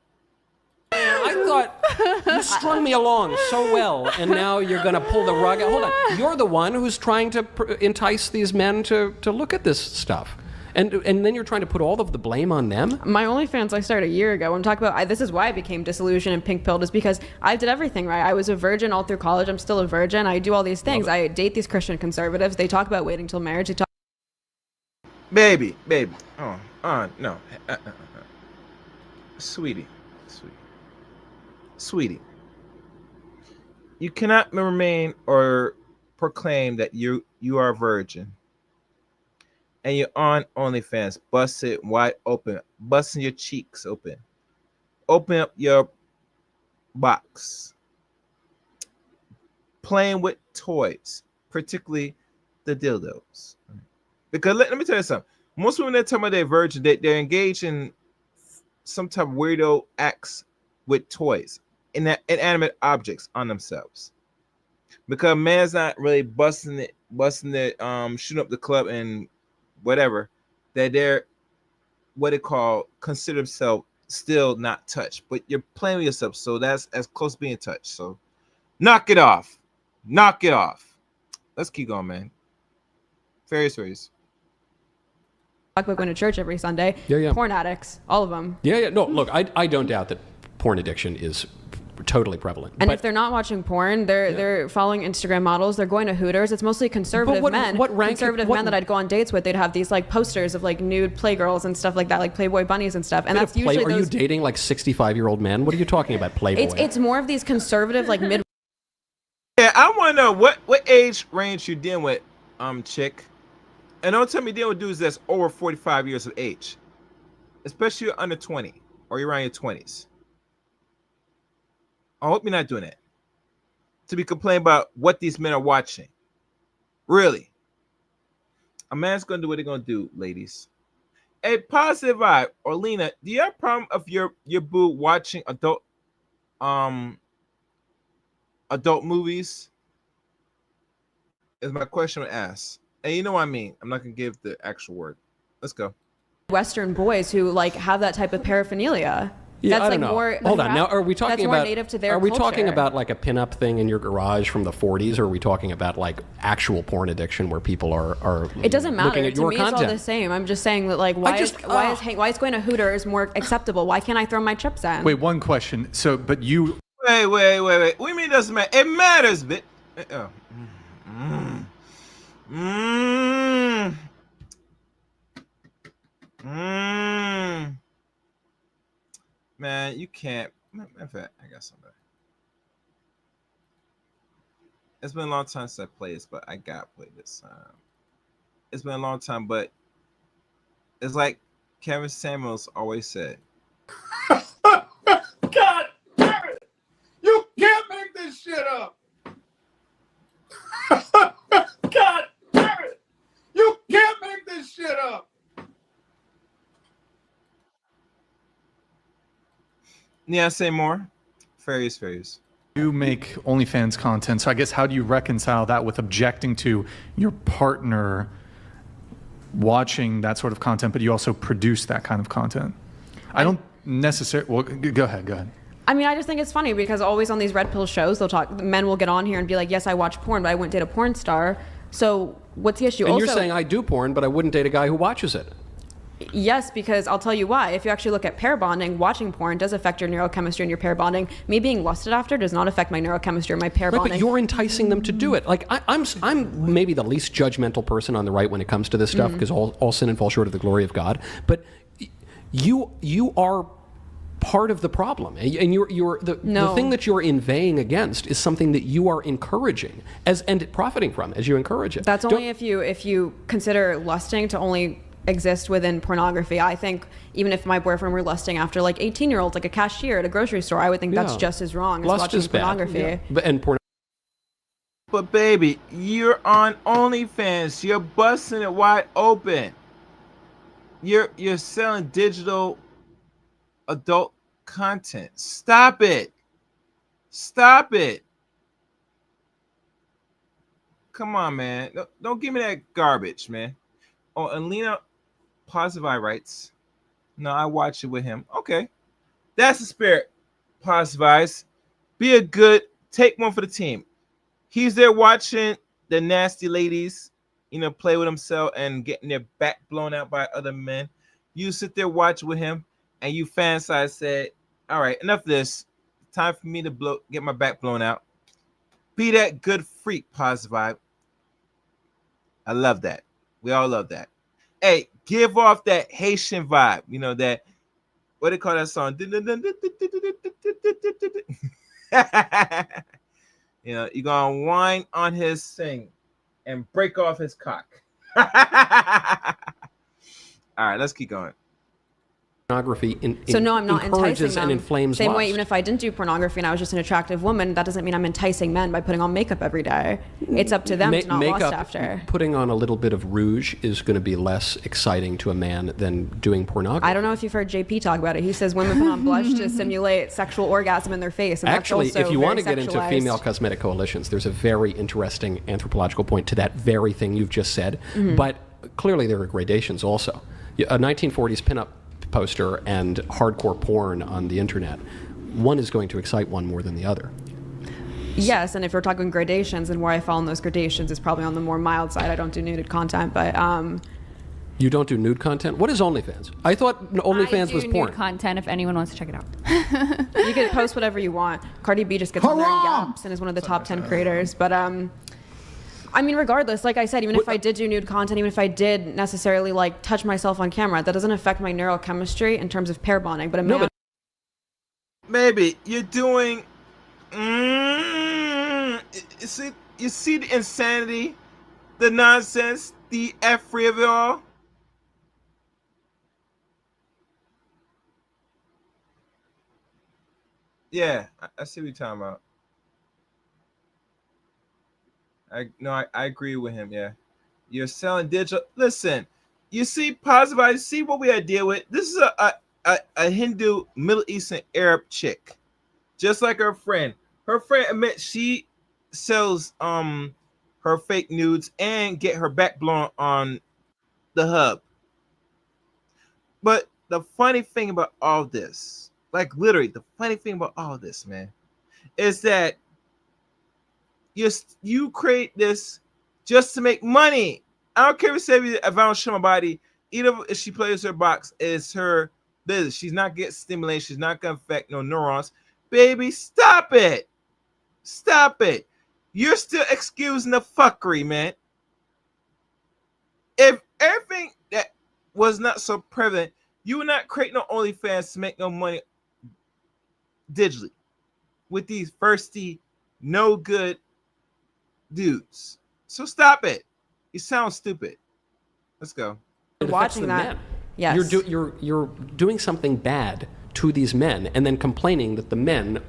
Speaker 5: I thought you strung me along so well, and now you're going to pull the rug out. Hold on. You're the one who's trying to entice these men to look at this stuff. And then you're trying to put all of the blame on them?
Speaker 6: My OnlyFans I started a year ago. I'm talking about, this is why I became disillusioned and pink-pilled, is because I did everything right. I was a virgin all through college. I'm still a virgin. I do all these things. I date these Christian conservatives. They talk about waiting till marriage. They talk.
Speaker 2: Baby. No. Sweetie. You cannot remain or proclaim that you are a virgin, and you're on OnlyFans, bust it wide open, busting your cheeks open up your box, playing with toys, particularly the dildos. Because let me tell you something. Most women that tell me they're virgin, they're engaged in some type of weirdo acts with toys, inanimate objects on themselves. Because man's not really busting it, shooting up the club and whatever. That they're what they call consider themselves still not touched, but you're playing with yourself, so that's as close to being touched. So knock it off. Let's keep going, man. Fairies.
Speaker 6: Talk about going to church every Sunday.
Speaker 5: Yeah.
Speaker 6: Porn addicts, all of them.
Speaker 5: Yeah. No, look, I don't doubt that porn addiction is totally prevalent.
Speaker 6: And if they're not watching porn, they're following Instagram models. They're going to Hooters. It's mostly conservative men. Men that I'd go on dates with. They'd have these like posters of like nude playgirls and stuff like that, like Playboy bunnies and stuff. And that's usually
Speaker 5: Are you dating like 65-year-old men? What are you talking about, Playboy?
Speaker 6: It's more of these conservative like mid.
Speaker 2: Yeah, I want to know what age range you're dealing with, chick. And don't tell me dealing with dudes that's over 45 years of age, especially you're under 20 or you're around your 20s. I hope you're not doing that. To be complaining about what these men are watching. Really. A man's going to do what they're going to do, ladies. A positive vibe. Orlina, do you have a problem of your boo watching adult movies? Is my question to ask. And you know what I mean. I'm not going to give the actual word. Let's go.
Speaker 6: Western boys who like have that type of paraphernalia.
Speaker 5: Yeah,
Speaker 6: that's
Speaker 5: I don't
Speaker 6: like
Speaker 5: know.
Speaker 6: more.
Speaker 5: Hold on. Now, are we talking
Speaker 6: that's
Speaker 5: about?
Speaker 6: More native to their
Speaker 5: are we
Speaker 6: culture.
Speaker 5: talking about like a pinup thing in your garage from the 40s, or are we talking about like actual porn addiction where people are?
Speaker 6: It doesn't matter.
Speaker 5: Looking at
Speaker 6: To
Speaker 5: your
Speaker 6: me,
Speaker 5: content?
Speaker 6: it's all the same. I'm just saying that like why is going to Hooters more acceptable? Why can't I throw my chips in?
Speaker 4: Wait, one question. So, but you.
Speaker 2: Wait. What do you mean it doesn't matter? It matters, bitch. Man, you can't. In fact, I got something. It's been a long time since I played this, but I gotta play this. It's been a long time, but it's like Kevin Samuels always said.
Speaker 1: God damn it! You can't make this shit up! God damn it! You can't make this shit up!
Speaker 2: Yeah, say more. Fairies.
Speaker 4: You make OnlyFans content, so I guess how do you reconcile that with objecting to your partner watching that sort of content, but you also produce that kind of content? I don't necessarily. Well, go ahead.
Speaker 6: I mean, I just think it's funny because always on these red pill shows, men will get on here and be like, yes, I watch porn, but I wouldn't date a porn star. So what's the issue?
Speaker 5: And
Speaker 6: also,
Speaker 5: you're saying I do porn, but I wouldn't date a guy who watches it.
Speaker 6: Yes, because I'll tell you why. If you actually look at pair bonding, watching porn does affect your neurochemistry and your pair bonding. Me being lusted after does not affect my neurochemistry or my pair bonding.
Speaker 5: But you're enticing them to do it. Like I'm maybe the least judgmental person on the right when it comes to this stuff because all sin and fall short of the glory of God. But you are part of the problem, and the thing that you're inveighing against is something that you are encouraging and profiting from as you encourage it.
Speaker 6: That's only if you consider lusting to only exist within pornography. I think even if my boyfriend were lusting after like 18-year-olds, like a cashier at a grocery store, I would think that's just as wrong as
Speaker 5: Lust
Speaker 6: watching
Speaker 5: is bad.
Speaker 6: pornography.
Speaker 5: Yeah.
Speaker 2: But baby, you're on OnlyFans. You're busting it wide open. You're selling digital adult content. Stop it. Come on, man. Don't give me that garbage, man. Oh, and Lena Positive Eye writes, no, I watch it with him. Okay. That's the spirit. Positive Eyes. Be a good, take one for the team. He's there watching the nasty ladies, play with himself and getting their back blown out by other men. You sit there, watch with him, and you fan side said, all right, enough of this. Time for me to get my back blown out. Be that good freak, Positive Vibe. I love that. We all love that. Hey, give off that Haitian vibe. That, what do they call that song? You know, you're gonna whine on his thing and break off his cock. All right, let's keep going.
Speaker 5: Pornography
Speaker 6: so no, I'm not enticing them.
Speaker 5: And inflames
Speaker 6: Same
Speaker 5: lust.
Speaker 6: way, even if I didn't do pornography and I was just an attractive woman, that doesn't mean I'm enticing men by putting on makeup every day. It's up to them to not lust after.
Speaker 5: Putting on a little bit of rouge is going to be less exciting to a man than doing pornography.
Speaker 6: I don't know if you've heard JP talk about it. He says women put on blush to simulate sexual orgasm in their face. And
Speaker 5: actually,
Speaker 6: that's also
Speaker 5: if you want to get
Speaker 6: very
Speaker 5: into
Speaker 6: sexualized.
Speaker 5: female cosmetic coalitions, there's a very interesting anthropological point to that very thing you've just said.
Speaker 6: Mm-hmm.
Speaker 5: But clearly there are gradations also. A 1940s pinup poster and hardcore porn on the internet, one is going to excite one more than the other.
Speaker 6: Yes, and if we're talking gradations, and where I fall in those gradations is probably on the more mild side. I don't do nuded content, but
Speaker 5: you don't do nude content? What is OnlyFans? I thought OnlyFans was porn.
Speaker 7: Nude content if anyone wants to check it out.
Speaker 6: You can post whatever you want. Cardi B just gets in there and yaps and is one of the top 10 creators. But I mean, regardless, like I said, even if I did do nude content, even if I did necessarily like touch myself on camera, that doesn't affect my neurochemistry in terms of pair bonding. But a man,
Speaker 2: maybe you're doing. You see the insanity, the nonsense, the effery of it all. Yeah, I see what you're talking about. I agree with him. Yeah, you're selling digital. Listen, you see positive. I see what we had to deal with. This is a Hindu, Middle Eastern, Arab chick, just like her friend. Her friend admits she sells her fake nudes and get her back blown on the hub. But the funny thing about all this, like literally, the funny thing about all this, man, is that you create this just to make money. I don't care if I don't show my body, either if she plays her box, it's her business. She's not getting stimulation. She's not going to affect no neurons. Baby, stop it. Stop it. You're still excusing the fuckery, man. If everything that was not so prevalent, you would not create no OnlyFans to make no money digitally with these thirsty, no good dudes. So stop it. You sound stupid. Let's go.
Speaker 6: Watching that, yes,
Speaker 5: you're doing something bad to these men and then complaining that the men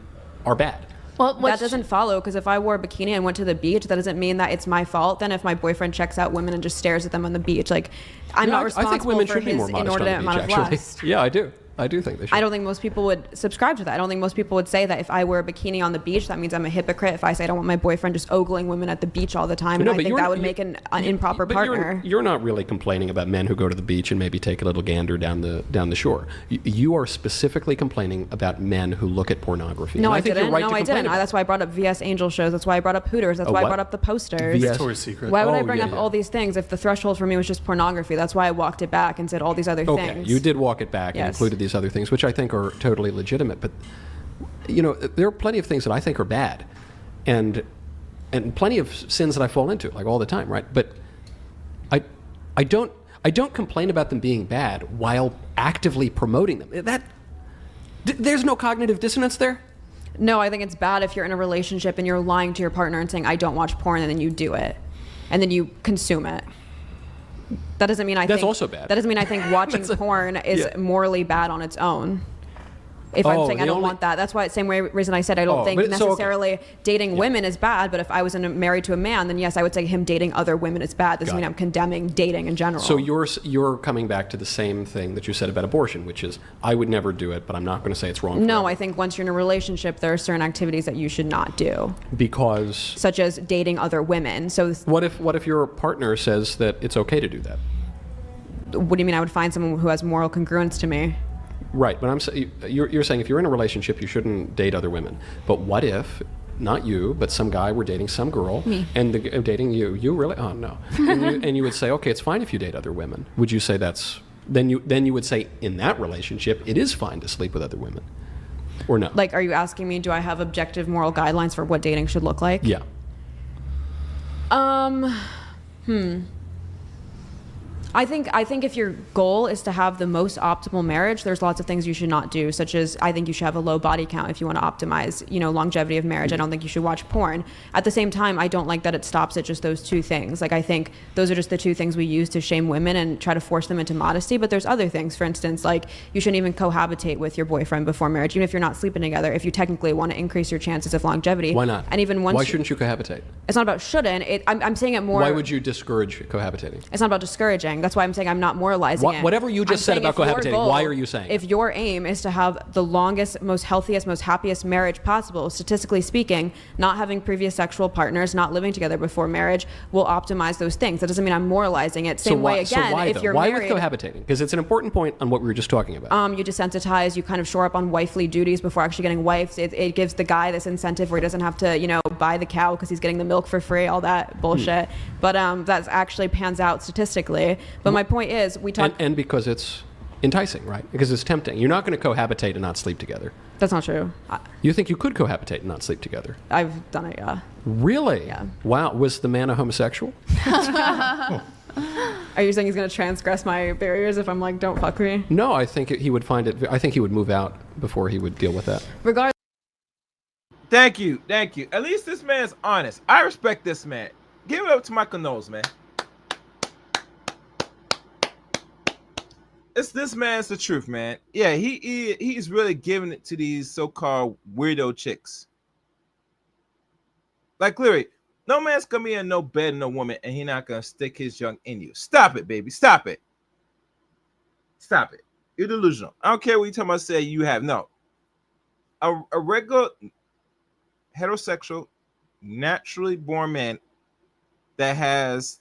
Speaker 5: are bad.
Speaker 6: Well, that doesn't follow, because if I wore a bikini and went to the beach, that doesn't mean that it's my fault. Then if my boyfriend checks out women and just stares at them on the beach, like I'm not responsible
Speaker 5: I think women
Speaker 6: for
Speaker 5: should be
Speaker 6: his
Speaker 5: more modest
Speaker 6: inordinate
Speaker 5: on the beach,
Speaker 6: amount of
Speaker 5: actually.
Speaker 6: lust.
Speaker 5: Yeah, I do. I do think they should.
Speaker 6: I don't think most people would subscribe to that. I don't think most people would say that if I wear a bikini on the beach, that means I'm a hypocrite. If I say I don't want my boyfriend just ogling women at the beach all the time, and I think that would make an improper partner.
Speaker 5: You're not really complaining about men who go to the beach and maybe take a little gander down the shore. You are specifically complaining about men who look at pornography.
Speaker 6: No,
Speaker 5: and
Speaker 6: I
Speaker 5: think
Speaker 6: didn't.
Speaker 5: You're right
Speaker 6: No,
Speaker 5: to
Speaker 6: I didn't.
Speaker 5: about
Speaker 6: That's why I brought up VS Angel shows. That's why I brought up Hooters. That's why I brought up the posters.
Speaker 4: Victoria's Secret.
Speaker 6: Why would I bring up all these things if the threshold for me was just pornography? That's why I walked it back and said all these other things.
Speaker 5: Okay, you did walk it back and included these other things, which I think are totally legitimate. But you know, there are plenty of things that I think are bad, and plenty of sins that I fall into, like all the time, right? But I don't complain about them being bad while actively promoting them. There's no cognitive dissonance there.
Speaker 6: No, I think it's bad if you're in a relationship and you're lying to your partner and saying I don't watch porn, and then you do it, and then you consume it. That doesn't mean
Speaker 5: That's also bad.
Speaker 6: That doesn't mean I think watching porn is morally bad on its own. If I'm saying I don't want that, that's why same reason I said I don't think necessarily dating women is bad. But if I was married to a man, then yes, I would say him dating other women is bad. Doesn't mean I'm condemning dating in general.
Speaker 5: So you're coming back to the same thing that you said about abortion, which is I would never do it, but I'm not going to say it's wrong.
Speaker 6: No, I think once you're in a relationship, there are certain activities that you should not do.
Speaker 5: Because
Speaker 6: such as dating other women. So
Speaker 5: what if your partner says that it's okay to do that?
Speaker 6: What do you mean? I would find someone who has moral congruence to me.
Speaker 5: Right, but you're saying if you're in a relationship, you shouldn't date other women. But what if, not you, but some guy were dating some girl, and dating you? You really? Oh no. And you would say, okay, it's fine if you date other women. Would you say that's then you would say in that relationship it is fine to sleep with other women, or no?
Speaker 6: Like, are you asking me? Do I have objective moral guidelines for what dating should look like?
Speaker 5: Yeah.
Speaker 6: I think if your goal is to have the most optimal marriage, there's lots of things you should not do, such as I think you should have a low body count if you want to optimize, longevity of marriage. I don't think you should watch porn. At the same time, I don't like that it stops at just those two things. Like, I think those are just the two things we use to shame women and try to force them into modesty. But there's other things. For instance, like, you shouldn't even cohabitate with your boyfriend before marriage, even if you're not sleeping together. If you technically want to increase your chances of longevity.
Speaker 5: Why not?
Speaker 6: And even once
Speaker 5: why shouldn't you cohabitate?
Speaker 6: It's not about shouldn't. I'm saying it more.
Speaker 5: Why would you discourage cohabitating?
Speaker 6: It's not about discouraging. That's why I'm saying I'm not moralizing it.
Speaker 5: Whatever you just said about cohabitating, why are you saying?
Speaker 6: If your aim is to have the longest, most healthiest, most happiest marriage possible, statistically speaking, not having previous sexual partners, not living together before marriage will optimize those things. That doesn't mean I'm moralizing it. Same way again,
Speaker 5: so why,
Speaker 6: if you're
Speaker 5: why
Speaker 6: married,
Speaker 5: with cohabitating? Because it's an important point on what we were just talking about.
Speaker 6: You desensitize, you kind of shore up on wifely duties before actually getting wifed. It gives the guy this incentive where he doesn't have to, buy the cow because he's getting the milk for free, all that bullshit. But that actually pans out statistically. But my point is, we talk...
Speaker 5: And because it's enticing, right? Because it's tempting. You're not going to cohabitate and not sleep together.
Speaker 6: That's not true.
Speaker 5: You think you could cohabitate and not sleep together?
Speaker 6: I've done it, yeah.
Speaker 5: Really?
Speaker 6: Yeah.
Speaker 5: Wow. Was the man a homosexual?
Speaker 6: Are you saying he's going to transgress my barriers if I'm like, don't fuck me?
Speaker 5: No, I think he would find it... I think he would move out before he would deal with that.
Speaker 6: Regardless...
Speaker 2: Thank you. At least this man's honest. I respect this man. Give it up to Michael Knowles, man. This man's the truth, man. Yeah, he's really giving it to these so-called weirdo chicks. Like, literally, no man's gonna be in no bed, no woman, and he's not gonna stick his junk in you. Stop it, baby. Stop it. You're delusional. I don't care what you talking about. Say you have no. A regular heterosexual, naturally born man that has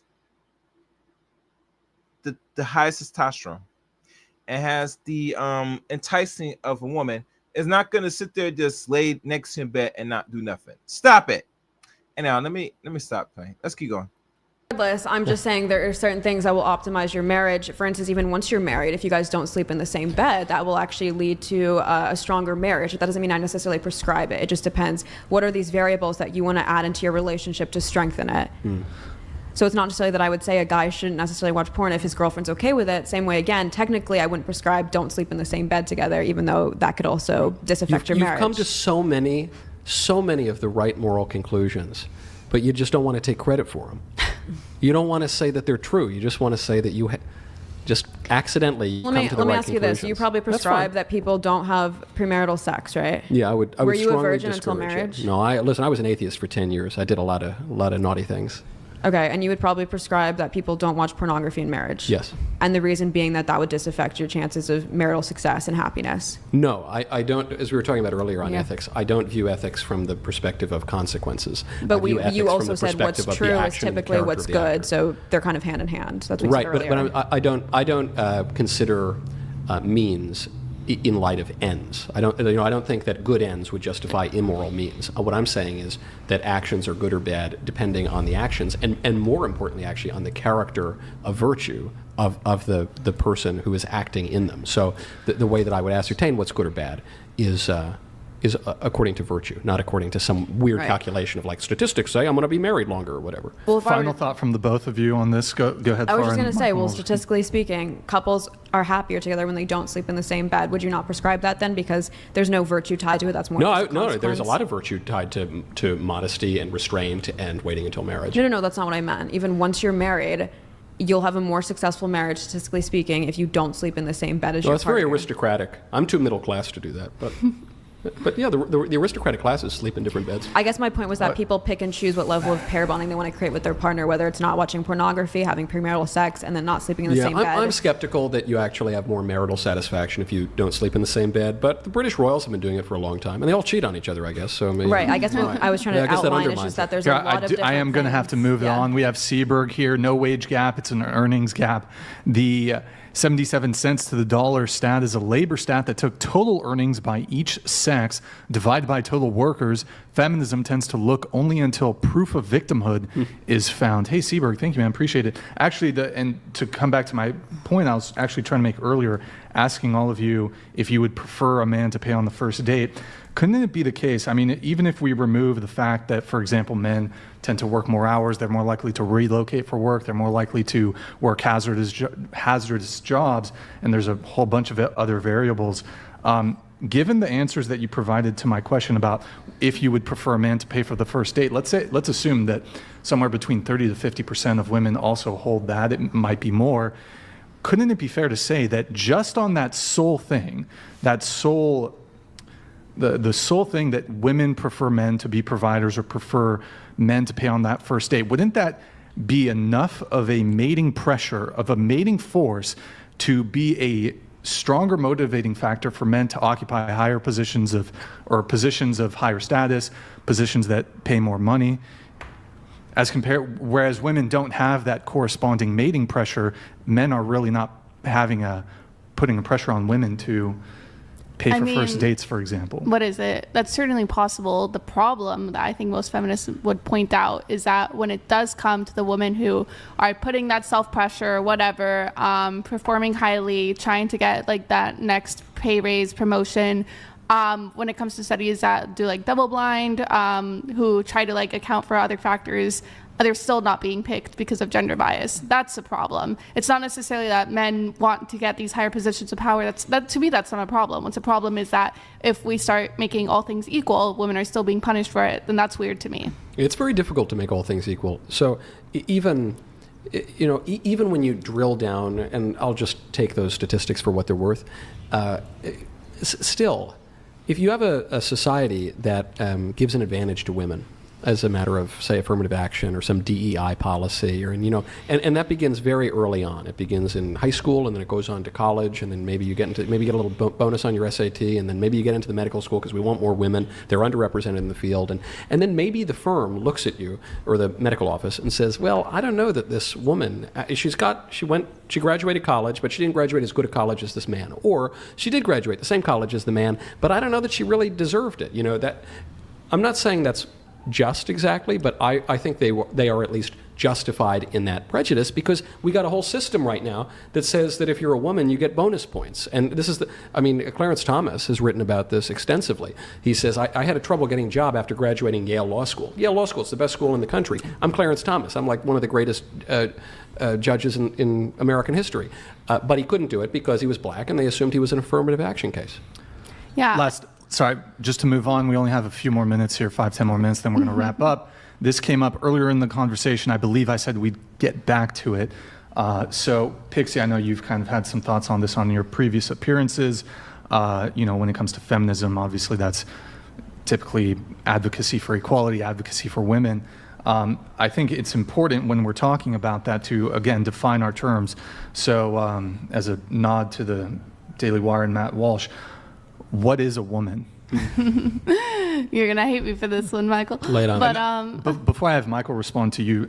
Speaker 2: the highest testosterone and has the enticing of a woman is not going to sit there just lay next to him in bed and not do nothing. Stop it. And now let me stop playing. Let's keep going.
Speaker 6: Regardless, I'm just saying there are certain things that will optimize your marriage. For instance, even once you're married, if you guys don't sleep in the same bed, that will actually lead to a stronger marriage. That doesn't mean I necessarily prescribe it. It just depends. What are these variables that you want to add into your relationship to strengthen it? So it's not necessarily that I would say a guy shouldn't necessarily watch porn if his girlfriend's okay with it. Same way, again, technically I wouldn't prescribe don't sleep in the same bed together, even though that could also disaffect your marriage.
Speaker 5: You've come to so many of the right moral conclusions, but you just don't want to take credit for them. You don't want to say that they're true. You just want to say that you just accidentally come to the right conclusions.
Speaker 6: Let me ask you this. You probably prescribe that people don't have premarital sex, right?
Speaker 5: Yeah, I would.
Speaker 6: Were you a virgin until marriage?
Speaker 5: It. No, I was an atheist for 10 years. I did a lot of naughty things.
Speaker 6: Okay, and you would probably prescribe that people don't watch pornography in marriage?
Speaker 5: Yes.
Speaker 6: And the reason being that would disaffect your chances of marital success and happiness?
Speaker 5: No, I don't, as we were talking about earlier on ethics, I don't view ethics from the perspective of consequences.
Speaker 6: But you also said what's true is typically what's good, so they're kind of hand in hand. That's what you said earlier.
Speaker 5: But I don't consider means in light of ends. I don't think that good ends would justify immoral means. What I'm saying is that actions are good or bad depending on the actions, and more importantly, actually, on the character of virtue of the person who is acting in them. So the way that I would ascertain what's good or bad is according to virtue, not according to some weird calculation of like statistics say I'm going to be married longer or whatever.
Speaker 4: Well, final thought from the both of you on this. Go ahead.
Speaker 6: I was just going to say, well, statistically speaking, couples are happier together when they don't sleep in the same bed. Would you not prescribe that then? Because there's no virtue tied to it. That's more.
Speaker 5: No. There's a lot of virtue tied to modesty and restraint and waiting until marriage.
Speaker 6: No. That's not what I meant. Even once you're married, you'll have a more successful marriage, statistically speaking, if you don't sleep in the same bed as your partner.
Speaker 5: It's very aristocratic. I'm too middle class to do that, but. But yeah, the aristocratic classes sleep in different beds.
Speaker 6: I guess my point was that people pick and choose what level of pair bonding they want to create with their partner, whether it's not watching pornography, having premarital sex, and then not sleeping in the same bed.
Speaker 5: I'm skeptical that you actually have more marital satisfaction if you don't sleep in the same bed, but the British royals have been doing it for a long time, and they all cheat on each other, I guess. So
Speaker 6: right, I guess what I was trying to outline is just that there's a lot of different
Speaker 4: I am going to have to move it on. We have Seaberg here, no wage gap, it's an earnings gap. The 77 cents to the dollar stat is a labor stat that took total earnings by each segment sex divided by total workers, feminism tends to look only until proof of victimhood is found. Hey, Seberg, thank you, man. Appreciate it. Actually, and to come back to my point I was actually trying to make earlier, asking all of you if you would prefer a man to pay on the first date. Couldn't it be the case? I mean, even if we remove the fact that, for example, men tend to work more hours, they're more likely to relocate for work, they're more likely to work hazardous jobs, and there's a whole bunch of other variables. Given the answers that you provided to my question about if you would prefer a man to pay for the first date, let's assume that somewhere between 30 to 50% of women also hold that. It might be more. Couldn't it be fair to say that just on that sole thing, the sole thing that women prefer men to be providers or prefer men to pay on that first date, wouldn't that be enough of a mating pressure, of a mating force to be a stronger motivating factor for men to occupy higher positions of higher status, positions that pay more money? Whereas women don't have that corresponding mating pressure, men are really not putting a pressure on women to pay for first dates, for example.
Speaker 8: What is it? That's certainly possible. The problem that I think most feminists would point out is that when it does come to the women who are putting that self-pressure, whatever, performing highly, trying to get like that next pay raise, promotion, when it comes to studies that do like double blind, who try to like account for other factors, they're still not being picked because of gender bias. That's a problem. It's not necessarily that men want to get these higher positions of power. To me, that's not a problem. What's a problem is that if we start making all things equal, women are still being punished for it, then that's weird to me.
Speaker 5: It's very difficult to make all things equal. So even when you drill down, and I'll just take those statistics for what they're worth, still, if you have a society that gives an advantage to women, as a matter of, say, affirmative action or some DEI policy, and that begins very early on. It begins in high school, and then it goes on to college, and then maybe you get a little bonus on your SAT, and then maybe you get into the medical school because we want more women. They're underrepresented in the field, and then maybe the firm looks at you or the medical office and says, well, I don't know that this woman, she graduated college, but she didn't graduate as good a college as this man, or she did graduate the same college as the man, but I don't know that she really deserved it. I'm not saying that's just exactly, but I think they are at least justified in that prejudice, because we got a whole system right now that says that if you're a woman, you get bonus points. And this is Clarence Thomas has written about this extensively. He says, I had a trouble getting a job after graduating Yale Law School. Yale Law School is the best school in the country. I'm Clarence Thomas. I'm like one of the greatest judges in American history. But he couldn't do it because he was black, and they assumed he was an affirmative action case.
Speaker 8: Yeah.
Speaker 4: Sorry, just to move on, we only have a few more minutes here, 5-10 more minutes, then we're going to wrap up. This came up earlier in the conversation. I believe I said we'd get back to it. So, Pixie, I know you've kind of had some thoughts on this on your previous appearances. When it comes to feminism, obviously that's typically advocacy for equality, advocacy for women. I think it's important when we're talking about that to, again, define our terms. So, as a nod to the Daily Wire and Matt Walsh, what is a woman?
Speaker 8: You're going to hate me for this one, Michael.
Speaker 5: Lay it on.
Speaker 4: But before I have Michael respond to you,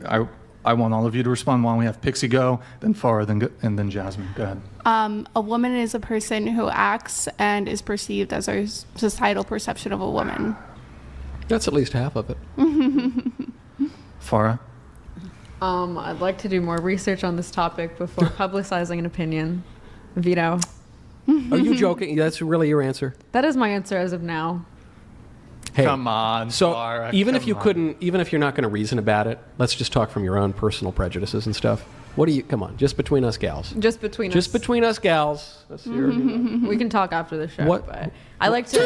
Speaker 4: I want all of you to respond. Why don't we have Pixie go, then Farah, and then Jasmine. Go ahead.
Speaker 8: A woman is a person who acts and is perceived as our societal perception of a woman.
Speaker 5: That's at least half of it.
Speaker 4: Farah?
Speaker 6: I'd like to do more research on this topic before publicizing an opinion. Veto.
Speaker 5: Are you joking? That's really your answer?
Speaker 6: That is my answer as of now.
Speaker 5: Hey,
Speaker 4: come on,
Speaker 5: so
Speaker 4: Farah,
Speaker 5: even if you're not going to reason about it, let's just talk from your own personal prejudices and stuff. Come on, just between us gals.
Speaker 6: Just between us.
Speaker 5: Just between us gals. That's
Speaker 6: We can talk after the show.
Speaker 5: What?
Speaker 6: But I like to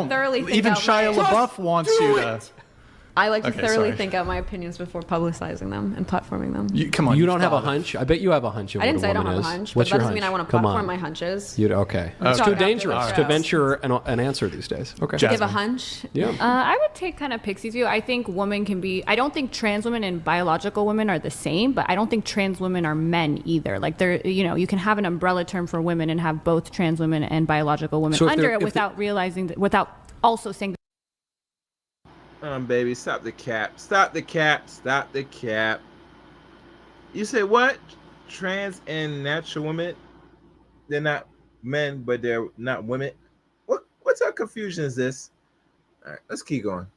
Speaker 6: thoroughly think
Speaker 4: even
Speaker 6: out
Speaker 4: Shia LaBeouf wants you to.
Speaker 6: I like to thoroughly think out my opinions before publicizing them and platforming them.
Speaker 5: You don't have a hunch? I bet you have a hunch of what a woman is.
Speaker 6: I didn't say I don't have a hunch, but that doesn't mean I want to platform my hunches.
Speaker 5: Okay. It's too dangerous to venture an answer these days. Okay.
Speaker 6: To give a hunch?
Speaker 5: Yeah.
Speaker 7: I would take kind of Pixie's view. I think women can be, I don't think trans women and biological women are the same, but I don't think trans women are men either. Like you can have an umbrella term for women and have both trans women and biological women under it without realizing that, without also saying
Speaker 2: baby, stop the cap. Stop the cap. Stop the cap. You say what? Trans and natural women? They're not men, but they're not women. What's our What confusion is this? All right, let's keep going.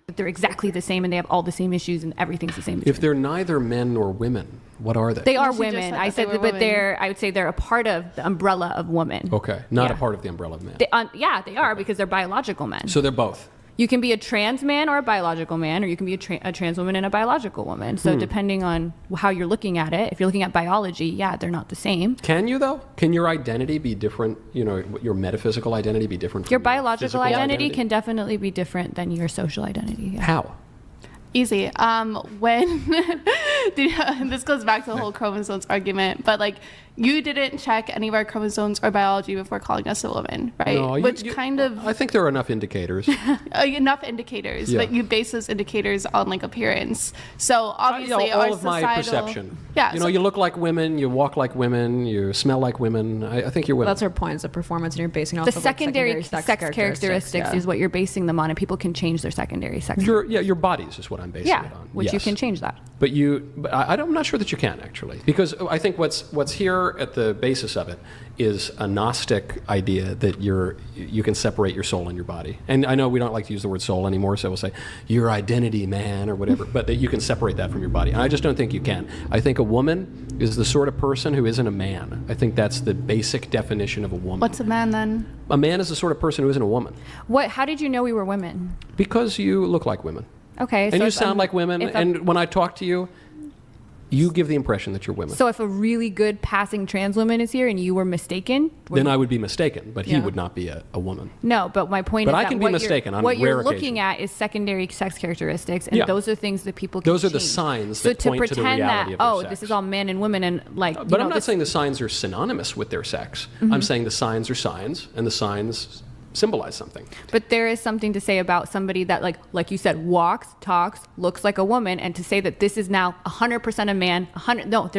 Speaker 7: That they're exactly the same and they have all the same issues and everything's the same.
Speaker 5: If they're neither men nor women, what are they?
Speaker 7: They are
Speaker 8: She just
Speaker 7: women.
Speaker 8: said
Speaker 7: I
Speaker 8: that they
Speaker 7: said,
Speaker 8: were
Speaker 7: but
Speaker 8: women.
Speaker 7: I would say they're a part of the umbrella of woman.
Speaker 5: Okay, not
Speaker 7: Yeah.
Speaker 5: a part of the umbrella of men.
Speaker 7: Yeah, they are because they're biological men.
Speaker 5: So they're both.
Speaker 7: You can be a trans man or a biological man, or you can be a trans woman and a biological woman. So depending on how you're looking at it, if you're looking at biology, yeah, they're not the same.
Speaker 5: Can you though? Can your identity be different? You know, your metaphysical identity be different from
Speaker 7: Your biological
Speaker 5: physical
Speaker 7: identity can definitely be different than your social identity. Yeah.
Speaker 5: How?
Speaker 8: Easy. When this goes back to the whole chromosomes argument, but like you didn't check any of our chromosomes or biology before calling us a woman, right?
Speaker 5: No,
Speaker 8: Kind of
Speaker 5: I think there are enough indicators.
Speaker 8: enough indicators,
Speaker 5: Yeah.
Speaker 8: but you base those indicators on like appearance. So obviously,
Speaker 5: all
Speaker 8: our
Speaker 5: of my
Speaker 8: societal
Speaker 5: perception.
Speaker 8: Yeah,
Speaker 5: You know,
Speaker 8: so-
Speaker 5: you look like women, you walk like women, you smell like women. I think you're women.
Speaker 6: That's her point. It's a performance, and you're basing it off
Speaker 7: The
Speaker 6: of like,
Speaker 7: secondary sex characteristics
Speaker 6: yeah.
Speaker 7: is what you're basing them on, and people can change their secondary sex.
Speaker 5: your bodies is what I'm basing
Speaker 7: Yeah,
Speaker 5: it on.
Speaker 7: which you
Speaker 5: Yes.
Speaker 7: can change that.
Speaker 5: But I'm not sure that you can actually, because I think what's here at the basis of it is a Gnostic idea that you can separate your soul and your body. And I know we don't like to use the word soul anymore, so we'll say your identity, man, or whatever. But that you can separate that from your body. And I just don't think you can. I think a woman is the sort of person who isn't a man. I think that's the basic definition of a woman.
Speaker 8: What's a man then?
Speaker 5: A man is the sort of person who isn't a woman,
Speaker 7: How did you know we were women?
Speaker 5: because you look like women.
Speaker 7: Okay,
Speaker 5: And
Speaker 7: so
Speaker 5: you
Speaker 7: if
Speaker 5: sound
Speaker 7: I'm-
Speaker 5: like women,
Speaker 7: if I'm-
Speaker 5: and when I talk to you, you give the impression that you're women.
Speaker 7: So if a really good passing trans woman is here and you were mistaken,
Speaker 5: Then I would be mistaken, but he
Speaker 7: Yeah.
Speaker 5: would not be a woman.
Speaker 7: no. But my point
Speaker 5: But
Speaker 7: is
Speaker 5: I
Speaker 7: that
Speaker 5: can be
Speaker 7: what
Speaker 5: mistaken on
Speaker 7: what
Speaker 5: rare
Speaker 7: you're looking
Speaker 5: occasion.
Speaker 7: at is secondary sex characteristics, and
Speaker 5: Yeah.
Speaker 7: those are things that people can
Speaker 5: Those are the
Speaker 7: change.
Speaker 5: signs
Speaker 7: So
Speaker 5: that
Speaker 7: to
Speaker 5: point to the
Speaker 7: pretend
Speaker 5: reality
Speaker 7: that
Speaker 5: of their
Speaker 7: this
Speaker 5: sex.
Speaker 7: is all men and women and like,
Speaker 5: But I'm not saying the signs are synonymous with their sex. I'm saying the signs are signs, and the signs symbolize something.
Speaker 7: But there is something to say about somebody that, like you said, walks, talks, looks like a woman, and to say that this is now 100% a man. 100. No,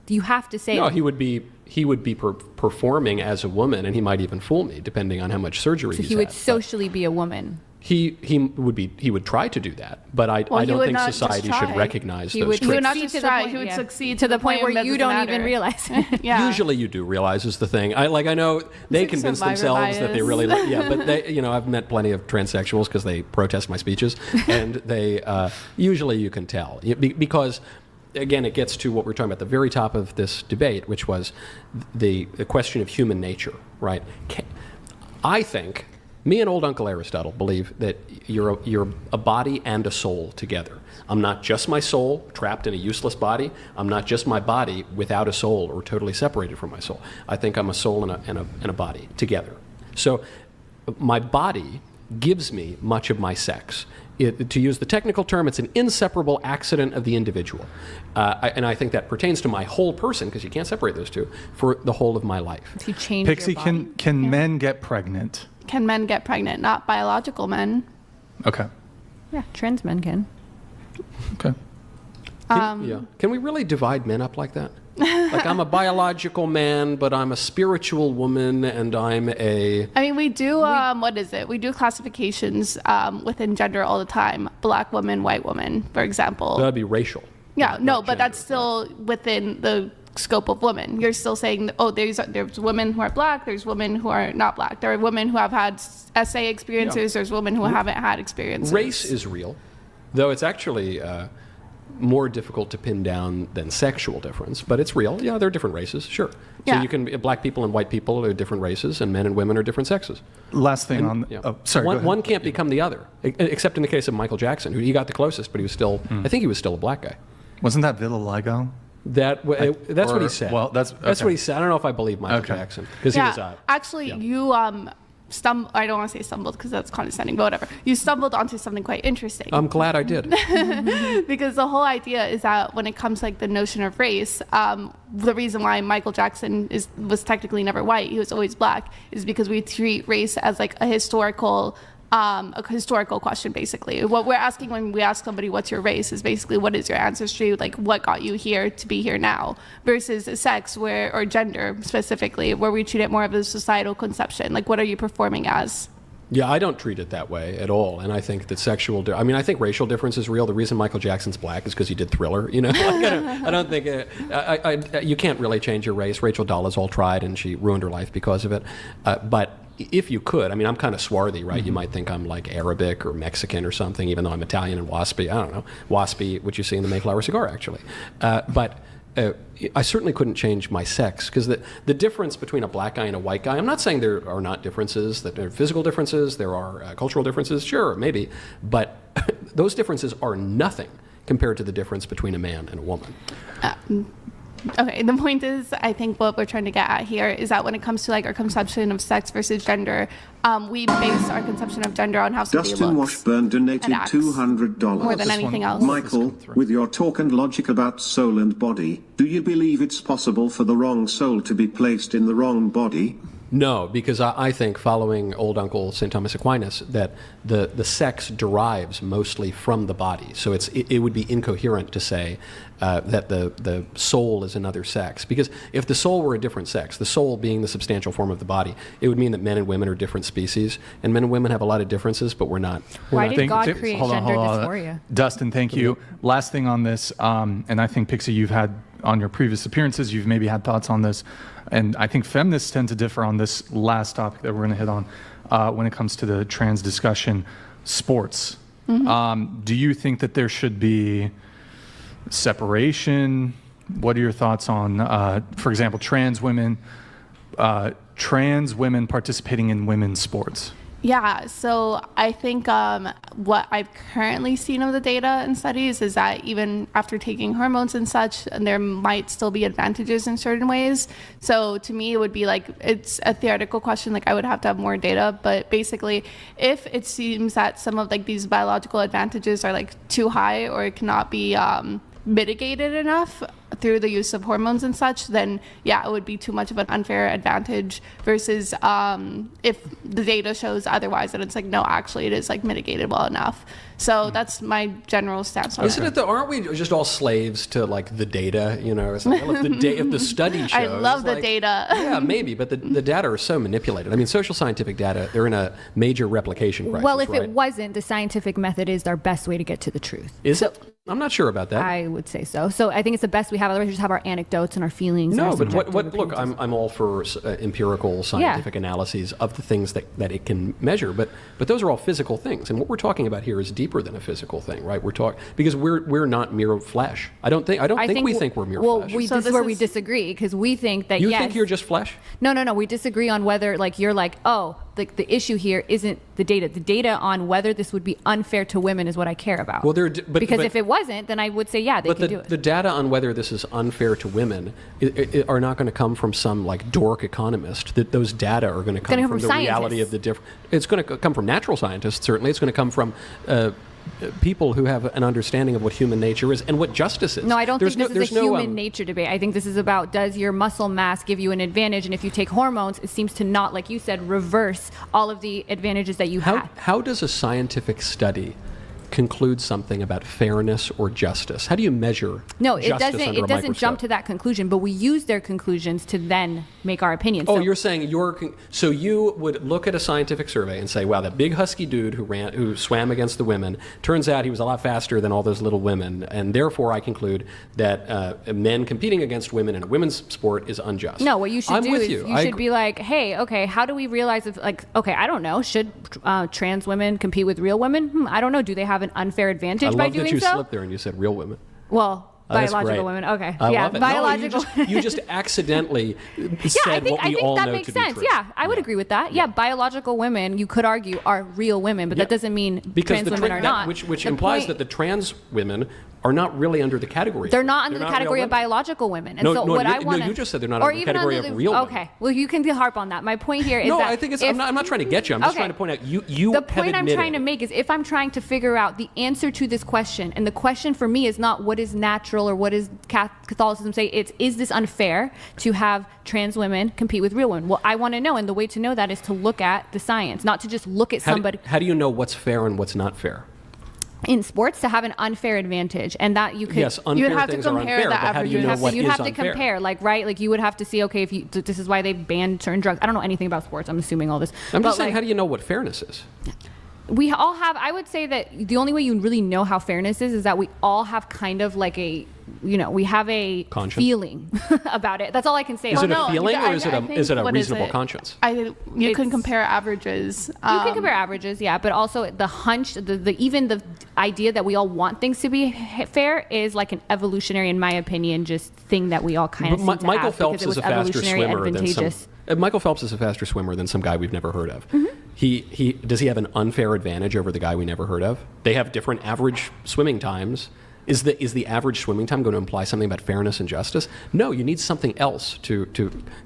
Speaker 7: you have to say.
Speaker 5: No, he would be performing as a woman, and he might even fool me, depending on how much surgery
Speaker 7: So
Speaker 5: he's
Speaker 7: he would
Speaker 5: had.
Speaker 7: socially be a woman.
Speaker 5: He would try to do that, but I
Speaker 8: he
Speaker 5: don't
Speaker 8: would
Speaker 5: think
Speaker 8: not just
Speaker 5: society should
Speaker 8: try.
Speaker 5: recognize
Speaker 7: He
Speaker 5: those
Speaker 7: would
Speaker 5: traits.
Speaker 8: He would not
Speaker 7: succeed
Speaker 8: just
Speaker 7: to the
Speaker 8: try.
Speaker 7: point-
Speaker 8: He would
Speaker 7: yeah.
Speaker 8: succeed
Speaker 7: to the point where
Speaker 8: it
Speaker 7: you
Speaker 8: doesn't
Speaker 7: don't even
Speaker 8: matter.
Speaker 7: realize it.
Speaker 8: Yeah.
Speaker 5: Usually you do realize is the thing. I know they
Speaker 8: It's like
Speaker 5: convince
Speaker 8: survivor
Speaker 5: themselves that they
Speaker 8: bias.
Speaker 5: really, but they, I've met plenty of transsexuals because they protest my speeches, and they usually you can tell because. Again, it gets to what we're talking about at the very top of this debate, which was the question of human nature, right? I think me and old Uncle Aristotle believe that you're a body and a soul together. I'm not just my soul trapped in a useless body. I'm not just my body without a soul or totally separated from my soul. I think I'm a soul and a body together. So my body gives me much of my sex. To use the technical term, it's an inseparable accident of the individual. And I think that pertains to my whole person, because you can't separate those two, for the whole of my life.
Speaker 7: To change
Speaker 4: Pixie,
Speaker 7: your body.
Speaker 4: can men get pregnant?
Speaker 8: Can men get pregnant? Not biological men.
Speaker 4: Okay.
Speaker 7: Yeah, trans men can.
Speaker 4: Okay.
Speaker 5: Can we really divide men up like that? Like, I'm a biological man, but I'm a spiritual woman, and I'm a...
Speaker 8: I mean, we do, what is it? We do classifications within gender all the time. Black woman, white woman, for example.
Speaker 5: That'd be racial.
Speaker 8: Yeah,
Speaker 5: not
Speaker 8: no,
Speaker 5: gender,
Speaker 8: but that's still within the scope of women. You're still saying, there's women who are black, there's women who are not black. There are women who have had SA experiences, there's women who haven't had experiences.
Speaker 5: Race is real, though it's actually more difficult to pin down than sexual difference, but it's real. Yeah, there are different races, sure.
Speaker 8: Yeah.
Speaker 5: So you can, black people and white people are different races, and men and women are different sexes.
Speaker 4: Last thing on.
Speaker 5: Yeah.
Speaker 4: Oh, sorry. go ahead.
Speaker 5: One can't become the other, except in the case of Michael Jackson, who he got the closest, but he was still, I think he was still a black guy.
Speaker 4: Wasn't that vitiligo?
Speaker 5: That's what he said.
Speaker 4: Well, that's
Speaker 5: what he said. I don't know if I believe Michael Jackson, because he was
Speaker 8: actually, you I don't want to say stumbled because that's condescending, but whatever. You stumbled onto something quite interesting.
Speaker 5: I'm glad I did.
Speaker 8: Because the whole idea is that when it comes to like the notion of race, the reason why Michael Jackson was technically never white, he was always black, is because we treat race as like a historical question, basically. What we're asking when we ask somebody what's your race is basically what is your ancestry, like what got you here to be here now, versus sex or gender specifically, where we treat it more of a societal conception, like what are you performing as.
Speaker 5: Yeah, I don't treat it that way at all, and I think that I think racial difference is real. The reason Michael Jackson's black is because he did Thriller. Like, I don't think you can't really change your race. Rachel Dolezal tried, and she ruined her life because of it. But if you could, I mean, I'm kind of swarthy, right? You might think I'm like Arabic or Mexican or something, even though I'm Italian and waspy. I don't know. Waspy, which you see in the Mayflower cigar, actually. But I certainly couldn't change my sex, because the difference between a black guy and a white guy, I'm not saying there are not differences, that there are physical differences, there are cultural differences, sure, maybe, but those differences are nothing compared to the difference between a man and a woman.
Speaker 8: Okay, the point is, I think what we're trying to get at here is that when it comes to like our conception of sex versus gender, we base our conception of gender on how somebody
Speaker 10: Dustin
Speaker 8: looks
Speaker 10: Washburn donated
Speaker 8: and acts
Speaker 10: $200.
Speaker 8: more than anything else.
Speaker 10: Michael, with your talk and logic about soul and body, do you believe it's possible for the wrong soul to be placed in the wrong body?
Speaker 5: No, because I think, following old Uncle St. Thomas Aquinas, that the sex derives mostly from the body. So it would be incoherent to say that the soul is another sex. Because if the soul were a different sex, the soul being the substantial form of the body, it would mean that men and women are different species. And men and women have a lot of differences, but we're not.
Speaker 7: Why did God create gender dysphoria?
Speaker 4: Dustin, thank you. Last thing on this, and I think, Pixie, you've had, on your previous appearances, you've maybe had thoughts on this. And I think feminists tend to differ on this last topic that we're going to hit on when it comes to the trans discussion, sports. Do you think that there should be separation? What are your thoughts on, for example, trans women participating in women's sports?
Speaker 8: Yeah, so I think what I've currently seen of the data and studies is that even after taking hormones and such, there might still be advantages in certain ways. So to me, it would be like, it's a theoretical question, like I would have to have more data, but basically, if it seems that some of like these biological advantages are like too high or it cannot be mitigated enough through the use of hormones and such, then yeah, it would be too much of an unfair advantage versus if the data shows otherwise, that it's like, no, actually it is like mitigated well enough. So that's my general stance on
Speaker 5: Isn't it though, aren't we just all slaves to like the data, you know? It's like, well, if the study shows,
Speaker 8: I love the data.
Speaker 5: Yeah, maybe, but the data are so manipulated. I mean, social scientific data, they're in a major replication crisis.
Speaker 7: Well, if
Speaker 5: right?
Speaker 7: it wasn't, the scientific method is our best way to get to the truth.
Speaker 5: Is it? I'm not sure about that.
Speaker 7: I would say so. So I think it's the best we have. Otherwise, we just have our anecdotes and our feelings.
Speaker 5: No,
Speaker 7: and our
Speaker 5: but
Speaker 7: subjective
Speaker 5: look,
Speaker 7: opinions.
Speaker 5: I'm all for empirical scientific analyses of the things that it can measure, but those are all physical things, and what we're talking about here is deeper than a physical thing, right? We're talking because we're not mere flesh. I don't think we think we're mere flesh.
Speaker 7: Well, this is where we disagree, because we think that
Speaker 5: you think you're just flesh.
Speaker 7: No. We disagree on whether, like, you're like, oh, the issue here isn't the data. The data on whether this would be unfair to women is what I care about.
Speaker 5: Well,
Speaker 7: because if it wasn't, then I would say, yeah, they could do it.
Speaker 5: The data on whether this is unfair to women are not going to come from some like dork economist. That those data are going to come from the reality of the different. It's going to come from natural scientists. Certainly, it's going to come from people who have an understanding of what human nature is and what justice is.
Speaker 7: No, I don't think this is a human nature debate. I think this is about, does your muscle mass give you an advantage? And if you take hormones, it seems to not, like you said, reverse all of the advantages that you have.
Speaker 5: How does a scientific study conclude something about fairness or justice? How do you measure justice under a
Speaker 7: it doesn't jump to that conclusion, but we use their conclusions to then make our opinions.
Speaker 5: Oh, you're saying so you would look at a scientific survey and say, wow, that big husky dude who swam against the women, turns out he was a lot faster than all those little women, and therefore I conclude that men competing against women in a women's sport is unjust.
Speaker 7: No, what you should do is you should be like, hey, okay, how do we realize if, like, okay, I don't know, should trans women compete with real women? I don't know, do they have an unfair advantage by doing so?
Speaker 5: I love that you slipped there and you said real women.
Speaker 7: Well, biological women. Okay.
Speaker 5: I love it.
Speaker 7: Biological.
Speaker 5: No, you just accidentally said what we all know to be true.
Speaker 7: I think that makes sense. Yeah, I would agree with that. Yeah, biological women, you could argue, are real women, but that doesn't mean trans women are not.
Speaker 5: Which implies that the trans women are not really under the category.
Speaker 7: They're not under the category of biological women. And
Speaker 5: you just said they're not under the category of real women.
Speaker 7: Okay, well, you can harp on that. My point here is
Speaker 5: that... No, I think I'm not trying to get you. I'm just trying to point out, you
Speaker 7: the point I'm trying to make is, if I'm trying to figure out the answer to this question, and the question for me is not what is natural or what is Catholicism say, it's, is this unfair to have trans women compete with real women? Well, I want to know, and the way to know that is to look at the science, not to just look at somebody.
Speaker 5: How do you know what's fair and what's not fair?
Speaker 7: In sports, to have an unfair advantage, and that you could,
Speaker 5: yes, unfair things are unfair, but how do you know what is unfair?
Speaker 7: You'd have to compare, like, right? Like, you would have to see, okay, this is why they banned certain drugs. I don't know anything about sports. I'm assuming all this.
Speaker 5: I'm just saying, how do you know what fairness is?
Speaker 7: We all have, I would say that the only way you really know how fairness is that we all have kind of like a we have a
Speaker 5: Conscience?
Speaker 7: feeling about it. That's all I can say.
Speaker 5: Is it a
Speaker 8: no,
Speaker 5: feeling or
Speaker 8: I
Speaker 5: is it a
Speaker 8: think
Speaker 5: reasonable conscience?
Speaker 8: You can compare averages.
Speaker 7: You can compare averages, yeah, but also the hunch, even the idea that we all want things to be fair is like an evolutionary, in my opinion, just thing that we all kind of seem to
Speaker 5: Michael
Speaker 7: have
Speaker 5: Phelps
Speaker 7: because
Speaker 5: is
Speaker 7: it
Speaker 5: a
Speaker 7: was
Speaker 5: faster
Speaker 7: evolutionary
Speaker 5: swimmer than
Speaker 7: advantageous.
Speaker 5: Michael Phelps is a faster swimmer than some guy we've never heard of. He does he have an unfair advantage over the guy we never heard of? They have different average swimming times. Is the average swimming time going to imply something about fairness and justice? No, you need something else to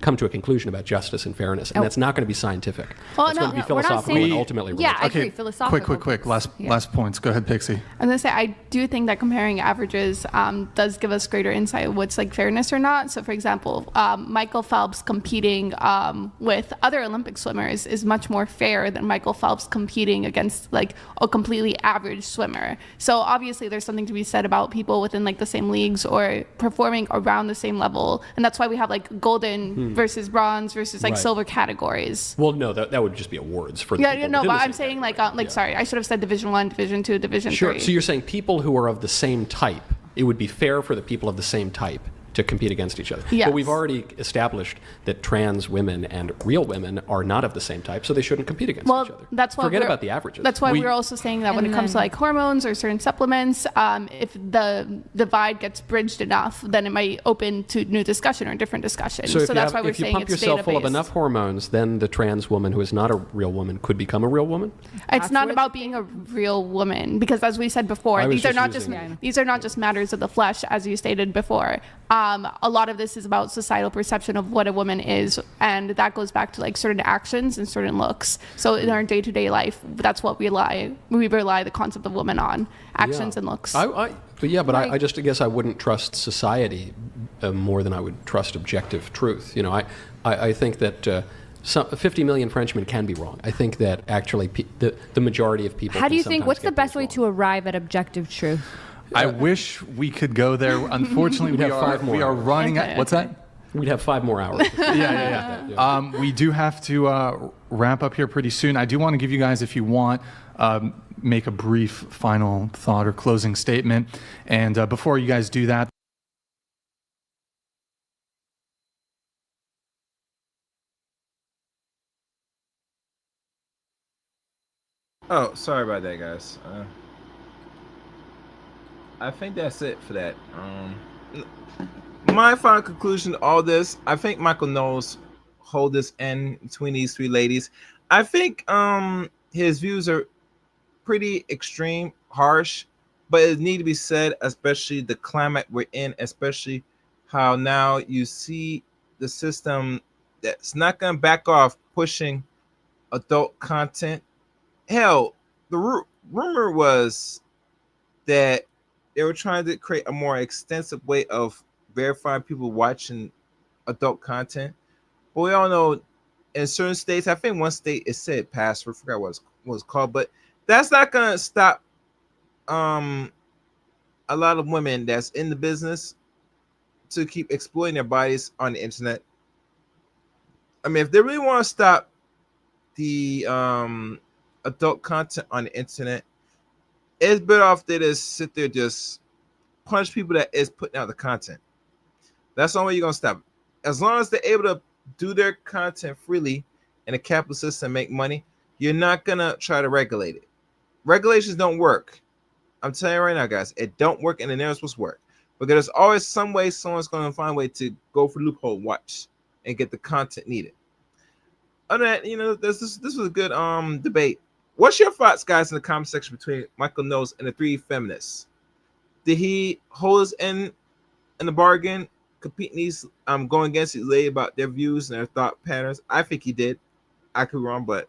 Speaker 5: come to a conclusion about justice and fairness, and that's not going to be scientific.
Speaker 8: Well,
Speaker 5: It's going to be
Speaker 7: we're not
Speaker 5: philosophical
Speaker 7: saying-
Speaker 5: and ultimately
Speaker 7: Yeah,
Speaker 5: religious.
Speaker 7: I
Speaker 4: Okay,
Speaker 7: agree. Philosophical.
Speaker 4: quick. Last points. Go ahead, Pixie.
Speaker 8: I'm gonna say I do think that comparing averages does give us greater insight of what's like fairness or not. So, for example, Michael Phelps competing with other Olympic swimmers is much more fair than Michael Phelps competing against like a completely average swimmer. So obviously, there's something to be said about people within like the same leagues or performing around the same level, and that's why we have like golden versus bronze versus like
Speaker 5: Right.
Speaker 8: silver categories.
Speaker 5: Well, no, that would just be awards for the
Speaker 8: Yeah,
Speaker 5: people
Speaker 8: no,
Speaker 5: within
Speaker 8: but
Speaker 5: the
Speaker 8: I'm
Speaker 5: same
Speaker 8: saying
Speaker 5: category.
Speaker 8: sorry, I should have said Division 1, Division 2, Division
Speaker 5: Sure.
Speaker 8: 3.
Speaker 5: So you're saying people who are of the same type, it would be fair for the people of the same type to compete against each other.
Speaker 8: Yes.
Speaker 5: But we've already established that trans women and real women are not of the same type, so they shouldn't compete against each other.
Speaker 8: That's why
Speaker 5: Forget
Speaker 8: we're-
Speaker 5: about the averages.
Speaker 8: That's why we're also saying that when it comes to like hormones or certain supplements, if the divide gets bridged enough, then it might open to new discussion or different discussion.
Speaker 5: So
Speaker 8: that's why we're
Speaker 5: if you
Speaker 8: saying
Speaker 5: pump
Speaker 8: it's
Speaker 5: yourself full of
Speaker 8: data-based.
Speaker 5: enough hormones, then the trans woman who is not a real woman could become a real woman?
Speaker 8: It's not about being a real woman because, as we said before,
Speaker 5: I was
Speaker 8: these are
Speaker 5: just
Speaker 8: not
Speaker 5: using-
Speaker 8: these are not just matters of the flesh, as you stated before. A lot of this is about societal perception of what a woman is, and that goes back to like certain actions and certain looks. So in our day-to-day life, that's what we rely the concept of woman on: actions and looks.
Speaker 5: I just guess I wouldn't trust society more than I would trust objective truth. I think that 50 million Frenchmen can be wrong. I think that actually the majority of people.
Speaker 7: How do
Speaker 5: can
Speaker 7: you think?
Speaker 5: sometimes
Speaker 7: What's the
Speaker 5: get
Speaker 7: best
Speaker 5: things
Speaker 7: way
Speaker 5: wrong.
Speaker 7: to arrive at objective truth?
Speaker 4: I wish we could go there. Unfortunately,
Speaker 5: We'd have 5 more
Speaker 4: we are
Speaker 5: hours.
Speaker 4: running.
Speaker 8: Okay.
Speaker 4: What's that?
Speaker 5: We'd have 5 more hours.
Speaker 4: Yeah. We do have to wrap up here pretty soon. I do want to give you guys, if you want, make a brief final thought or closing statement. And before you guys do that,
Speaker 2: Oh, sorry about that, guys. I think that's it for that. My final conclusion to all this, I think Michael Knowles hold this end between these 3 ladies. I think his views are pretty extreme, harsh, but it need to be said, especially the climate we're in, especially how now you see the system that's not going to back off pushing adult content. Hell, the rumor was that they were trying to create a more extensive way of verifying people watching adult content. But we all know in certain states, I think one state it said password, forgot what it was called, but that's not gonna stop a lot of women that's in the business to keep exploiting their bodies on the internet. I mean, if they really want to stop the adult content on the internet, it's better off they just sit there, just punch people that is putting out the content. That's the only way you're gonna stop it. As long as they're able to do their content freely in a capitalist system, make money, you're not gonna try to regulate it. Regulations don't work. I'm telling you right now, guys, it don't work, and it never supposed to work. Because there's always some way someone's gonna find a way to go for the loophole, watch, and get the content needed. Other than that, this was a good debate. What's your thoughts, guys, in the comment section between Michael Knowles and the 3 feminists? Did he hold his end in the bargain, competing these going against these ladies about their views and their thought patterns? I think he did. I could be wrong, but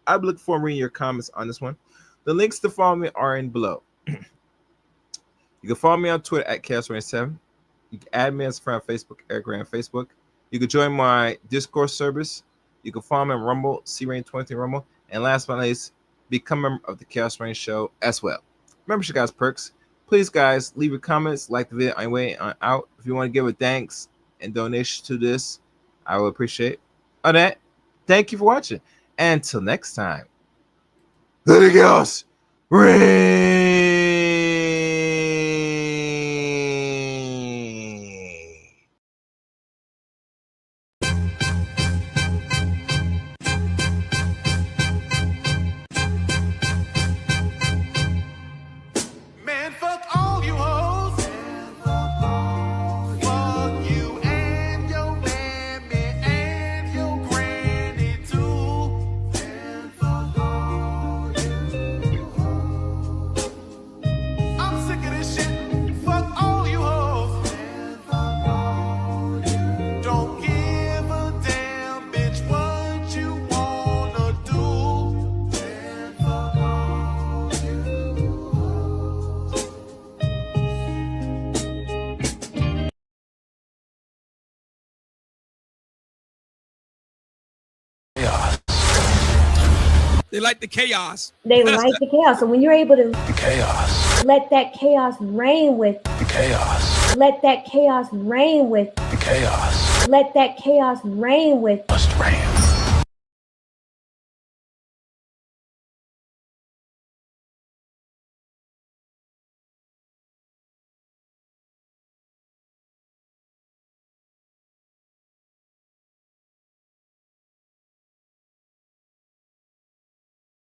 Speaker 2: I'd look forward to reading your comments on this one. The links to follow me are in below. You can follow me on Twitter at Chaos27. You can add me as a friend on Facebook, Eric Ray on Facebook. You can join my Discord service. You can follow me on Rumble, CRain20 Rumble. And last but not least, become a member of the Chaos Rain Show as well. Membership guys perks. Please, guys, leave your comments, like the video on your way out. If you want to give a thanks and donation to this, I will appreciate it. Other than that, thank you for watching. And until next time, let it Chaos Rain.
Speaker 11: They like the chaos.
Speaker 3: They like the chaos. So when you're able to
Speaker 9: The chaos.
Speaker 3: let that chaos reign with,
Speaker 9: The chaos.
Speaker 3: let that chaos reign with,
Speaker 9: The chaos.
Speaker 3: let that chaos reign with,
Speaker 9: Must reign.